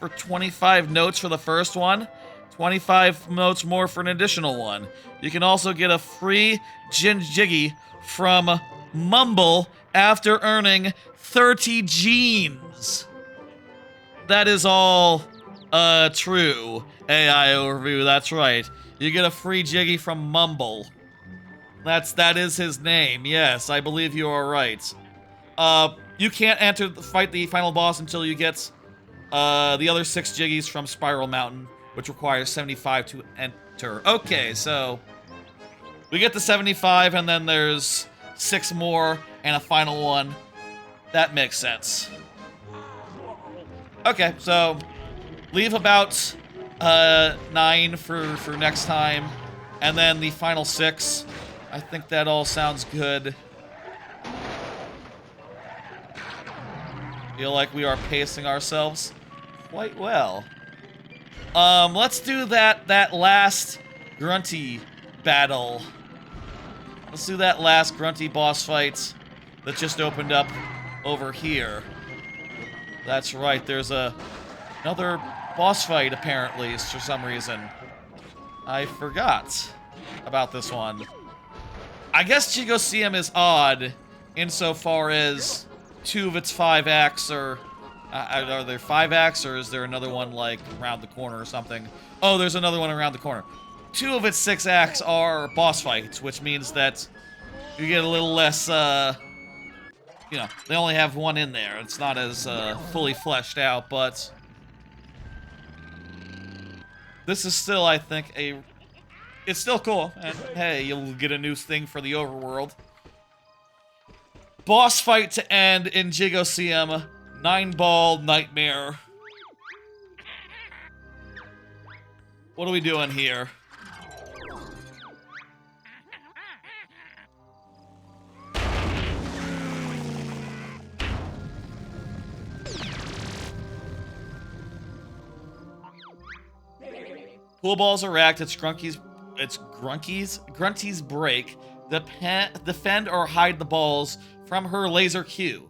for 25 notes for the first one, 25 notes more for an additional one. You can also get a free jiggy from Mumble after earning 30 genes. That is all true, AI Overview, that's right. You get a free jiggy from Mumble. That is his name, yes, I believe you are right. You can't fight the final boss until you get the other 6 jiggies from Spiral Mountain, which requires 75 to enter. Okay, so we get the 75, and then there's 6 more and a final one. That makes sense. Okay, so leave about 9 for next time, and then the final 6. I think that all sounds good. Feel like we are pacing ourselves quite well. Let's do that last grunty battle. Let's do that last grunty boss fight. that just opened up over here. That's right, there's another boss fight, apparently, for some reason. I forgot about this one. I guess Jiggoseum is odd insofar as 2 of its 5 acts are there 5 acts, or is there another one, like, around the corner or something? Oh, there's another one around the corner. 2 of its 6 acts are boss fights, which means that you get a little less, you know, they only have 1 in there. It's not as, fully fleshed out, but this is still, I think, it's still cool, and hey, you'll get a new thing for the overworld. Boss fight to end in Jiggoseum, 9-ball nightmare. What are we doing here? Pool balls are racked. Grunty's break. Defend or hide the balls from her laser cue.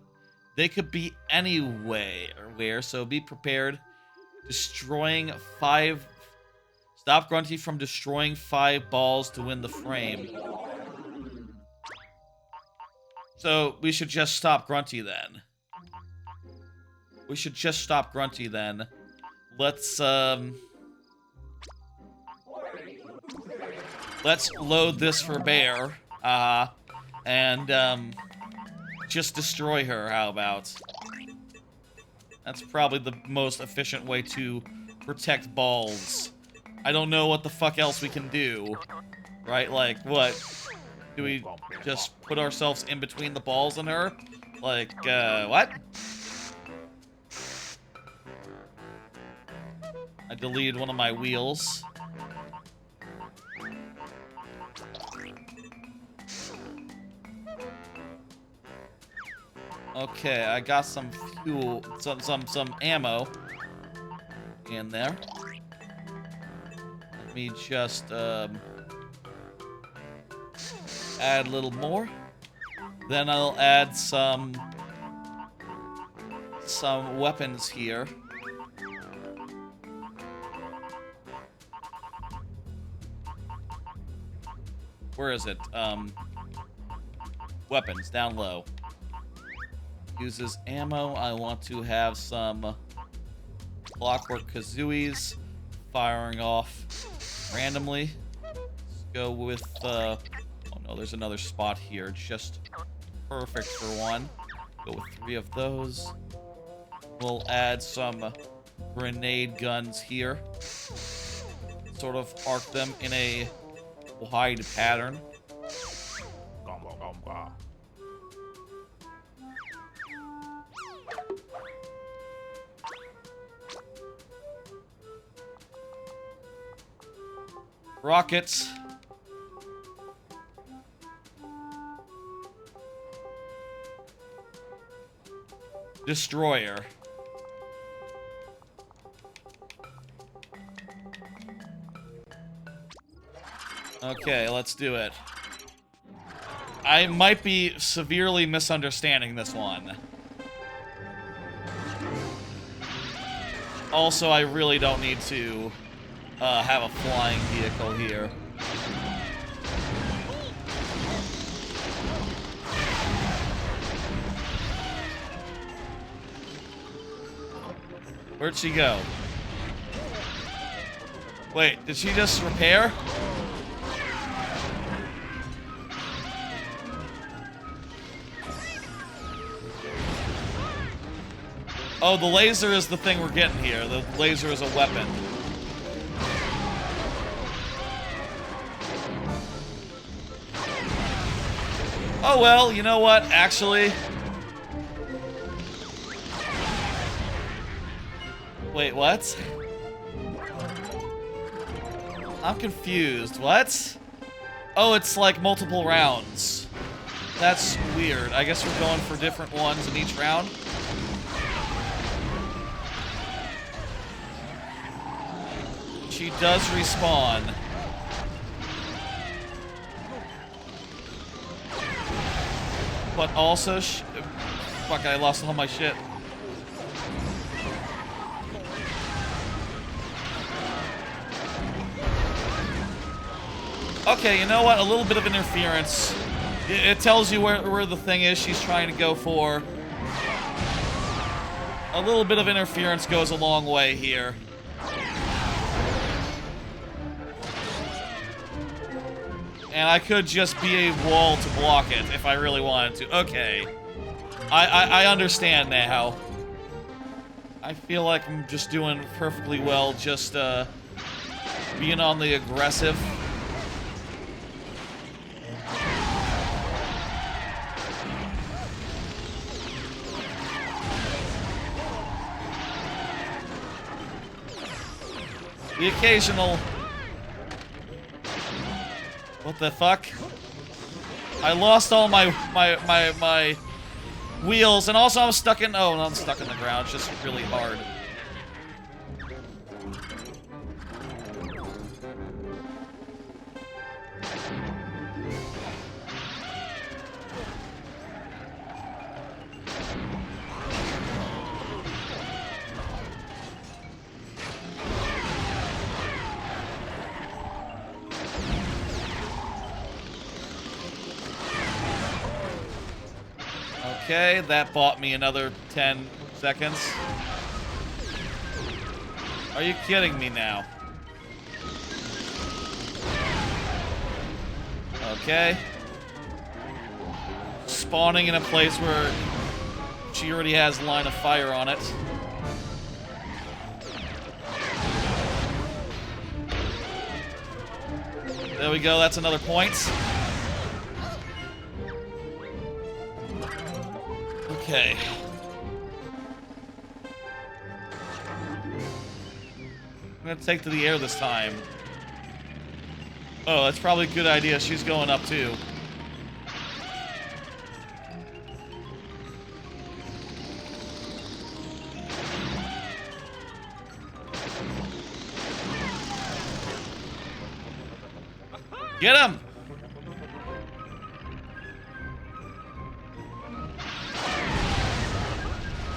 They could be anywhere, so be prepared. Destroying 5. Stop Grunty from destroying 5 balls to win the frame. So we should just stop Grunty then. Let's load this for Bear, and just destroy her, how about? That's probably the most efficient way to protect balls. I don't know what the fuck else we can do, right? Like, what? Do we just put ourselves in between the balls and her? Like, what? I deleted one of my wheels. Okay, I got some fuel, some ammo in there. Let me just add a little more. Then I'll add some weapons here. Where is it? Weapons, down low. Uses ammo. I want to have some clockwork kazooies firing off randomly. Let's go with, oh no, there's another spot here. Just perfect for 1. Go with 3 of those. We'll add some grenade guns here. Sort of arc them in a wide pattern. Rockets. Destroyer. Okay, let's do it. I might be severely misunderstanding this one. Also, I really don't need to have a flying vehicle here. Where'd she go? Wait, did she just repair? Oh, the laser is the thing we're getting here. The laser is a weapon. Oh well, you know what? Actually... Wait, what? I'm confused. What? Oh, it's like multiple rounds. That's weird. I guess we're going for different ones in each round. She does respawn. but also... Fuck, I lost all my shit. Okay, you know what? A little bit of interference. It tells you where the thing is she's trying to go for. A little bit of interference goes a long way here. And I could just be a wall to block it if I really wanted to. Okay. I understand now. I feel like I'm just doing perfectly well, just being on the aggressive. The occasional... What the fuck? I lost all my wheels, and also I'm stuck in... Oh, no, I'm stuck in the ground. It's just really hard. Okay, that bought me another 10 seconds. Are you kidding me now? Okay. Spawning in a place where she already has line of fire on it. There we go, that's another point. Okay. I'm gonna take to the air this time. Oh, that's probably a good idea. She's going up too. Get him!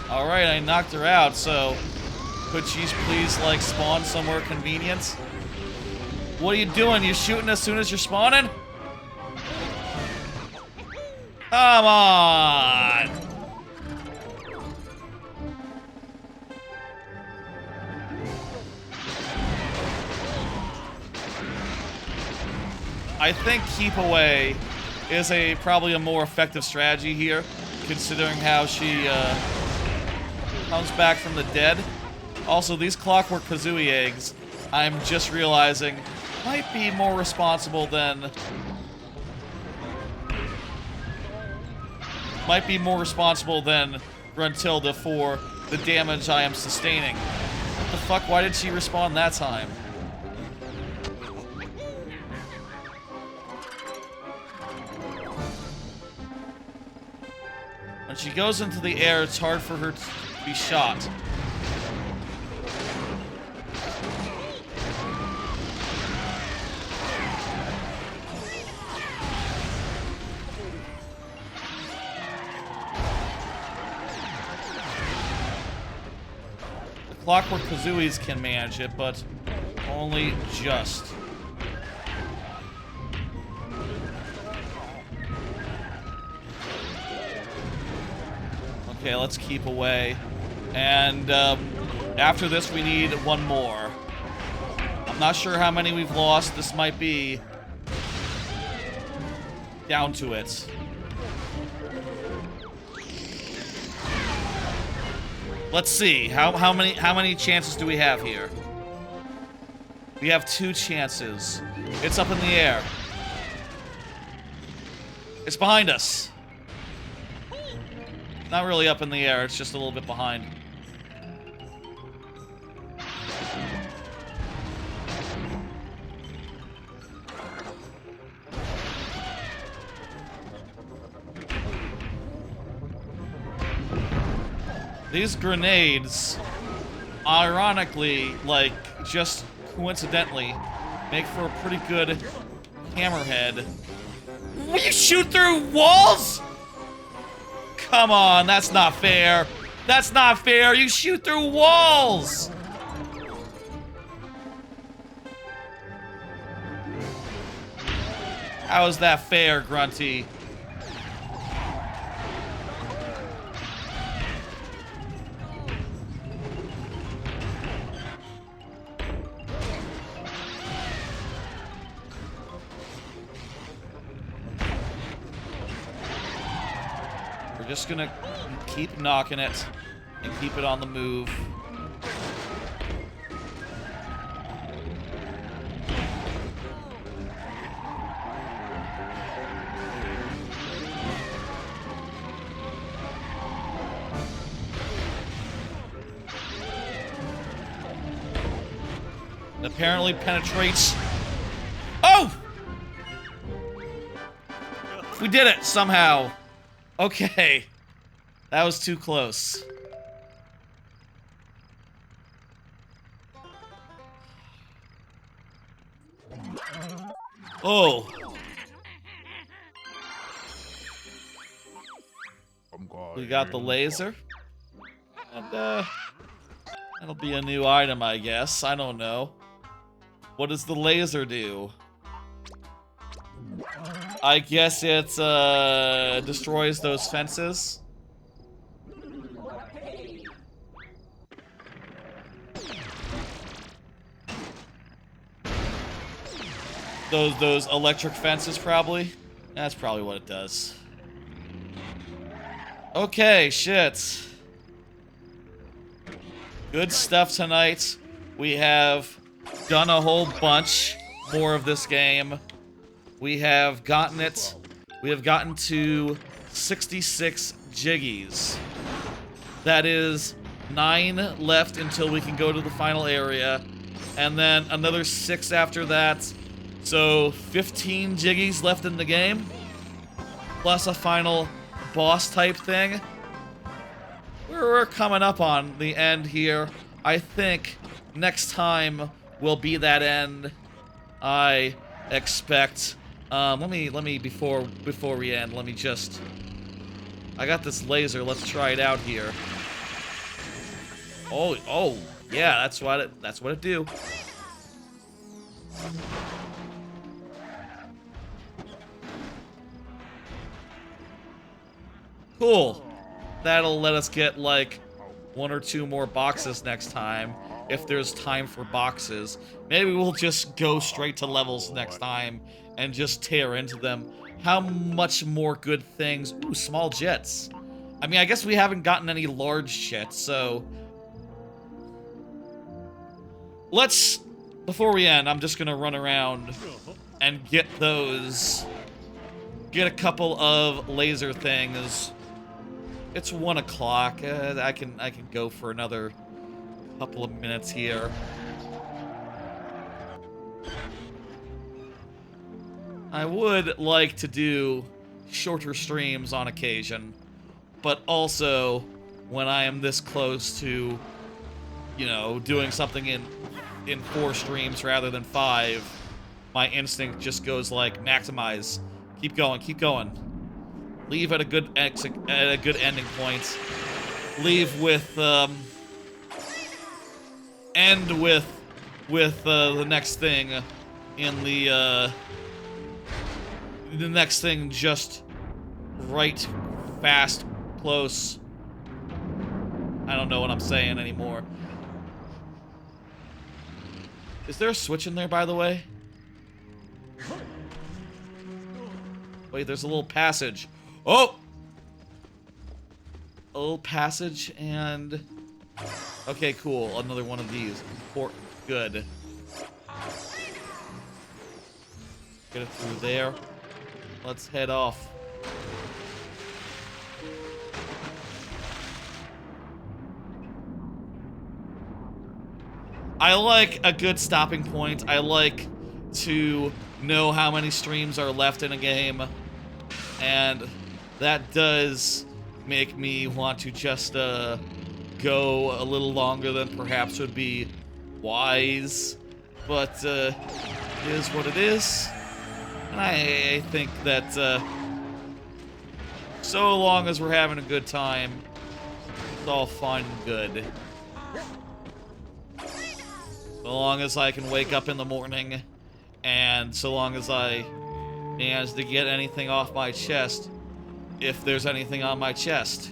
Alright, I knocked her out, so could she please, like, spawn somewhere convenient? What are you doing? You shooting as soon as you're spawning? Come on! I think keep away is probably a more effective strategy here, considering how she, comes back from the dead. Also, these Clockwork Kazooie eggs, I'm just realizing, might be more responsible than... Gruntilda for the damage I am sustaining. What the fuck? Why did she respawn that time? When she goes into the air, it's hard for her to be shot. The Clockwork Kazooies can manage it, but only just. Okay, let's keep away. And after this, we need one more. I'm not sure how many we've lost. This might be down to it. Let's see. How many chances do we have here? We have 2 chances. It's up in the air. It's behind us. Not really up in the air, it's just a little bit behind. These grenades, ironically, like, just coincidentally, make for a pretty good hammerhead. Will you shoot through walls? come on, that's not fair. That's not fair. You shoot through walls. How is that fair, Grunty? We're just gonna keep knocking it and keep it on the move. It apparently penetrates. Oh! We did it somehow. Okay. That was too close. Oh. We got the laser. And, that'll be a new item, I guess. I don't know. What does the laser do? I guess it, destroys those fences. Those electric fences, probably. That's probably what it does. Okay, shit. Good stuff tonight. We have done a whole bunch more of this game. We have gotten it. We have gotten to 66 jiggies. That is 9 left until we can go to the final area. And then another 6 after that. So 15 jiggies left in the game. Plus a final boss type thing. We're coming up on the end here. I think next time will be that end. I expect. Let me before we end, let me just. I got this laser. Let's try it out here. Oh, yeah, that's what it do. Cool. That'll let us get like 1 or 2 more boxes next time, if there's time for boxes. Maybe we'll just go straight to levels next time and just tear into them. How much more good things? Ooh, small jets. I mean, I guess we haven't gotten any large jets, so let's, before we end, I'm just gonna run around and get those, get a couple of laser things. It's 1 o'clock. I can go for another couple of minutes here. I would like to do shorter streams on occasion, but also when I am this close to, you know, doing something in 4 streams rather than 5, my instinct just goes like maximize, keep going, keep going. Leave at a good ending point. Leave with end with the next thing in the next thing just right, fast, close. I don't know what I'm saying anymore. Is there a switch in there, by the way? Wait, there's a little passage. Oh! A little passage and... Okay, cool. Another one of these. Important. Good. Get it through there. Let's head off. I like a good stopping point. I like to know how many streams are left in a game. And that does make me want to just go a little longer than perhaps would be wise. But it is what it is. And I think that So long as we're having a good time, it's all fine and good. So long as I can wake up in the morning, and so long as I manage to get anything off my chest, if there's anything on my chest.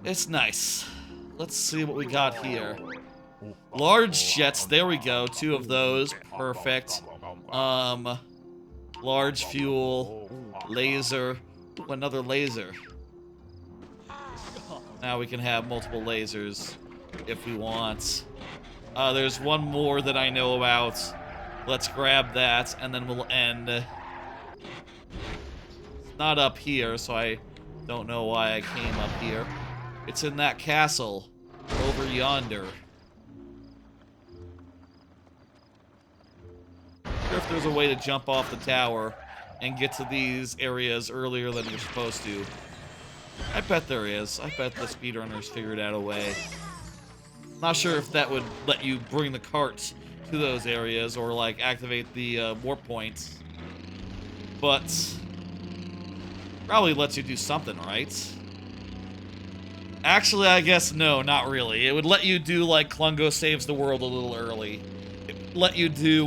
It's nice. Let's see what we got here. Large jets, there we go. 2 of those, perfect. Large fuel, laser, ooh, another laser. Now we can have multiple lasers if we want. There's one more that I know about. Let's grab that, and then we'll end. It's not up here, so I don't know why I came up here. It's in that castle over yonder. I wonder if there's a way to jump off the tower and get to these areas earlier than you're supposed to. I bet there is. I bet the speedrunners figured out a way. Not sure if that would let you bring the cart to those areas or, like, activate the warp points. But probably lets you do something, right? Actually, I guess no, not really. It would let you do, like, Klungo Saves the World a little early. It would let you do,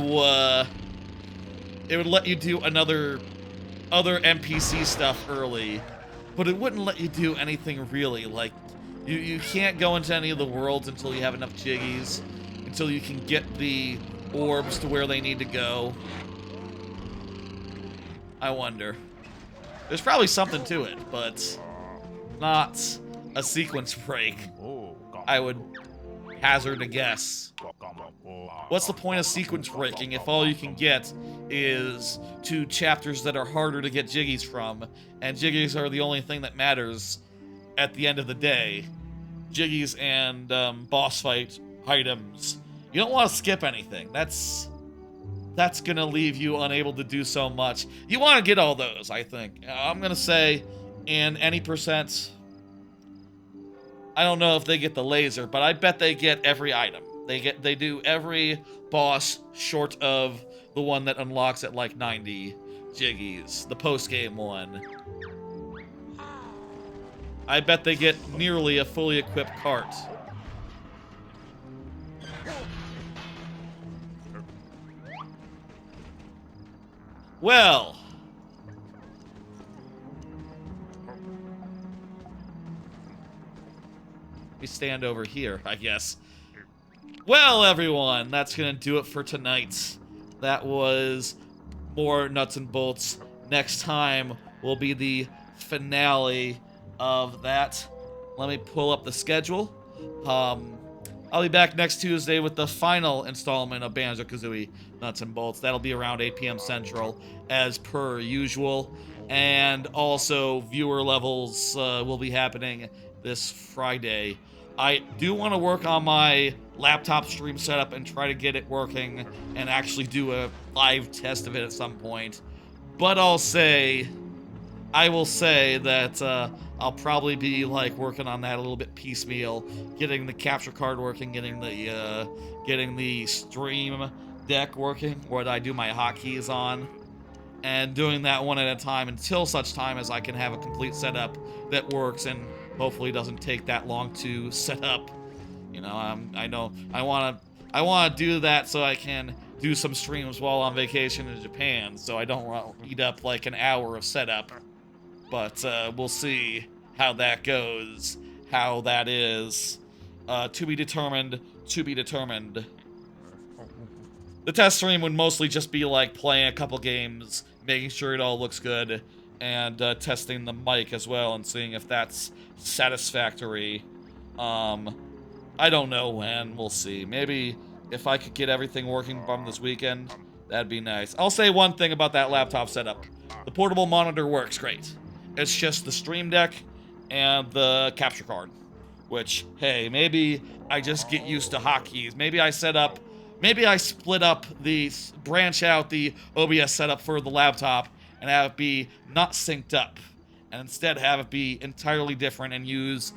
other NPC stuff early. But it wouldn't let you do anything really. Like, you can't go into any of the worlds until you have enough jiggies. Until you can get the orbs to where they need to go. I wonder. There's probably something to it, but not a sequence break. I would hazard a guess. What's the point of sequence breaking if all you can get is 2 chapters that are harder to get jiggies from, and jiggies are the only thing that matters at the end of the day. Jiggies and boss fight items. You don't want to skip anything. That's gonna leave you unable to do so much. You want to get all those, I think. I'm gonna say in any percent. I don't know if they get the laser, but I bet they get every item. They do every boss short of the one that unlocks at like 90 jiggies, the post-game one. I bet they get nearly a fully equipped cart. Well, we stand over here, I guess. Well, everyone, that's gonna do it for tonight. That was more nuts and bolts. Next time will be the finale of that. Let me pull up the schedule. I'll be back next Tuesday with the final installment of Banjo-Kazooie Nuts and Bolts. That'll be around 8 p.m. Central, as per usual. And also, viewer levels will be happening this Friday. I do want to work on my laptop stream setup and try to get it working and actually do a live test of it at some point. But I will say that I'll probably be like working on that a little bit piecemeal, getting the capture card working, getting the stream deck working, where I do my hotkeys on, and doing that one at a time until such time as I can have a complete setup that works and hopefully doesn't take that long to set up. You know, I know I want to do that so I can do some streams while on vacation in Japan, so I don't want to eat up like an hour of setup. But we'll see how that goes, how that is. To be determined, to be determined. The test stream would mostly just be like playing a couple games, making sure it all looks good, and testing the mic as well and seeing if that's satisfactory. I don't know when, we'll see. Maybe if I could get everything working from this weekend, that'd be nice. I'll say one thing about that laptop setup. The portable monitor works great. It's just the stream deck and the capture card, which, hey, maybe I just get used to hotkeys. Maybe I split up branch out the OBS setup for the laptop and have it be not synced up, and instead have it be entirely different and use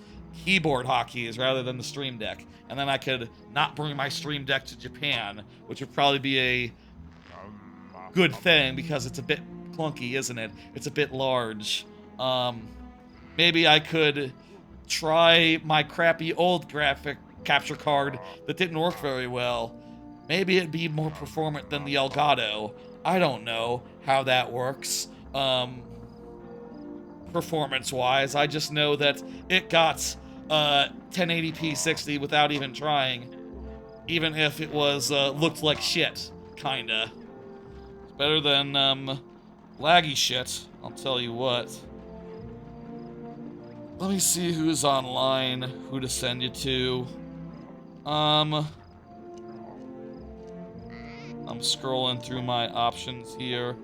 keyboard hotkeys rather than the Stream Deck. And then I could not bring my Stream Deck to Japan, which would probably be a good thing because it's a bit clunky, isn't it? It's a bit large. Maybe I could try my crappy old graphic capture card that didn't work very well. Maybe it'd be more performant than the Elgato. I don't know how that works, performance-wise. I just know that it got 1080p 60 without even trying, even if it was looked like shit, kinda. It's better than laggy shit, I'll tell you what. Let me see who's online, who to send you to. I'm scrolling through my options here.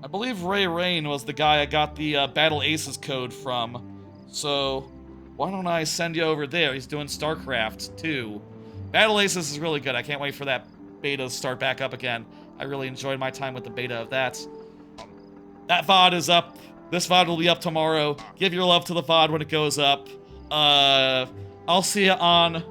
I believe Ray Rain was the guy I got the Battle Aces code from. So, why don't I send you over there? He's doing StarCraft, too. Battle Aces is really good. I can't wait for that beta to start back up again. I really enjoyed my time with the beta of that. That VOD is up. This VOD will be up tomorrow. Give your love to the VOD when it goes up. I'll see you on...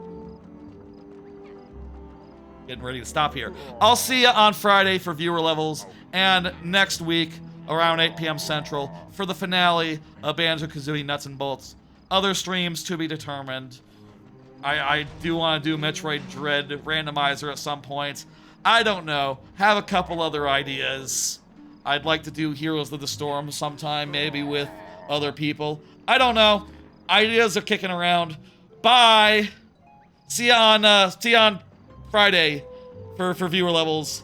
Getting ready to stop here. I'll see you on Friday for viewer levels, and next week, around 8 p.m. Central, for the finale of Banjo-Kazooie Nuts and Bolts. Other streams to be determined. I do want to do Metroid Dread Randomizer at some point. I don't know. Have a couple other ideas. I'd like to do Heroes of the Storm sometime, maybe with other people. I don't know. Ideas are kicking around. Bye! See you on Friday for viewer levels.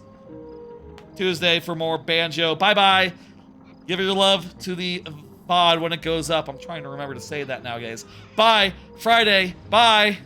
Tuesday for more Banjo. Bye-bye. Give your love to the VOD when it goes up. I'm trying to remember to say that now, guys. Bye. Friday. Bye.